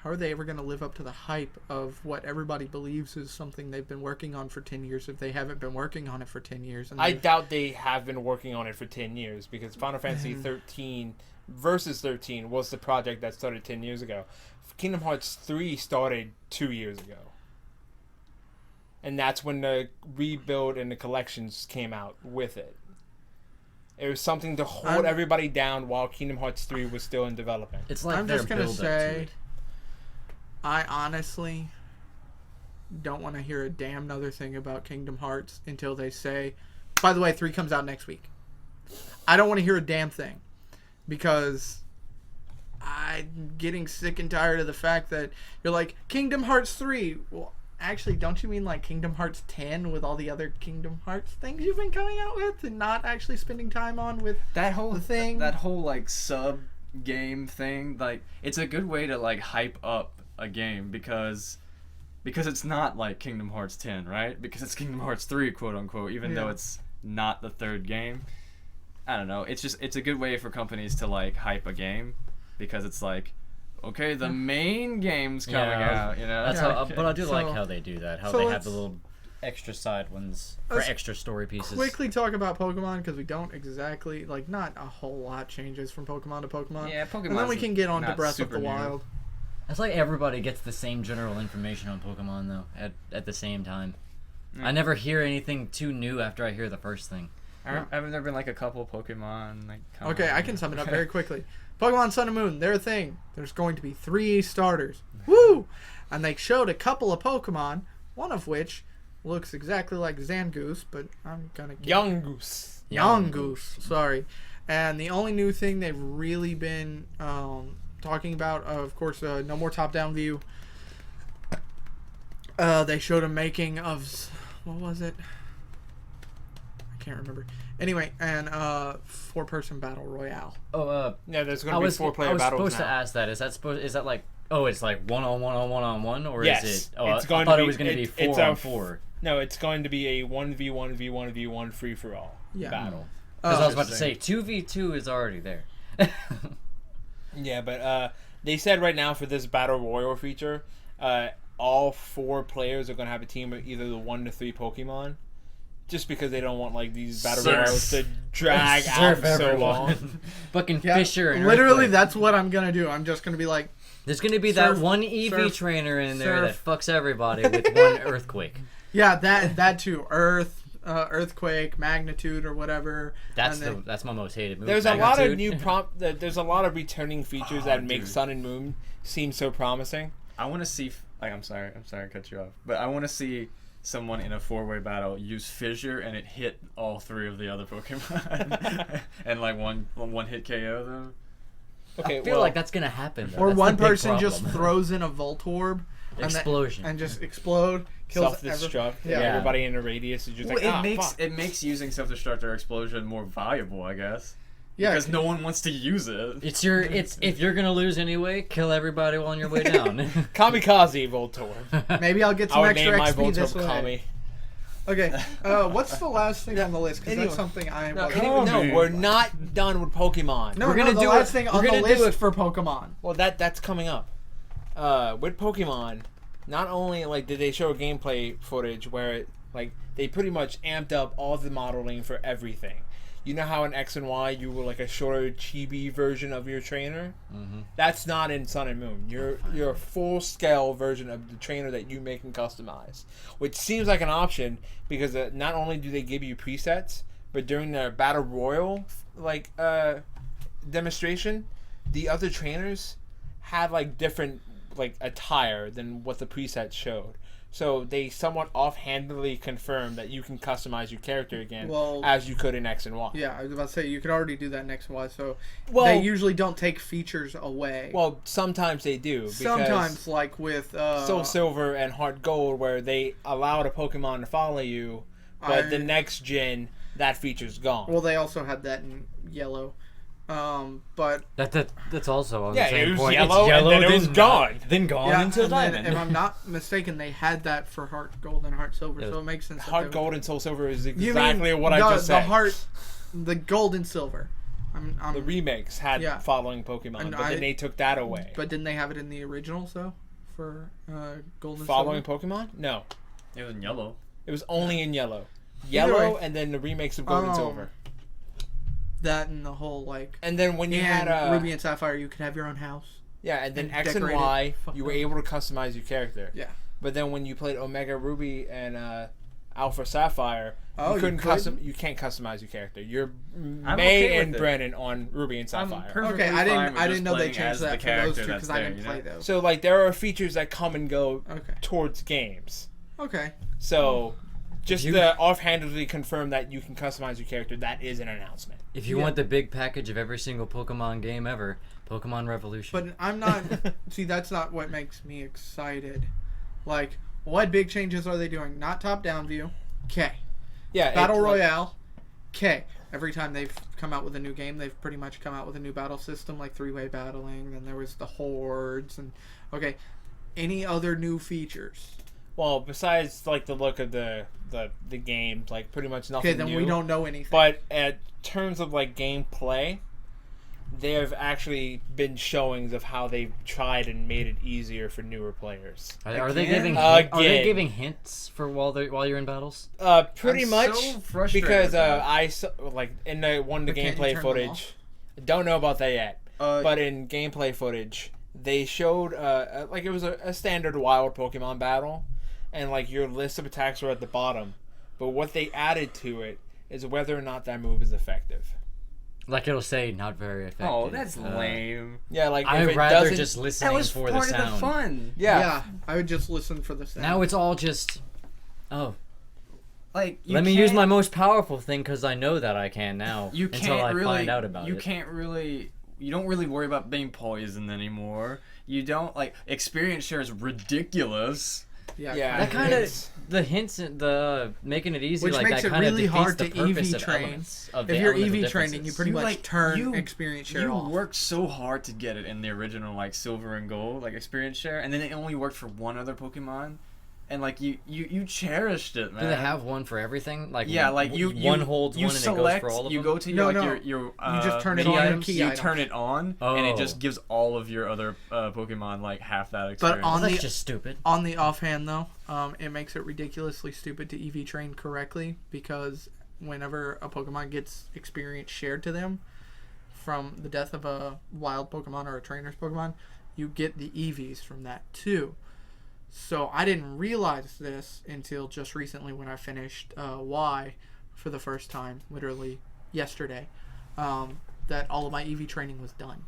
how are they ever going to live up to the hype of what everybody believes is something they've been working on for 10 years if they haven't been working on it for 10 years? And I they've- doubt they have been working on it for 10 years, because Final Fantasy Mm-hmm. 13 Versus 13 was the project that started 10 years ago. Kingdom Hearts 3 started 2 years ago. And that's when the rebuild and the collections came out with it. It was something to hold everybody down while Kingdom Hearts 3 was still in development. It's like I'm their just going to build up to say, it. I honestly don't want to hear a damn other thing about Kingdom Hearts until they say, by the way, 3 comes out next week. I don't want to hear a damn thing, because I'm getting sick and tired of the fact that you're like, Kingdom Hearts 3. Well, actually, don't you mean like Kingdom Hearts 10 with all the other Kingdom Hearts things you've been coming out with and not actually spending time on with That whole the thing? that whole like sub game thing, like it's a good way to like hype up a game because it's not like Kingdom Hearts 10, right? Because it's Kingdom Hearts 3, quote unquote, even though it's not the third game. I don't know. It's a good way for companies to like hype a game because it's like, okay, the main game's coming out, you know. That's Yeah, how, but I do like so- how they do that. How so they have let's- the little extra side ones for Let's extra story pieces. Quickly talk about Pokemon because we don't exactly like not a whole lot changes from Pokemon to Pokemon. Yeah, Pokemon. And then we can get on to not Breath of super the new. Wild. It's like everybody gets the same general information on Pokemon though at the same time. Mm. I never hear anything too new after I hear the first thing. Haven't there been like a couple Pokemon like? come Okay, on. I can sum it up very quickly. Pokemon Sun and Moon, they're a thing. There's going to be 3 starters. Woo! And they showed a couple of Pokemon, one of which looks exactly like Zangoose, but I'm gonna get Young Goose. Yongoose. Sorry. And the only new thing they've really been talking about, of course, no more top-down view. They showed a making of what was it? I can't remember. Anyway, and 4-person battle royale. Oh, Yeah, there's I going to be was 4-player I was battles supposed now. to ask that. Is that like it's like one-on-one, or Yes, is it? Oh, it's I going thought to it be- was going to be it's a 4-on-4. No, it's going to be a 1v1v1v1 free-for-all Yeah. battle. Because I was about to say Interesting. 2v2 is already there. Yeah, but they said right now for this Battle Royal feature, all 4 players are going to have a team of either the 1 to 3 Pokemon. Just because they don't want like these Battle Surf. Royals to drag out Serve so everyone. long. Fucking Yeah, Fisher and literally, Earthquake. that's what I'm gonna do. I'm just gonna be like, There's going to be Surf, that one EV surf, trainer in there surf. that fucks everybody with one Earthquake. yeah, that too. Earthquake, magnitude, or whatever. That's And then- that's my most hated move. There's a lot of Magnitude. new there's a lot of returning features that make dude. Sun and Moon seem so promising. I want to see. I'm sorry to cut you off, but I want to see someone in a 4-way battle use Fissure and it hit all 3 of the other Pokemon, and like one hit KO them. Okay, I feel like that's gonna happen. Though. or That's one the big person just problem. throws in a Voltorb and Explosion. and just explode, kills self-destruct. Yeah. Everybody in a radius is just Well, like, fuck. it makes using self-destruct or explosion more valuable, I guess. Yeah, Because no one wants to use it. It's if you're gonna lose anyway, kill everybody on your way down. Kamikaze Voltorb. maybe I'll get I some would extra name my XP this Voltorb way. Kami. Okay, what's the last thing on the list? Because Anyway. that's something I No, wasn't- no, we're not done with Pokemon. No, We're gonna the do last it- thing we're on the gonna do list it- for Pokemon. Well, that's coming up. With Pokemon, not only like did they show gameplay footage where like they pretty much amped up all the modeling for everything. You know how in X and Y you were like a shorter chibi version of your trainer? Mm-hmm. That's not in Sun and Moon. You're a full scale version of the trainer that you make and customize, which seems like an option because not only do they give you presets, but during their Battle Royal demonstration, the other trainers had like different like attire than what the presets showed. So they somewhat offhandedly confirmed that you can customize your character again Well- as you could in X and Y. Yeah, I was about to say you could already do that next Y. So Well- they usually don't take features away. Well, sometimes they do. Because sometimes, like with Soul Silver and Heart Gold, where they allowed a Pokemon to follow you, but the next gen, that feature's gone. well, they also had that in yellow. But That's also on Yeah, the same it was point. yellow, It's and then it was then gone. Then gone yeah, until and then, diamond. if I'm not mistaken, they had that for Heart Gold and Heart Silver, Yeah. so it makes sense. that Heart they would- Gold and Soul Silver is You exactly mean what I just the said. the Gold and Silver. The remakes had Yeah. following Pokemon, And but I- then they took that away. But didn't they have it in the originals though? For Gold and Following Silver. Pokemon? No. It was in yellow. It was only in yellow. Either Yellow, way. and then the remakes of Gold and Oh. Silver. That and the whole like. And then when you And had Ruby and Sapphire, you could have your own house. yeah, and then and X and decorate it. Y, Fuck you were them. able to customize your character. Yeah. But then when you played Omega Ruby and Alpha Sapphire, Oh, you couldn't you couldn't? You can't customize your character. You're I'm May okay with and it. Brennan on Ruby and I'm Sapphire. perfectly Okay, fine I with didn't just know they playing changed as the that for those character two because that's I there, didn't you play know? those. So like there are features that come and go Okay. towards games. Okay. So just You- to offhandedly confirm that you can customize your character, that is an announcement. If you Yeah. want the big package of every single Pokemon game ever, Pokemon Revolution. But I'm not. See, that's not what makes me excited. Like, what big changes are they doing? Not top-down view. Okay. Yeah, Battle it's like- Royale. Okay, every time they've come out with a new game, they've pretty much come out with a new battle system, like 3-way battling, and there was the hordes, and okay, any other new features? Well, besides like the look of the game, like pretty much nothing. Okay, then new. we don't know anything. But in terms of like gameplay, there have actually been showings of how they've tried and made it easier for newer players. Are they giving Again. are they giving hints for while you're in battles? Pretty I'm much so frustrated because with that. I saw, like in the But can't you gameplay turn them footage. Don't know about that yet. Uh, But in gameplay footage, they showed like it was a standard wild Pokemon battle, and like your list of attacks were at the bottom. But what they added to it is whether or not that move is effective. Like it'll say not very effective. Oh, that's lame. Yeah, like if I'd it rather doesn't, just That listening was for part the of sound. the fun. yeah. I would just listen for the sound. Now it's all just, oh, Like, let me use my most powerful thing because I know that I can now. You until can't I really. find out about you it. can't really. You don't really worry about being poisoned anymore. You don't like experience share is ridiculous. Yeah. That kind of It's- the hints, and the making it easy, Which like makes that it kind of really defeats hard the to purpose EV of train. elements. Of If the you're elemental EV training, you differences. pretty You, much like, turn you- experience share You off. worked so hard to get it in the original like silver and gold like experience share, and then it only worked for one other Pokemon, and like you cherished it, man. Do they have one for everything? Like Yeah, like one holds you one and select, it goes for all of you them. go to No, your, no. like, your You just turn it mini on your items, key you items. turn it on, and it Oh. just gives all of your other Pokemon like half that But experience. on That's the just stupid. on the offhand though, it makes it ridiculously stupid to EV train correctly because whenever a Pokemon gets experience shared to them from the death of a wild Pokemon or a trainer's Pokemon, you get the EVs from that too. So I didn't realize this until just recently when I finished Y for the first time, literally yesterday, that all of my EV training was done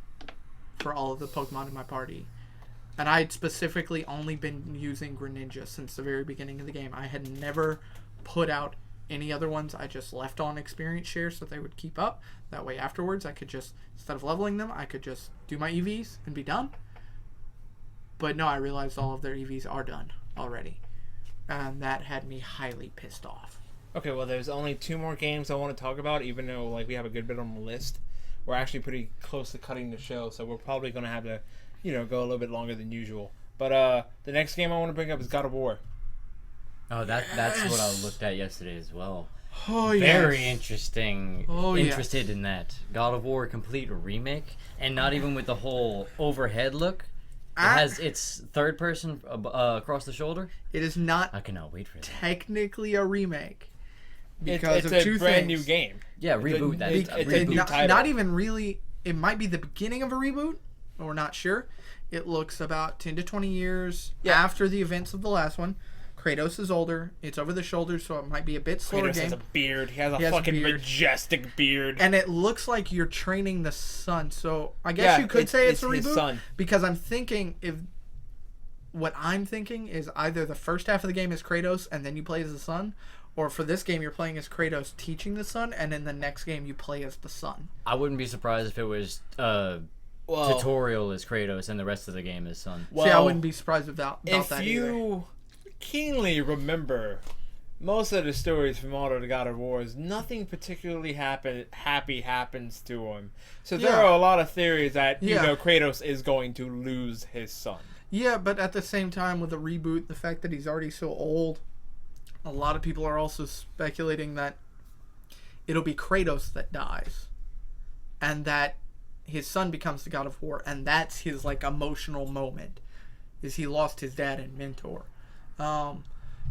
for all of the Pokemon in my party. And I had specifically only been using Greninja since the very beginning of the game. I had never put out any other ones. I just left on experience share so they would keep up. That way afterwards I could just, instead of leveling them, I could just do my EVs and be done. But no, I realized all of their EVs are done already. And that had me highly pissed off. Okay, well, there's only 2 more games I want to talk about, even though like we have a good bit on the list. We're actually pretty close to cutting the show, so we're probably going to have to, go a little bit longer than usual. But the next game I want to bring up is God of War. Oh, that's what I looked at yesterday as well. Oh, Very yes. interesting. Oh, Interested in that God of War complete remake, and not even with the whole overhead look. It has its third person across the shoulder. It is not I cannot wait for that. technically a remake. Because It's of a two brand things. new game. Yeah, reboot that. it's a new not, title. not even really. It might be the beginning of a reboot. We're not sure. It looks about 10 to 20 years after the events of the last one. Kratos is older. It's over the shoulder, so it might be a bit slower Kratos game. has a beard. He has a He has a fucking beard. majestic beard. And it looks like you're training the son. So I guess you could say it's a his reboot. son. Because I'm thinking what I'm thinking is either the first half of the game is Kratos and then you play as the son, or for this game you're playing as Kratos teaching the son, and in the next game you play as the son. I wouldn't be surprised if it was tutorial as Kratos and the rest of the game is son. See, I wouldn't be surprised about if that you keenly remember most of the stories from all of the God of Wars, nothing particularly happy happens to him. So there Yeah. are a lot of theories that Yeah. Kratos is going to lose his son. Yeah, but at the same time, with the reboot, the fact that he's already so old, a lot of people are also speculating that it'll be Kratos that dies, and that his son becomes the God of War, and that's his emotional moment, is he lost his dad and mentor.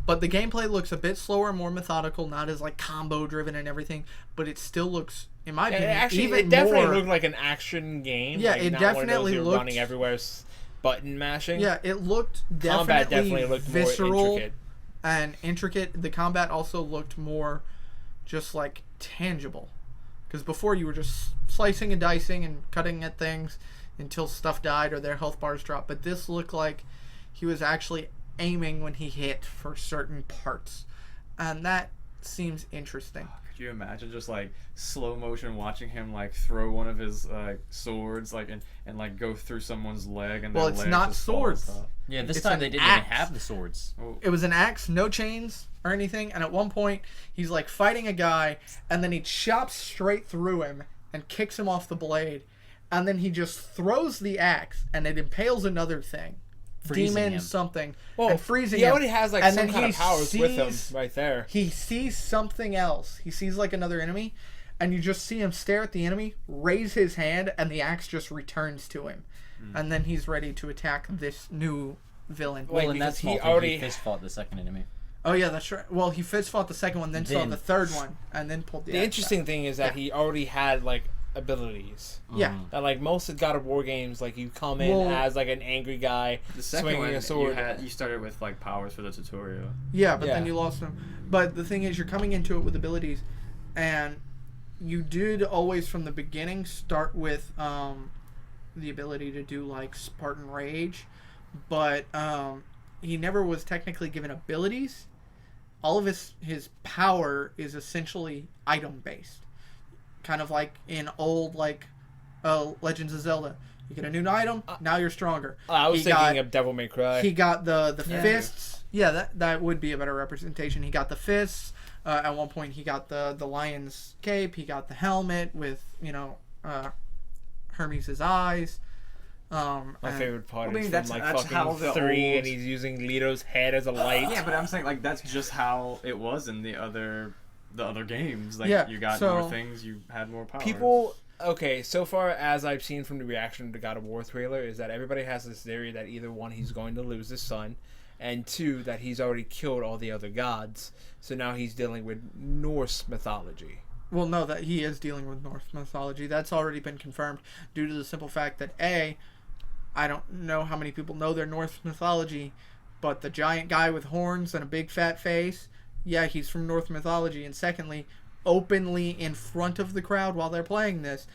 But the gameplay looks a bit slower, more methodical, not as combo driven and everything, but it still looks, in my opinion, It definitely looked like an action game. Yeah, like, it not one of definitely those you're looked- running everywhere, button mashing. Yeah, it looked Combat definitely definitely looked visceral more intricate. and intricate. The combat also looked more just tangible, because before you were just slicing and dicing and cutting at things until stuff died or their health bars dropped. But this looked like he was actually aiming when he hit for certain parts, and that seems interesting. Could you imagine just like slow motion watching him like throw one of his swords like and like go through someone's leg and Well, their it's leg not just falls swords. off? Yeah, this It's time an they didn't axe. even have the swords. Oh, It was an axe, no chains or anything, and at one point he's like fighting a guy, and then he chops straight through him and kicks him off the blade, and then he just throws the axe and it impales another thing. Freezing Demon him. something. Well, and freezing he him. already has like And some then kind he of powers with him sees- right there. He sees something else. He sees like another enemy, and you just see him stare at the enemy, raise his hand, and the axe just returns to him. And then he's ready to attack this new villain. Like, Well, in that because he small thing, already- he fist fought the second enemy. Oh yeah, that's right. Well, he fist fought the second one, then saw Then- the third one, and then pulled the The axe interesting thing is that Yeah. he already had like abilities. out. Yeah. That like most of God of War games, like you come in Well- as like an angry guy the second swinging one a sword. you started with like powers for the tutorial. Yeah, but then Yeah. you lost them. But the thing is, you're coming into it with abilities, and you did always from the beginning start with the ability to do like Spartan Rage, but he never was technically given abilities. All of his power is essentially item based, kind of like in old like Legends of Zelda. You get a new item, now you're stronger. I was He thinking got- of Devil May Cry. He got the Yeah. fists. Yeah, that would be a better representation. He got the fists. At one point, he got the lion's cape. He got the helmet with Hermes' eyes. My and- favorite part I mean, is that's- from like that's how fucking the 3 old- and he's using Lito's head as a light. Yeah, but I'm saying like that's just how it was in the other games. Like Yeah, you got so- more things, you had more powers. People, okay, so far as I've seen from the reaction to the God of War trailer, is that everybody has this theory that either one, he's going to lose his son, and two, that he's already killed all the other gods, so now he's dealing with Norse mythology. Well, no, that he is dealing with Norse mythology. That's already been confirmed due to the simple fact that I don't know how many people know their Norse mythology, but the giant guy with horns and a big fat face, yeah, he's from Norse mythology. And secondly, openly in front of the crowd while they're playing this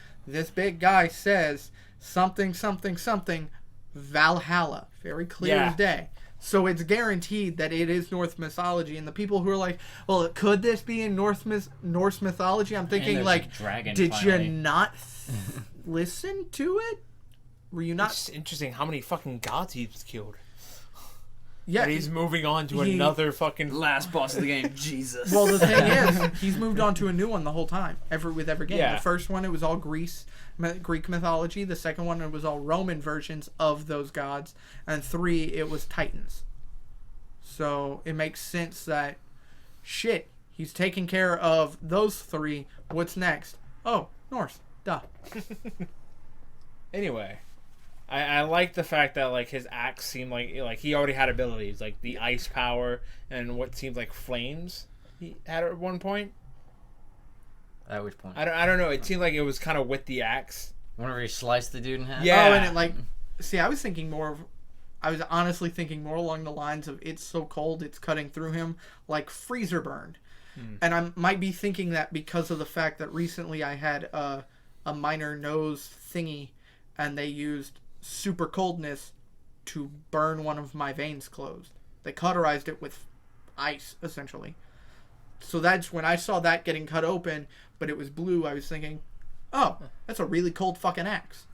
big guy says something, something, something, Valhalla. Very clear Yeah. as day. So it's guaranteed that it is Norse mythology. And the people who are like, well, could this be in Norse mythology? I'm thinking, there's like, a dragon did finally. you not listen to it? Were you not? It's interesting how many fucking gods he's killed. Yeah. And he's moving on to he- another fucking... last boss of the game, Jesus. Well, the thing is, he's moved on to a new one the whole time. With every game. Yeah. The first one, it was all Greek mythology. The second one, it was all Roman versions of those gods. And 3, it was Titans. So it makes sense that, shit, he's taking care of those 3. What's next? Oh, Norse. Duh. Anyway, I like the fact that like his axe seemed like he already had abilities, like the ice power and what seemed like flames he had at one point. At which point? I don't know. It seemed like it was kind of with the axe. Whenever he sliced the dude in half? Yeah. Oh, and it like, see, I was honestly thinking more along the lines of it's so cold it's cutting through him like freezer burned. And I might be thinking that because of the fact that recently I had a minor nose thingy and they used super coldness to burn one of my veins closed. They cauterized it with ice, essentially. So that's when I saw that getting cut open, but it was blue, I was thinking, oh, that's a really cold fucking axe.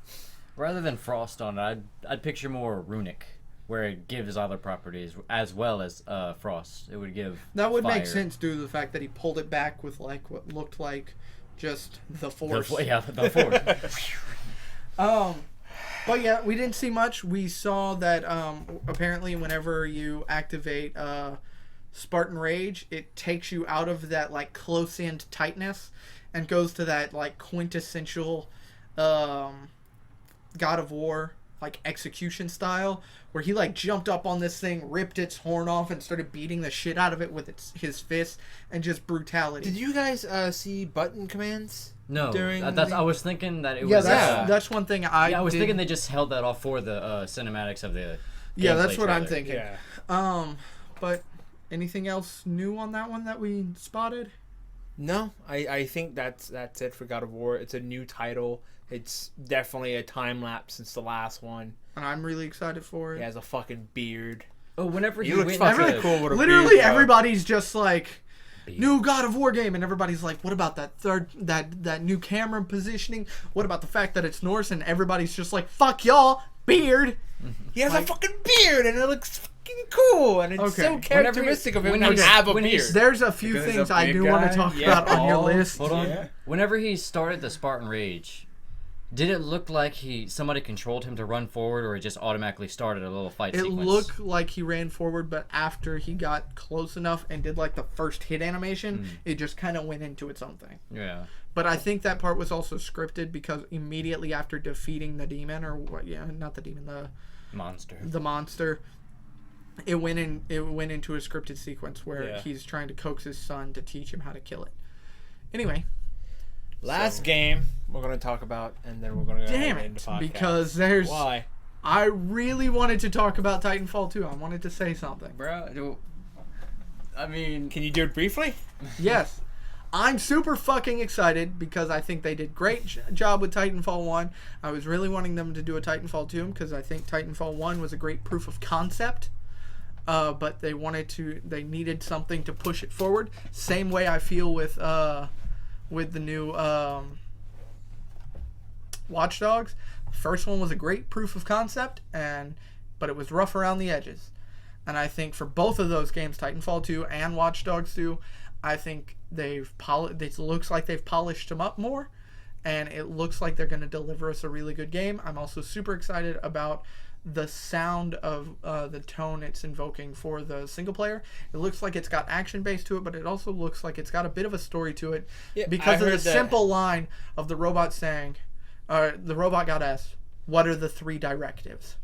Rather than frost on it, I'd picture more runic, where it gives other properties as well as frost. It would give That would fire. make sense due to the fact that he pulled it back with like what looked like just the force. The force. But yeah, we didn't see much. We saw that apparently whenever you activate Spartan Rage, it takes you out of that like close-in tightness and goes to that like quintessential God of War like execution style, where he like jumped up on this thing, ripped its horn off, and started beating the shit out of it with his fist, and just brutality. Did you guys see button commands? No, During that's. the- I was thinking that it Yeah, was. that's one thing I was did- thinking they just held that off for the cinematics of the. Yeah, that's gameplay what I'm trailer. thinking. Yeah. But anything else new on that one that we spotted? No, I think that's it for God of War. It's a new title. It's definitely a time lapse since the last one. And I'm really excited for it. He has a fucking beard. Oh, whenever He he looks went fucking to, cool with a Literally, beard, bro. everybody's just like, new God of War game, and everybody's like, what about that new camera positioning? What about the fact that it's Norse? And everybody's just like, fuck y'all, beard. He has a fucking beard, and it looks fucking cool, and it's so characteristic of him to have a beard. There's a few Because he's things a I big do want guy. to talk Yeah. about on your Oh, list. Hold on. Yeah. Whenever he started the Spartan Rage, did it look like somebody controlled him to run forward, or it just automatically started a little fight It sequence? looked like he ran forward, but after he got close enough and did like the first hit animation, it just kind of went into its own thing. Yeah. But I think that part was also scripted because immediately after defeating the demon, or what? Yeah, not the demon, Monster. the monster. It went into a scripted sequence where he's trying to coax his son to teach him how to kill it. Anyway, Last game we're going to talk about, and then we're going to go damn into it, podcast. because there's. Why? I really wanted to talk about Titanfall 2. I wanted to say something. Bro, I mean, Can you do it briefly? Yes. I'm super fucking excited because I think they did great job with Titanfall 1. I was really wanting them to do a Titanfall 2 because I think Titanfall 1 was a great proof of concept. But they needed something to push it forward. Same way I feel with the new Watch Dogs. First one was a great proof of concept, but it was rough around the edges. And I think for both of those games, Titanfall 2 and Watch Dogs 2, I think it looks like they've polished them up more, and it looks like they're going to deliver us a really good game. I'm also super excited about the sound of the tone it's invoking for the single player. It looks like it's got action base to it, but it also looks like it's got a bit of a story to it because of the simple line of the robot saying, the robot got asked, what are the 3 directives?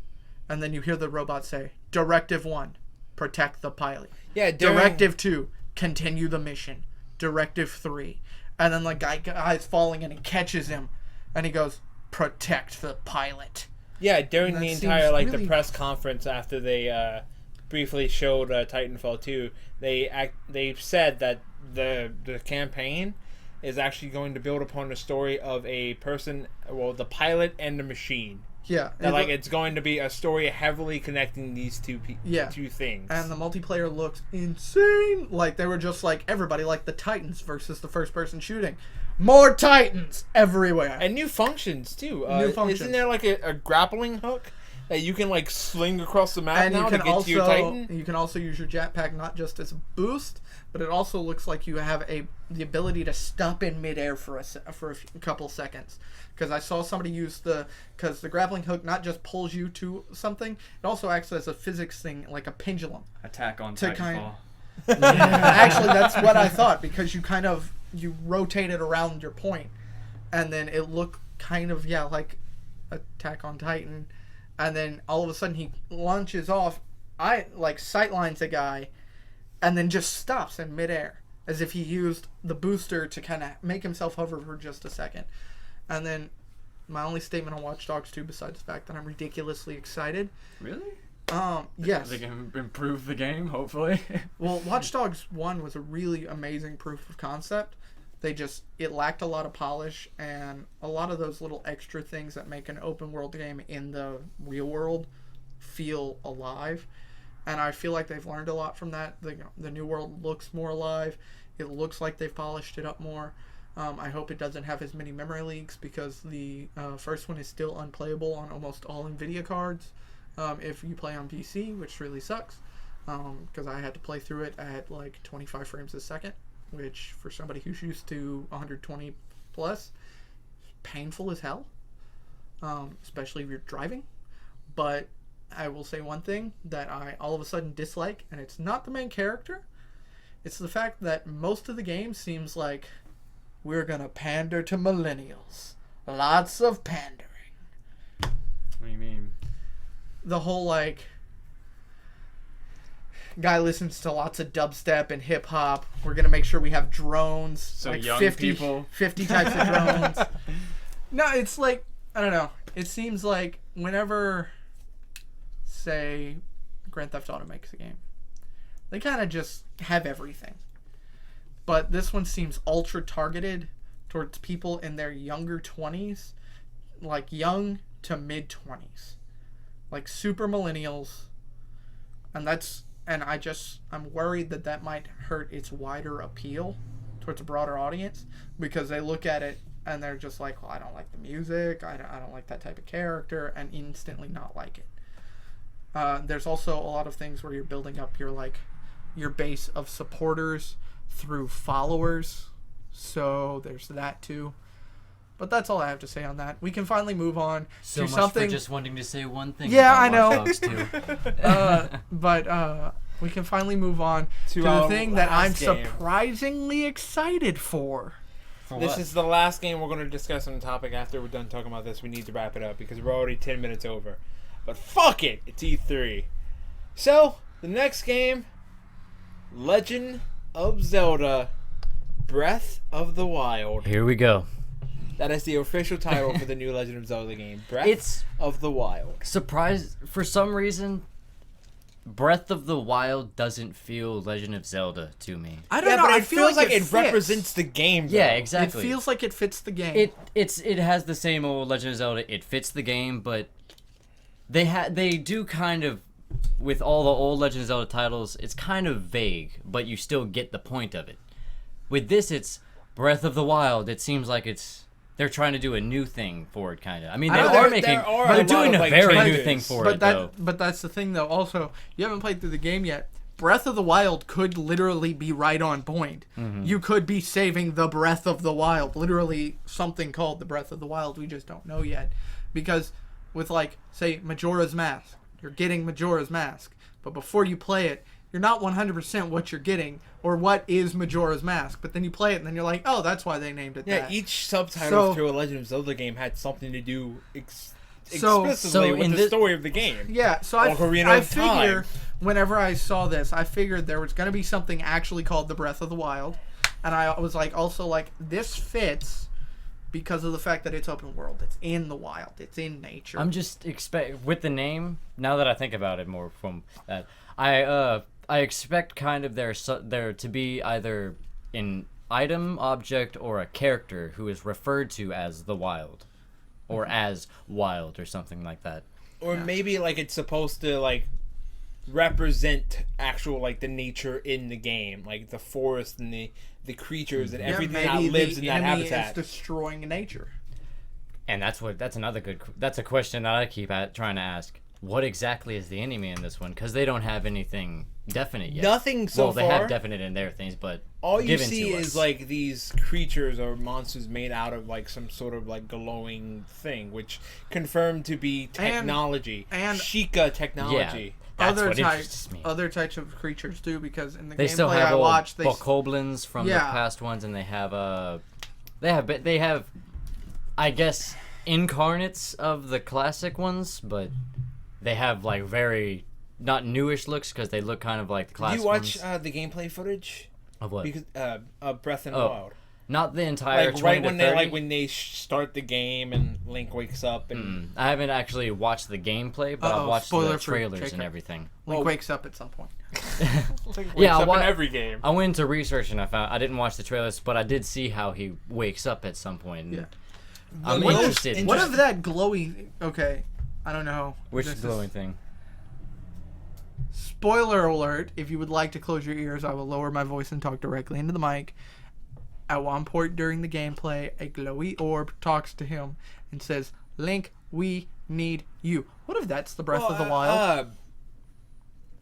And then you hear the robot say, Directive 1, protect the pilot. Yeah, Directive 2, continue the mission. Directive 3. And then the guy's falling and he catches him. And he goes, protect the pilot. Yeah, during That the seems entire the really- press conference after they briefly showed Titanfall 2, they said that the campaign is actually going to build upon the story of a person, the pilot and the machine. Yeah. That it's going to be a story heavily connecting these two things. And the multiplayer looks insane. Like, they were just like, everybody like the Titans versus the first person shooting. More Titans everywhere. And new functions too. New functions. Isn't there like a grappling hook that you can like sling across the map And now you to can get to your Titan? you can also use your jetpack not just as a boost, but it also looks like you have the ability to stop in midair for a couple seconds. Because I saw somebody use because the grappling hook not just pulls you to something, it also acts as a physics thing, like a pendulum. Attack on To Titanfall. Actually, that's what I thought, because you rotate it around your point, and then it looked kind of like Attack on Titan, and then all of a sudden he launches off, sightlines a guy, and then just stops in midair as if he used the booster to kind of make himself hover for just a second. And then my only statement on Watch Dogs 2, besides the fact that I'm ridiculously excited. Really? Yes. They can improve the game, hopefully. Well, Watch Dogs 1 was a really amazing proof of concept. It lacked a lot of polish, and a lot of those little extra things that make an open world game in the real world feel alive. And I feel like they've learned a lot from that. The new world looks more alive. It looks like they've polished it up more. I hope it doesn't have as many memory leaks, because the first one is still unplayable on almost all NVIDIA cards if you play on PC, which really sucks, because I had to play through it at 25 frames a second, which for somebody who's used to 120 plus, painful as hell, especially if you're driving. But I will say one thing that I all of a sudden dislike, and it's not the main character. It's the fact that most of the game seems like we're gonna pander to millennials. Lots of pandering. What do you mean? The whole guy listens to lots of dubstep and hip hop. We're gonna make sure we have drones. So young 50, people. 50 types of drones. No, it's I don't know. It seems like whenever, say, Grand Theft Auto makes a game, they kind of just have everything. But this one seems ultra targeted towards people in their younger 20s, young to mid 20s, super millennials, and that's and I'm worried that might hurt its wider appeal towards a broader audience, because they look at it and they're just like, well, I don't like the music, I don't like that type of character, and instantly not like it. There's also a lot of things where you're building up your base of supporters through followers, so there's that too. But that's all I have to say on that. We can finally move on So to much something. for just wanting to say one thing. Yeah, about I know. Watch Dogs 2. But we can finally move on to the our thing that I'm last game. surprisingly excited for. For This what? is the last game we're going to discuss on the topic. After we're done talking about this, we need to wrap it up because we're already 10 minutes over. But fuck it, it's E3. So, the next game, Legend of Zelda Breath of the Wild. Here we go. That is the official title for the new Legend of Zelda game, Breath It's of the Wild. surprised for some reason. Breath of the Wild doesn't feel Legend of Zelda to me. I don't Yeah, know. but I it feel feels like it fits. represents the game. Though. Yeah, It exactly. feels like it fits the game. It has the same old Legend of Zelda. It fits the game, but they do kind of, with all the old Legend of Zelda titles, it's kind of vague, but you still get the point of it. With this, it's Breath of the Wild. It seems like they're trying to do a new thing for it, kind of. I mean, I they know are there making, are but a they're lot doing of, a like, very new changes. thing for but it, though. but that's the thing though. Also, you haven't played through the game yet. Breath of the Wild could literally be right on point. Mm-hmm. You could be saving the Breath of the Wild, literally something called the Breath of the Wild. We just don't know yet, because with like say Majora's Mask, you're getting Majora's Mask, but before you play it, you're not 100% what you're getting or what is Majora's Mask. But then you play it and then you're like, oh, that's why they named it Yeah, that. each subtitle So- to a Legend of Zelda game had something to do So- explicitly so with in the this- story of the game. Yeah, so I Ocarina of figure Time. whenever I saw this, I figured there was going to be something actually called the Breath of the Wild. And I was like, also like, this fits because of the fact that it's open world. It's in the wild. It's in nature. I'm just with the name. Now that I think about it more from that, I expect kind of there to be either an item, object, or a character who is referred to as the Wild, or as Wild, or something like that. Or maybe like it's supposed to like represent actual like the nature in the game, like the forest and the creatures and Yeah, everything maybe that lives the in that enemy habitat. is destroying nature. And that's another that's a question that I keep trying to ask. What exactly is the enemy in this one? Because they don't have anything definite yet. Nothing so well, they far. have definite in their things, but All you given see to is us. like these creatures or monsters made out of like some sort of like glowing thing, which confirmed to be technology, and- Sheikah technology. That's other what types, interests me. other types of creatures too, because in the They still gameplay have I old watched, they bokoblins from the Yeah. past ones, and they have, I guess, incarnates of the classic ones, but they have like very not newish looks because they look kind of like the Did classic you watch ones. the gameplay footage? Of what? Because Breath in the Oh, Wild. Not the entire Like 20 right to when 30. when they start the game and Link wakes up and I haven't actually watched the gameplay, but I've watched spoiler the for trailers Jacob. and everything. Link wakes up at some point. Link wakes Yeah, up I in every game. I went into research and I didn't watch the trailers, but I did see how he wakes up at some point. And Yeah. I'm What- interested. What of that glowy? Okay, I don't know. Which This is- glowing thing? Spoiler alert, if you would like to close your ears, I will lower my voice and talk directly into the mic. At one point during the gameplay, a glowy orb talks to him and says, Link, we need you. What if that's the Breath of the Wild?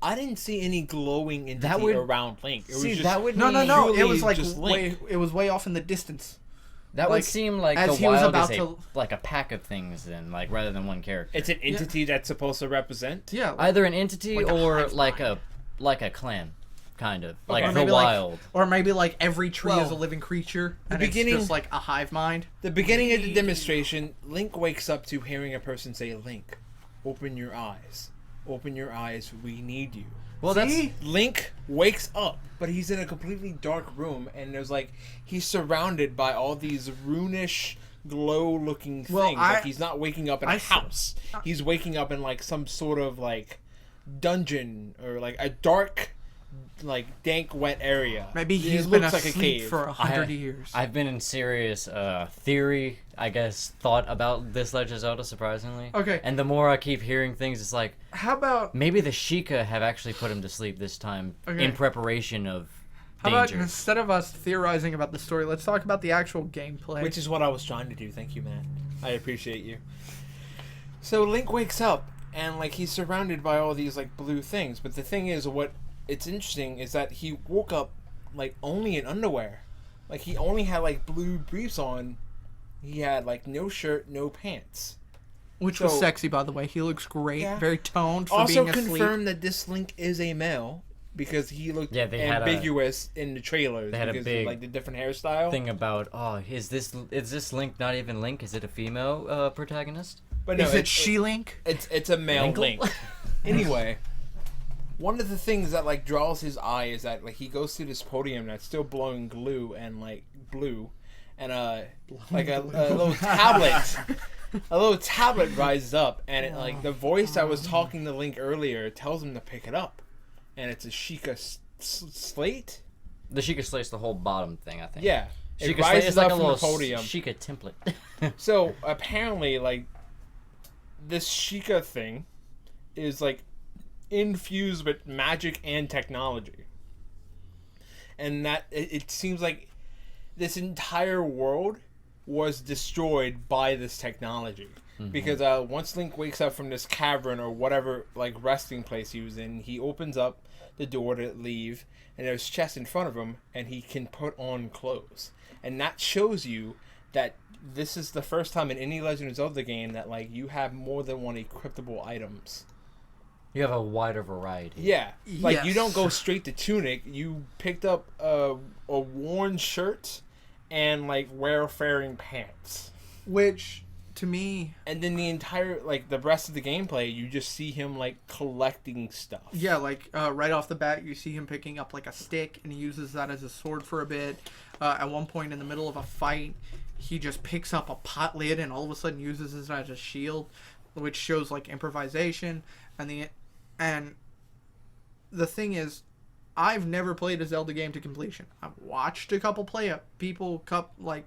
I didn't see any glowing entity That would- around Link. It was See, just that would No. It truly was like just way, Link. it was way off in the distance. That like, would seem like as the he was wild about is to- like a pack of things, then, like rather than one character. It's an entity that's supposed to represent. Yeah. Either an entity Like a or hive like a clan, kind of Or like the maybe wild. or maybe like every tree Well, is a living creature, and beginning- it's just like a hive mind. The beginning of the demonstration, Link wakes up to hearing a person say, "Link, open your eyes. Open your eyes. We need you." Well, See? Link wakes up, but he's in a completely dark room, and there's like he's surrounded by all these runish, glow-looking things. Well, like he's not waking up in a I s- house. He's waking up in like some sort of like dungeon or like a dark dank, wet area. Maybe It he's been looks like a asleep cave. for 100 years. I've been in serious theory, I guess, thought about this Legend of Zelda, surprisingly. Okay. And the more I keep hearing things, it's like, How about maybe the Sheikah have actually put him to sleep this time Okay. in preparation of how about danger. instead of us theorizing about the story, let's talk about the actual gameplay. Which is what I was trying to do. Thank you, Matt. I appreciate you. So Link wakes up and he's surrounded by all these blue things. But the thing is, what it's interesting is that he woke up only in underwear. He only had blue briefs on. He had no shirt, no pants. Which was So- sexy, by the way. He looks great, Yeah. very toned for Also being asleep. confirmed that this Link is a male because he looked Yeah, they had ambiguous in the trailers they had a because big of the different hairstyle. Thing about, is this Link not even Link? Is it a female protagonist? But no, Is it She-Link? It's a male Linkle? Link. Anyway, one of the things that draws his eye is that he goes to this podium that's still blowing glue and blue, and a little tablet, a little tablet rises up, and it the voice that was talking to Link earlier tells him to pick it up, and it's a Sheikah slate. The Sheikah slates the whole bottom thing, I think. Yeah, it Sheikah slate rises is like up a from the little podium. Sheikah template. So apparently, this Sheikah thing is infused with magic and technology, and that it seems like this entire world was destroyed by this technology. Because once Link wakes up from this cavern or whatever resting place he was in, he opens up the door to leave, and there's chests in front of him, and he can put on clothes, and that shows you that this is the first time in any Legend of Zelda game that you have more than one equipable items. You have a wider variety. Yeah, Yes. you don't go straight to tunic. You picked up a worn shirt and wear-faring pants. Which, to me, And then the entire the rest of the gameplay, you just see him collecting stuff. yeah, right off the bat, you see him picking up a stick, and he uses that as a sword for a bit. At one point in the middle of a fight, he just picks up a pot lid and all of a sudden uses it as a shield, which shows improvisation. And the thing is, I've never played a Zelda game to completion. I've watched a couple people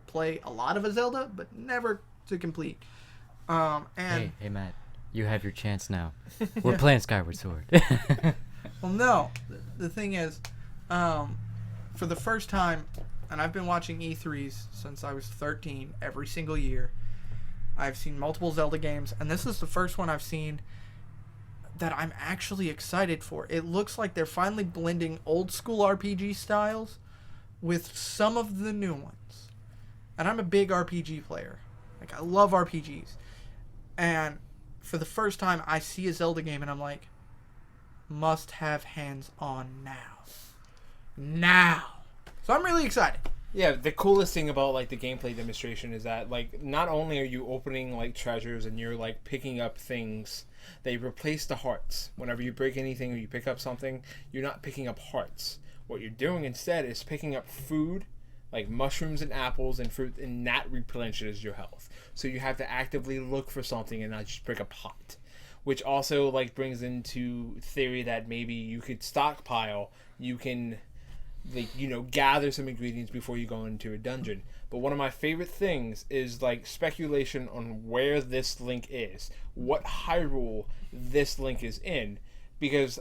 play a lot of a Zelda, but never to complete. And Hey Matt, you have your chance now. We're playing Skyward Sword. well, no, the thing is, for the first time, and I've been watching E3s since I was 13 every single year. I've seen multiple Zelda games, and this is the first one I've seen that I'm actually excited for. It looks like they're finally blending old school RPG styles with some of the new ones. And I'm a big RPG player. I love RPGs. And for the first time, I see a Zelda game and I'm like, must have hands on now. Now. So I'm really excited. Yeah, the coolest thing about the gameplay demonstration is that not only are you opening treasures and you're picking up things, they replace the hearts. Whenever you break anything or you pick up something, you're not picking up hearts. What you're doing instead is picking up food, mushrooms and apples and fruit, and that replenishes your health. So you have to actively look for something and not just pick a pot. Which also brings into theory that maybe you could stockpile, you can gather some ingredients before you go into a dungeon. But one of my favorite things is speculation on where this Link is, what Hyrule this Link is in, because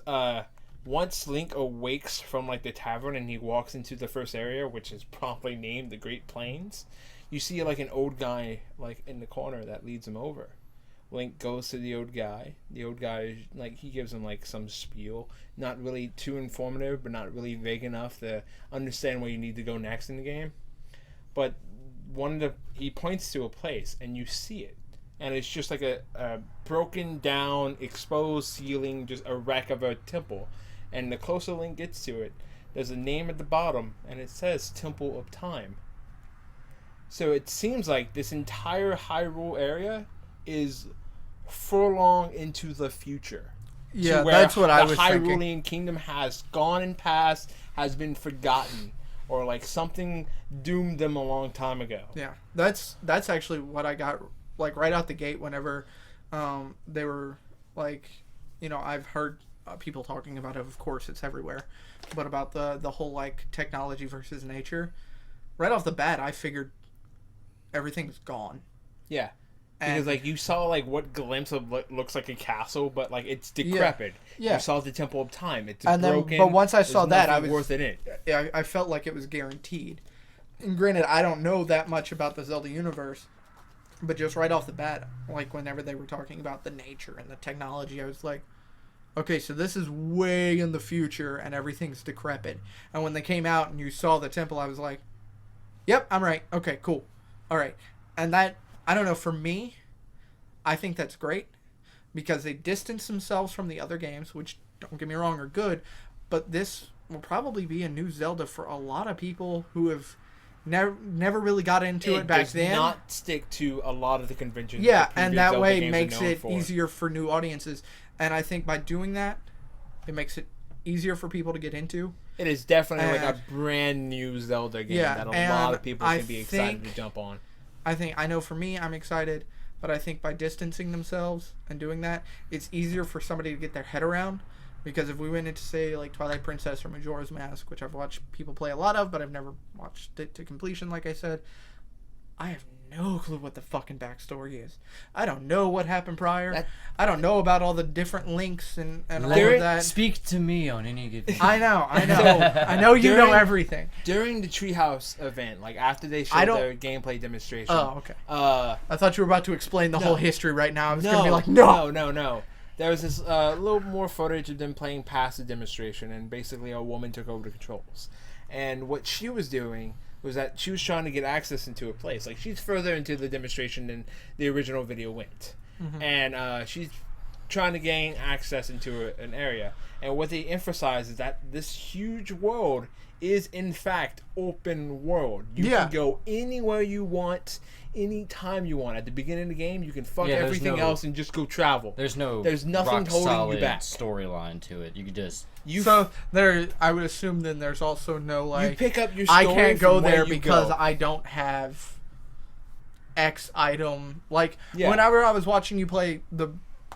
once Link awakes from the tavern and he walks into the first area, which is promptly named the Great Plains, you see an old guy in the corner that leads him over. Link goes to the old guy. The old guy, he gives him some spiel, not really too informative, but not really vague enough to understand where you need to go next in the game. But he points to a place, and you see it, and it's just a broken down, exposed ceiling, just a wreck of a temple. And the closer Link gets to it, there's a name at the bottom, and it says Temple of Time. So it seems like this entire Hyrule area is furlong into the future. Yeah, to where that's what I was the thinking. Hyrulean kingdom has gone and passed, has been forgotten, or something doomed them a long time ago. Yeah, that's actually what I got right out the gate whenever they were I've heard people talking about it. Of course, it's everywhere, but about the whole like technology versus nature. Right off the bat, I figured everything's gone. Yeah. And Because like you saw like what glimpse of what looks like a castle, but like it's decrepit. Yeah. You saw the Temple of Time. It's and then, broken. but once I There's saw that, I nothing was worth it in. I felt like it was guaranteed. And granted, I don't know that much about the Zelda universe, but just right off the bat, like whenever they were talking about the nature and the technology, I was like, okay, so this is way in the future and everything's decrepit. And when they came out and you saw the temple, I was like, yep, I'm right. Okay, cool. All right. And that, I don't know, for me, I think that's great because they distance themselves from the other games, which, don't get me wrong, are good, but this will probably be a new Zelda for a lot of people who have never really got into it back does then. not stick to a lot of the conventions. Yeah, the and previous that Zelda way games are makes known it for. easier for new audiences. And I think by doing that, it makes it easier for people to get into. It is definitely like And- a brand new Zelda game Yeah, that a and lot of people I can be excited think- to jump on. I know for me, I'm excited, but I think by distancing themselves and doing that, it's easier for somebody to get their head around. Because if we went into, say, like Twilight Princess or Majora's Mask, which I've watched people play a lot of, but I've never watched it to completion, like I said, I have no clue what the fucking backstory is. I don't know what happened prior. I don't know about all the different links and all Let of that. Speak to me on any given. I know. I know you know During- everything. During the Treehouse event, like after they I showed don't- their gameplay demonstration, Oh, okay. uh, I thought you were about to explain the No. whole history right now. I was no, going to be like, no. no. There was this little more footage of them playing past the demonstration, and basically a woman took over the controls. And what she was doing was that she was trying to get access into a place. Like, she's further into the demonstration than the original video went. And she's trying to gain access into an area. And what they emphasize is that this huge world is, in fact, open world. You Yeah. can go anywhere you want, anytime you want. At the beginning of the game, you can fuck Yeah, there's everything no- else and just go travel. There's no. There's nothing rock holding you solid back. storyline to it. You could just. So there, I would assume then there's also no like. You pick up your I story can't go from where there you because go. I don't have X item. Like Yeah. whenever I was watching you play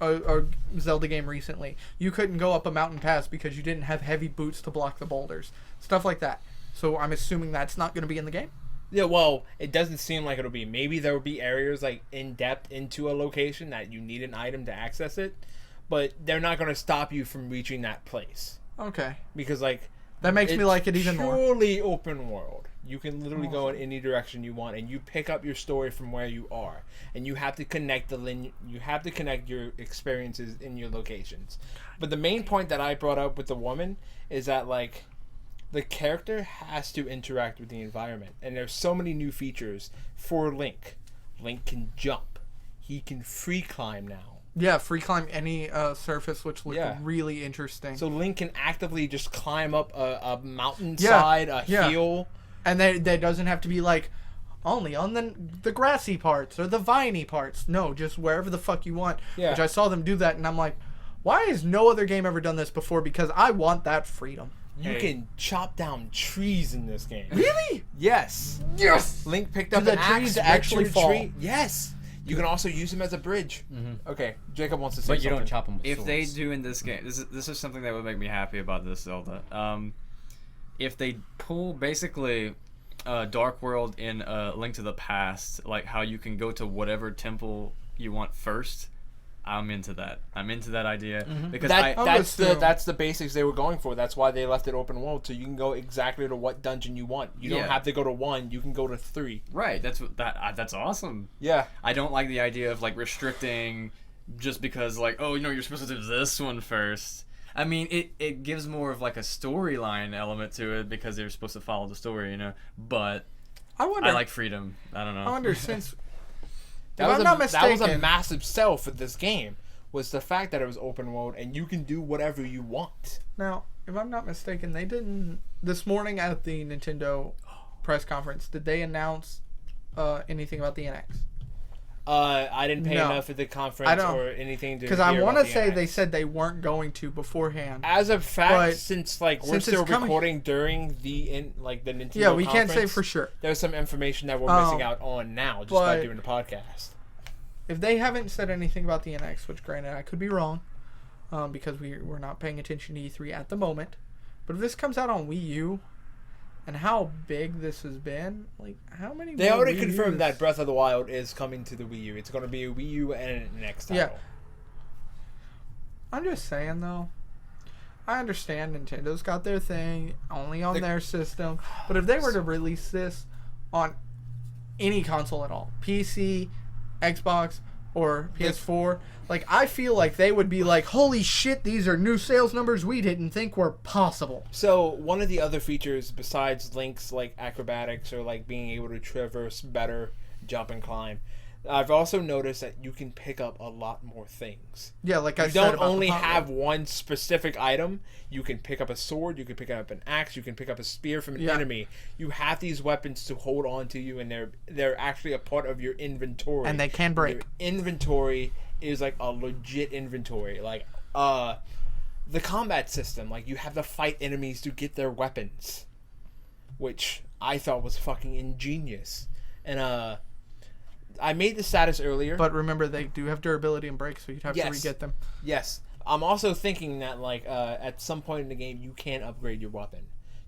a Zelda game recently, you couldn't go up a mountain pass because you didn't have heavy boots to block the boulders, stuff like that. So I'm assuming that's not going to be in the game. Yeah, well, it doesn't seem like it'll be. Maybe there will be areas like in depth into a location that you need an item to access it, but they're not going to stop you from reaching that place Okay, because like that makes me it's like it even more. Truly open world. You can literally go in any direction you want, and you pick up your story from where you are, and you have to connect you have to connect your experiences in your locations. But the main point that I brought up with the woman is that like the character has to interact with the environment, and there's so many new features for Link. Link can jump. He can free climb now. Yeah, free climb any surface, which looked Yeah. really interesting. So Link can actively just climb up a mountainside, a yeah. hill. And that doesn't have to be like only on the grassy parts or the viney parts. No, just wherever the fuck you want. Yeah. Which I saw them do that, and I'm like, why has no other game ever done this before? Because I want that freedom. You Hey. can chop down trees in this game. Really? Yes. Yes. Link picked Do up the an axe, trees went actually to a fall? tree. Yes. You can also use them as a bridge. Okay, Jacob wants to say But you something. don't chop them with If they swords. do in this game, this is something that would make me happy about this Zelda. If they pull basically Dark World in Link to the Past, like how you can go to whatever temple you want first, I'm into that. I'm into that idea because That, I that's would assume- that's the basics they were going for. That's why they left it open world, so you can go exactly to what dungeon you want. You don't Yeah. have to go to 1. You can go to 3. right. That's awesome. Yeah. I don't like the idea of like restricting just because like, oh, you're supposed to do this one first. I mean, it gives more of like a storyline element to it because they're supposed to follow the story, But I wonder. I like freedom. I don't know. I wonder since. That If was, I'm not that was a mistaken- massive sell for this game, was the fact that it was open world and you can do whatever you want. Now, if I'm not mistaken, they didn't this morning at the Nintendo press conference. Did they announce anything about the NX? I didn't pay No. enough at the I conference don't- or anything to Because I hear want to about the say NX. they said they weren't going to beforehand. As a fact, But since we're since still it's coming- recording during the the Nintendo Yeah, we can't say conference, for sure. There's some information that we're missing out on now just by but- doing the podcast. If they haven't said anything about the NX, which granted I could be wrong, because we're not paying attention to E3 at the moment. But if this comes out on Wii U, and how big this has been, like how many? They more already Wii confirmed Us? that Breath of the Wild is coming to the Wii U. It's going to be a Wii U and an NX title. Yeah. I'm just saying though. I understand Nintendo's got their thing only on their system, but if they were to release this on any console at all, PC, Xbox, or PS4, like I feel like they would be like, holy shit, these are new sales numbers we didn't think were possible. So one of the other features besides Link's like acrobatics or like being able to traverse better, jump and climb, I've also noticed that you can pick up a lot more things. Yeah, like I You said, don't about the only Hot have Rod. one specific item. You can pick up a sword, you can pick up an axe, you can pick up a spear from an Yeah. enemy. You have these weapons to hold on to you, and they're actually a part of your inventory. And they can break. Your inventory is like a legit inventory. Like the combat system, like you have to fight enemies to get their weapons, which I thought was fucking ingenious. And I made the status earlier. But remember, they do have durability and break, so you'd have to Yes. re-get them. Yes. I'm also thinking that, like, at some point in the game, you can upgrade your weapon.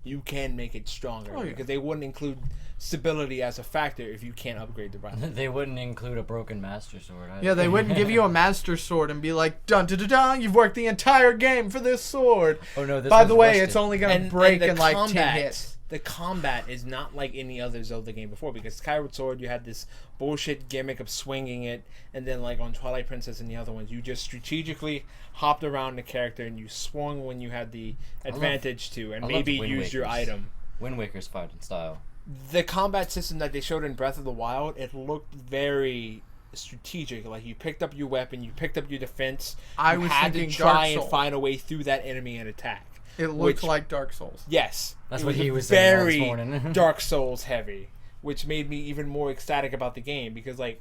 You can make it stronger. Oh, yeah. Because they wouldn't include stability as a factor if you can't upgrade the weapon. They wouldn't include a broken Master Sword. Yeah, they wouldn't give you a Master Sword and be like, dun dun dun dun, you've worked the entire game for this sword. Oh no! This By one's the way, rusted. it's only going to break the in like 10 combat- hits. The combat is not like any other Zelda game before, because Skyward Sword, you had this bullshit gimmick of swinging it, and then like on Twilight Princess and the other ones, you just strategically hopped around the character and you swung when you had the advantage to, and I maybe loved Wind used your Waker's. item. Wind Waker's fighting style. The combat system that they showed in Breath of the Wild, it looked very strategic. Like you picked up your weapon, you picked up your defense. I you was had to thinking try Dark and Souls. find a way through that enemy and attack. It looked which- like Dark Souls. Yes, That's it what he was saying all this very morning. Dark Souls heavy, which made me even more ecstatic about the game because like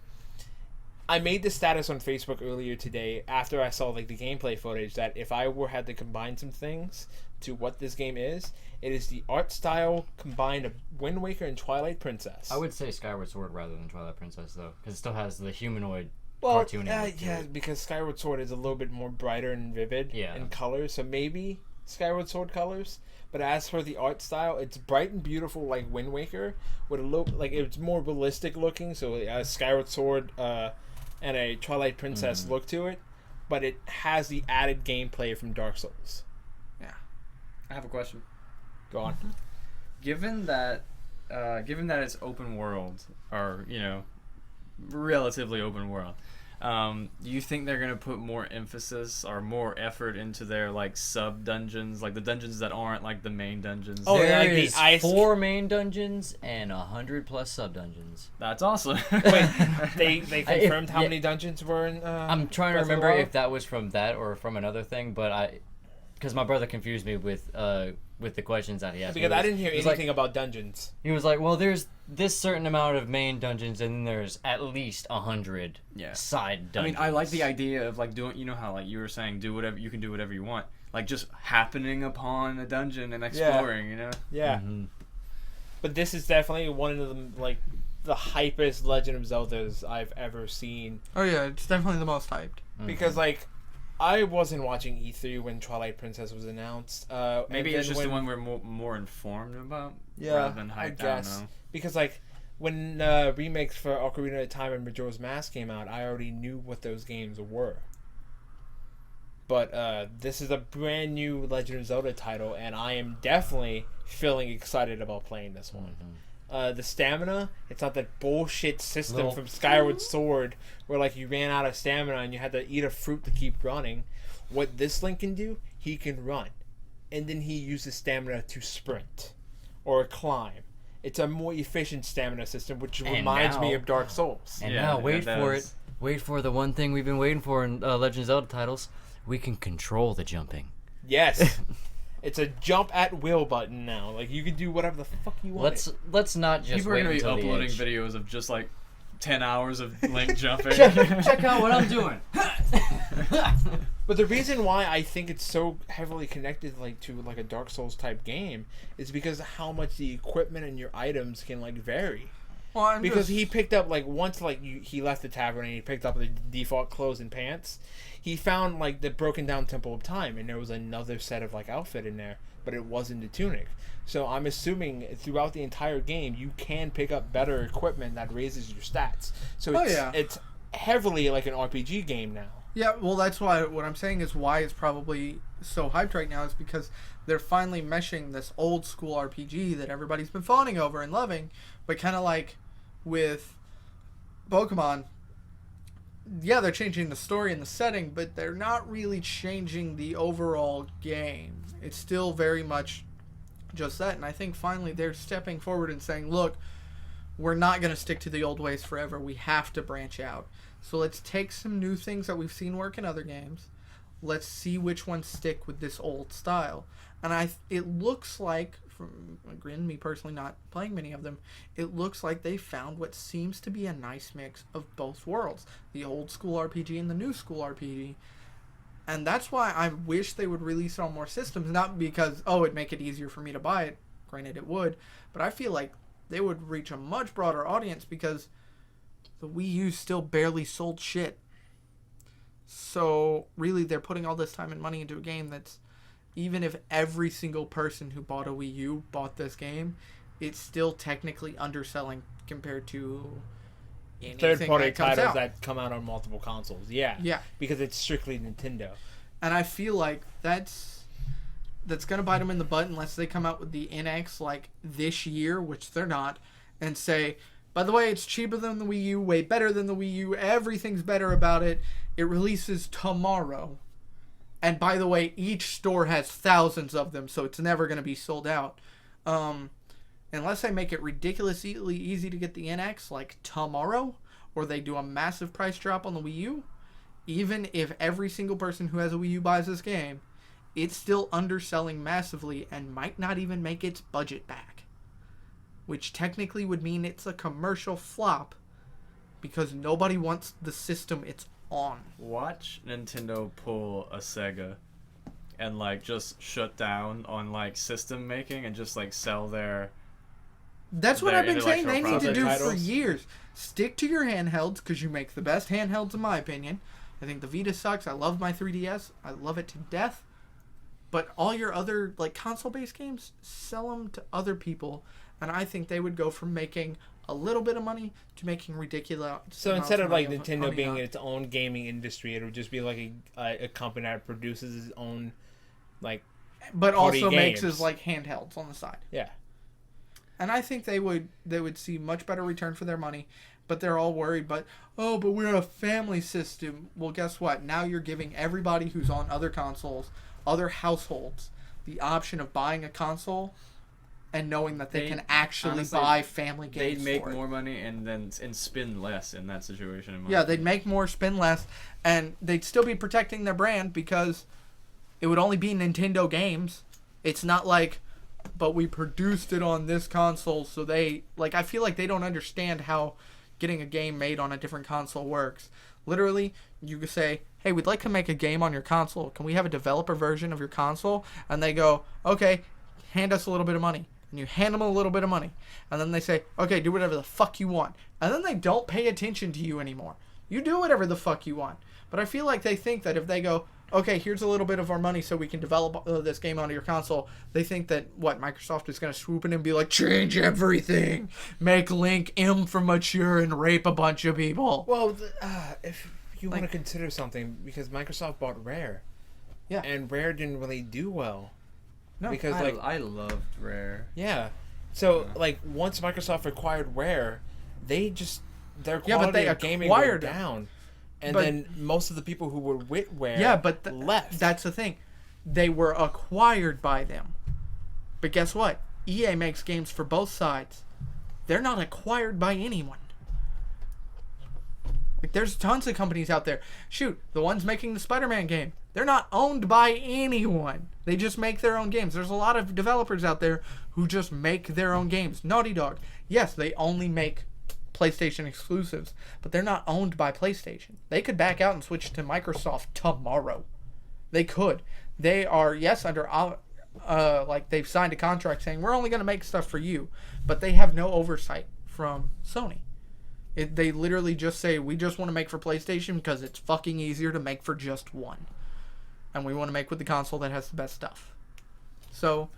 I made the status on Facebook earlier today after I saw like the gameplay footage that if I had to combine some things to what this game is, it is the art style combined of Wind Waker and Twilight Princess. I would say Skyward Sword rather than Twilight Princess though, because it still has the humanoid well, cartoony look to yeah, it. because Skyward Sword is a little bit more brighter and vivid Yeah. in colors, so maybe Skyward Sword colors. But as for the art style, it's bright and beautiful like Wind Waker, with a little like it's more realistic looking. So it has Skyward Sword and a Twilight Princess look to it, but it has the added gameplay from Dark Souls. I have a question. Go on. Given that it's open world, or relatively open world, do you think they're gonna put more emphasis or more effort into their like sub dungeons, like the dungeons that aren't like the main dungeons? Oh, There like the is ice- 4 main dungeons and 100+ sub dungeons. That's awesome. Wait, they confirmed how yeah. many dungeons were in. I'm trying to Breath of the remember Wild? if that was from that or from another thing, but because my brother confused me with the questions that he asked. Because me. I didn't hear He was anything about dungeons. He was like, well, there's this certain amount of main dungeons, and then there's at least 100 Yeah. side I dungeons. mean, I like the idea of like doing, how like you were saying, do whatever you can do whatever you want, like just happening upon a dungeon and exploring, Yeah, Mhm. but this is definitely one of the like the hypest Legend of Zeldas I've ever seen. Oh yeah, it's definitely the most hyped. Because like I wasn't watching E3 when Twilight Princess was announced. Maybe and it's then just the when- one we're more informed about, Yeah, rather than I hyped. guess. I don't know. Because like when remakes for Ocarina of Time and Majora's Mask came out, I already knew what those games were. But this is a brand new Legend of Zelda title, and I am definitely feeling excited about playing this one. The stamina, it's not that bullshit system Little- from Skyward Sword where like you ran out of stamina and you had to eat a fruit to keep running. What this Link can do, he can run. And then he uses stamina to sprint or climb. It's a more efficient stamina system, which And reminds me now- of Dark Souls. And Yeah, now, it wait for does. it. Wait for the one thing we've been waiting for in Legend of Zelda titles. We can control the jumping. Yes. It's a jump at will button now. Like you can do whatever the fuck you want. Let's not just People are wait gonna be until the uploading edge. videos of just like 10 hours of Link jumping. Check out what I'm doing. But the reason why I think it's so heavily connected like to like a Dark Souls type game is because of how much the equipment and your items can like vary. Well, I'm because just- he picked up like once he left the tavern and he picked up the default clothes and pants. He found like the broken down Temple of Time, and there was another set of like outfit in there, but it wasn't the tunic. So I'm assuming throughout the entire game you can pick up better equipment that raises your stats. So it's heavily like an RPG game now. Yeah, well, that's why what I'm saying is why it's probably so hyped right now is because they're finally meshing this old school RPG that everybody's been fawning over and loving, but kind of like with Pokemon, yeah, they're changing the story and the setting, but they're not really changing the overall game. It's still very much just that, and I think finally they're stepping forward and saying, look, we're not going to stick to the old ways forever. We have to branch out. So let's take some new things that we've seen work in other games. Let's see which ones stick with this old style. And it looks like, from again, me personally not playing many of them, it looks like they found what seems to be a nice mix of both worlds. The old school RPG and the new school RPG. And that's why I wish they would release it on more systems. Not because, it'd make it easier for me to buy it. Granted, it would. But I feel like they would reach a much broader audience because the Wii U still barely sold shit. So, really, they're putting all this time and money into a game that's, even if every single person who bought a Wii U bought this game, it's still technically underselling compared to anything Third-party that comes titles out. that come out on multiple consoles. Yeah. Because it's strictly Nintendo. And I feel like that's going to bite them in the butt unless they come out with the NX like this year, which they're not, and say, by the way, it's cheaper than the Wii U, way better than the Wii U, everything's better about it. It releases tomorrow. And by the way, each store has thousands of them, so it's never going to be sold out. Unless they make it ridiculously easy to get the NX, like tomorrow, or they do a massive price drop on the Wii U, even if every single person who has a Wii U buys this game, it's still underselling massively and might not even make its budget back. Which technically would mean it's a commercial flop because nobody wants the system it's on. Watch Nintendo pull a Sega and like just shut down on like system making and just like sell their That's what I've been saying they need to property do for titles. years. Stick to your handhelds because you make the best handhelds in my opinion. I think the Vita sucks. I love my 3DS. I love it to death. But all your other like console-based games, sell them to other people. And I think they would go from making a little bit of money to making ridiculous. So amounts instead of like money Nintendo being on- its own gaming industry, it would just be like a company that produces its own, like, but party also makes games. his like handhelds on the side. yeah. And I think they would see much better return for their money, but they're all worried. But we're a family system. Well, guess what? Now you're giving everybody who's on other consoles, other households, the option of buying a console, and knowing that they can actually honestly, buy family games. they'd make for it. more money and spend less in that situation. In my Yeah, they'd opinion. make more, spend less, and they'd still be protecting their brand because it would only be Nintendo games. It's not like, but we produced it on this console, so they, like, I feel like they don't understand how getting a game made on a different console works. Literally, you could say, hey, we'd like to make a game on your console. Can we have a developer version of your console? And they go, okay, hand us a little bit of money. And you hand them a little bit of money. And then they say, okay, do whatever the fuck you want. And then they don't pay attention to you anymore. You do whatever the fuck you want. But I feel like they think that if they go, okay, here's a little bit of our money so we can develop this game onto your console, they think that, Microsoft is going to swoop in and be like, change everything. Make Link immature and rape a bunch of people. Well, if you want to Like- consider something, because Microsoft bought Rare. Yeah. And Rare didn't really do well. No, Because, I loved Rare. yeah. So, like, once Microsoft acquired Rare, their quality but they of gaming acquired went it. down. And But- then most of the people who were with Rare Yeah, but left. that's the thing. They were acquired by them. But guess what? EA makes games for both sides. They're not acquired by anyone. Like, there's tons of companies out there. Shoot, the ones making the Spider-Man game, they're not owned by anyone. They just make their own games. There's a lot of developers out there who just make their own games. Naughty Dog, yes, they only make PlayStation exclusives, but they're not owned by PlayStation. They could back out and switch to Microsoft tomorrow. They could. They are, yes, under like they've signed a contract saying we're only going to make stuff for you, but they have no oversight from Sony. They literally just say, we just want to make for PlayStation because it's fucking easier to make for just one. And we want to make with the console that has the best stuff. So,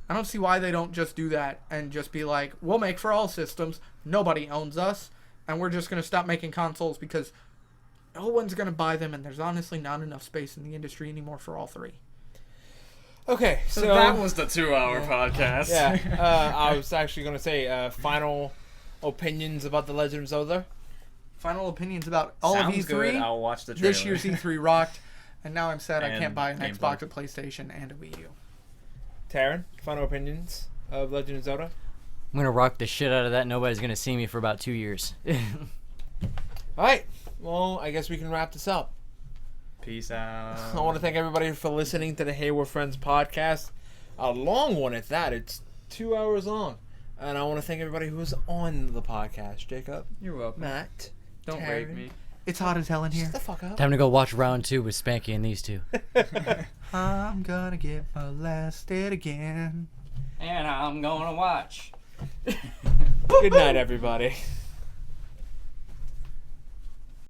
I don't see why they don't just do that and just be like, we'll make for all systems, nobody owns us, and we're just going to stop making consoles because no one's going to buy them, and there's honestly not enough space in the industry anymore for all three. Okay, so that was the 2-hour podcast. Yeah, I was actually going to say final opinions about The Legend of Zelda. Final opinions about all Sounds of E3. good. I'll watch the trailer. This year's E3 rocked, and now I'm sad I And can't buy an gameplay. Xbox, a PlayStation, and a Wii U. Taryn, final opinions of Legend of Zelda? I'm gonna rock the shit out of that. Nobody's gonna see me for about 2 years. All right, well, I guess we can wrap this up. Peace out. I want to thank everybody for listening to the Hey We're Friends podcast. A long one at that. It's 2 hours long. And I want to thank everybody who was on the podcast. Jacob, You're welcome. Matt, Don't Taryn. rate me. It's hot as hell in here. Shut the fuck up. Time to go watch round 2 with Spanky and these two. I'm gonna get molested again. And I'm gonna watch. Good night, everybody.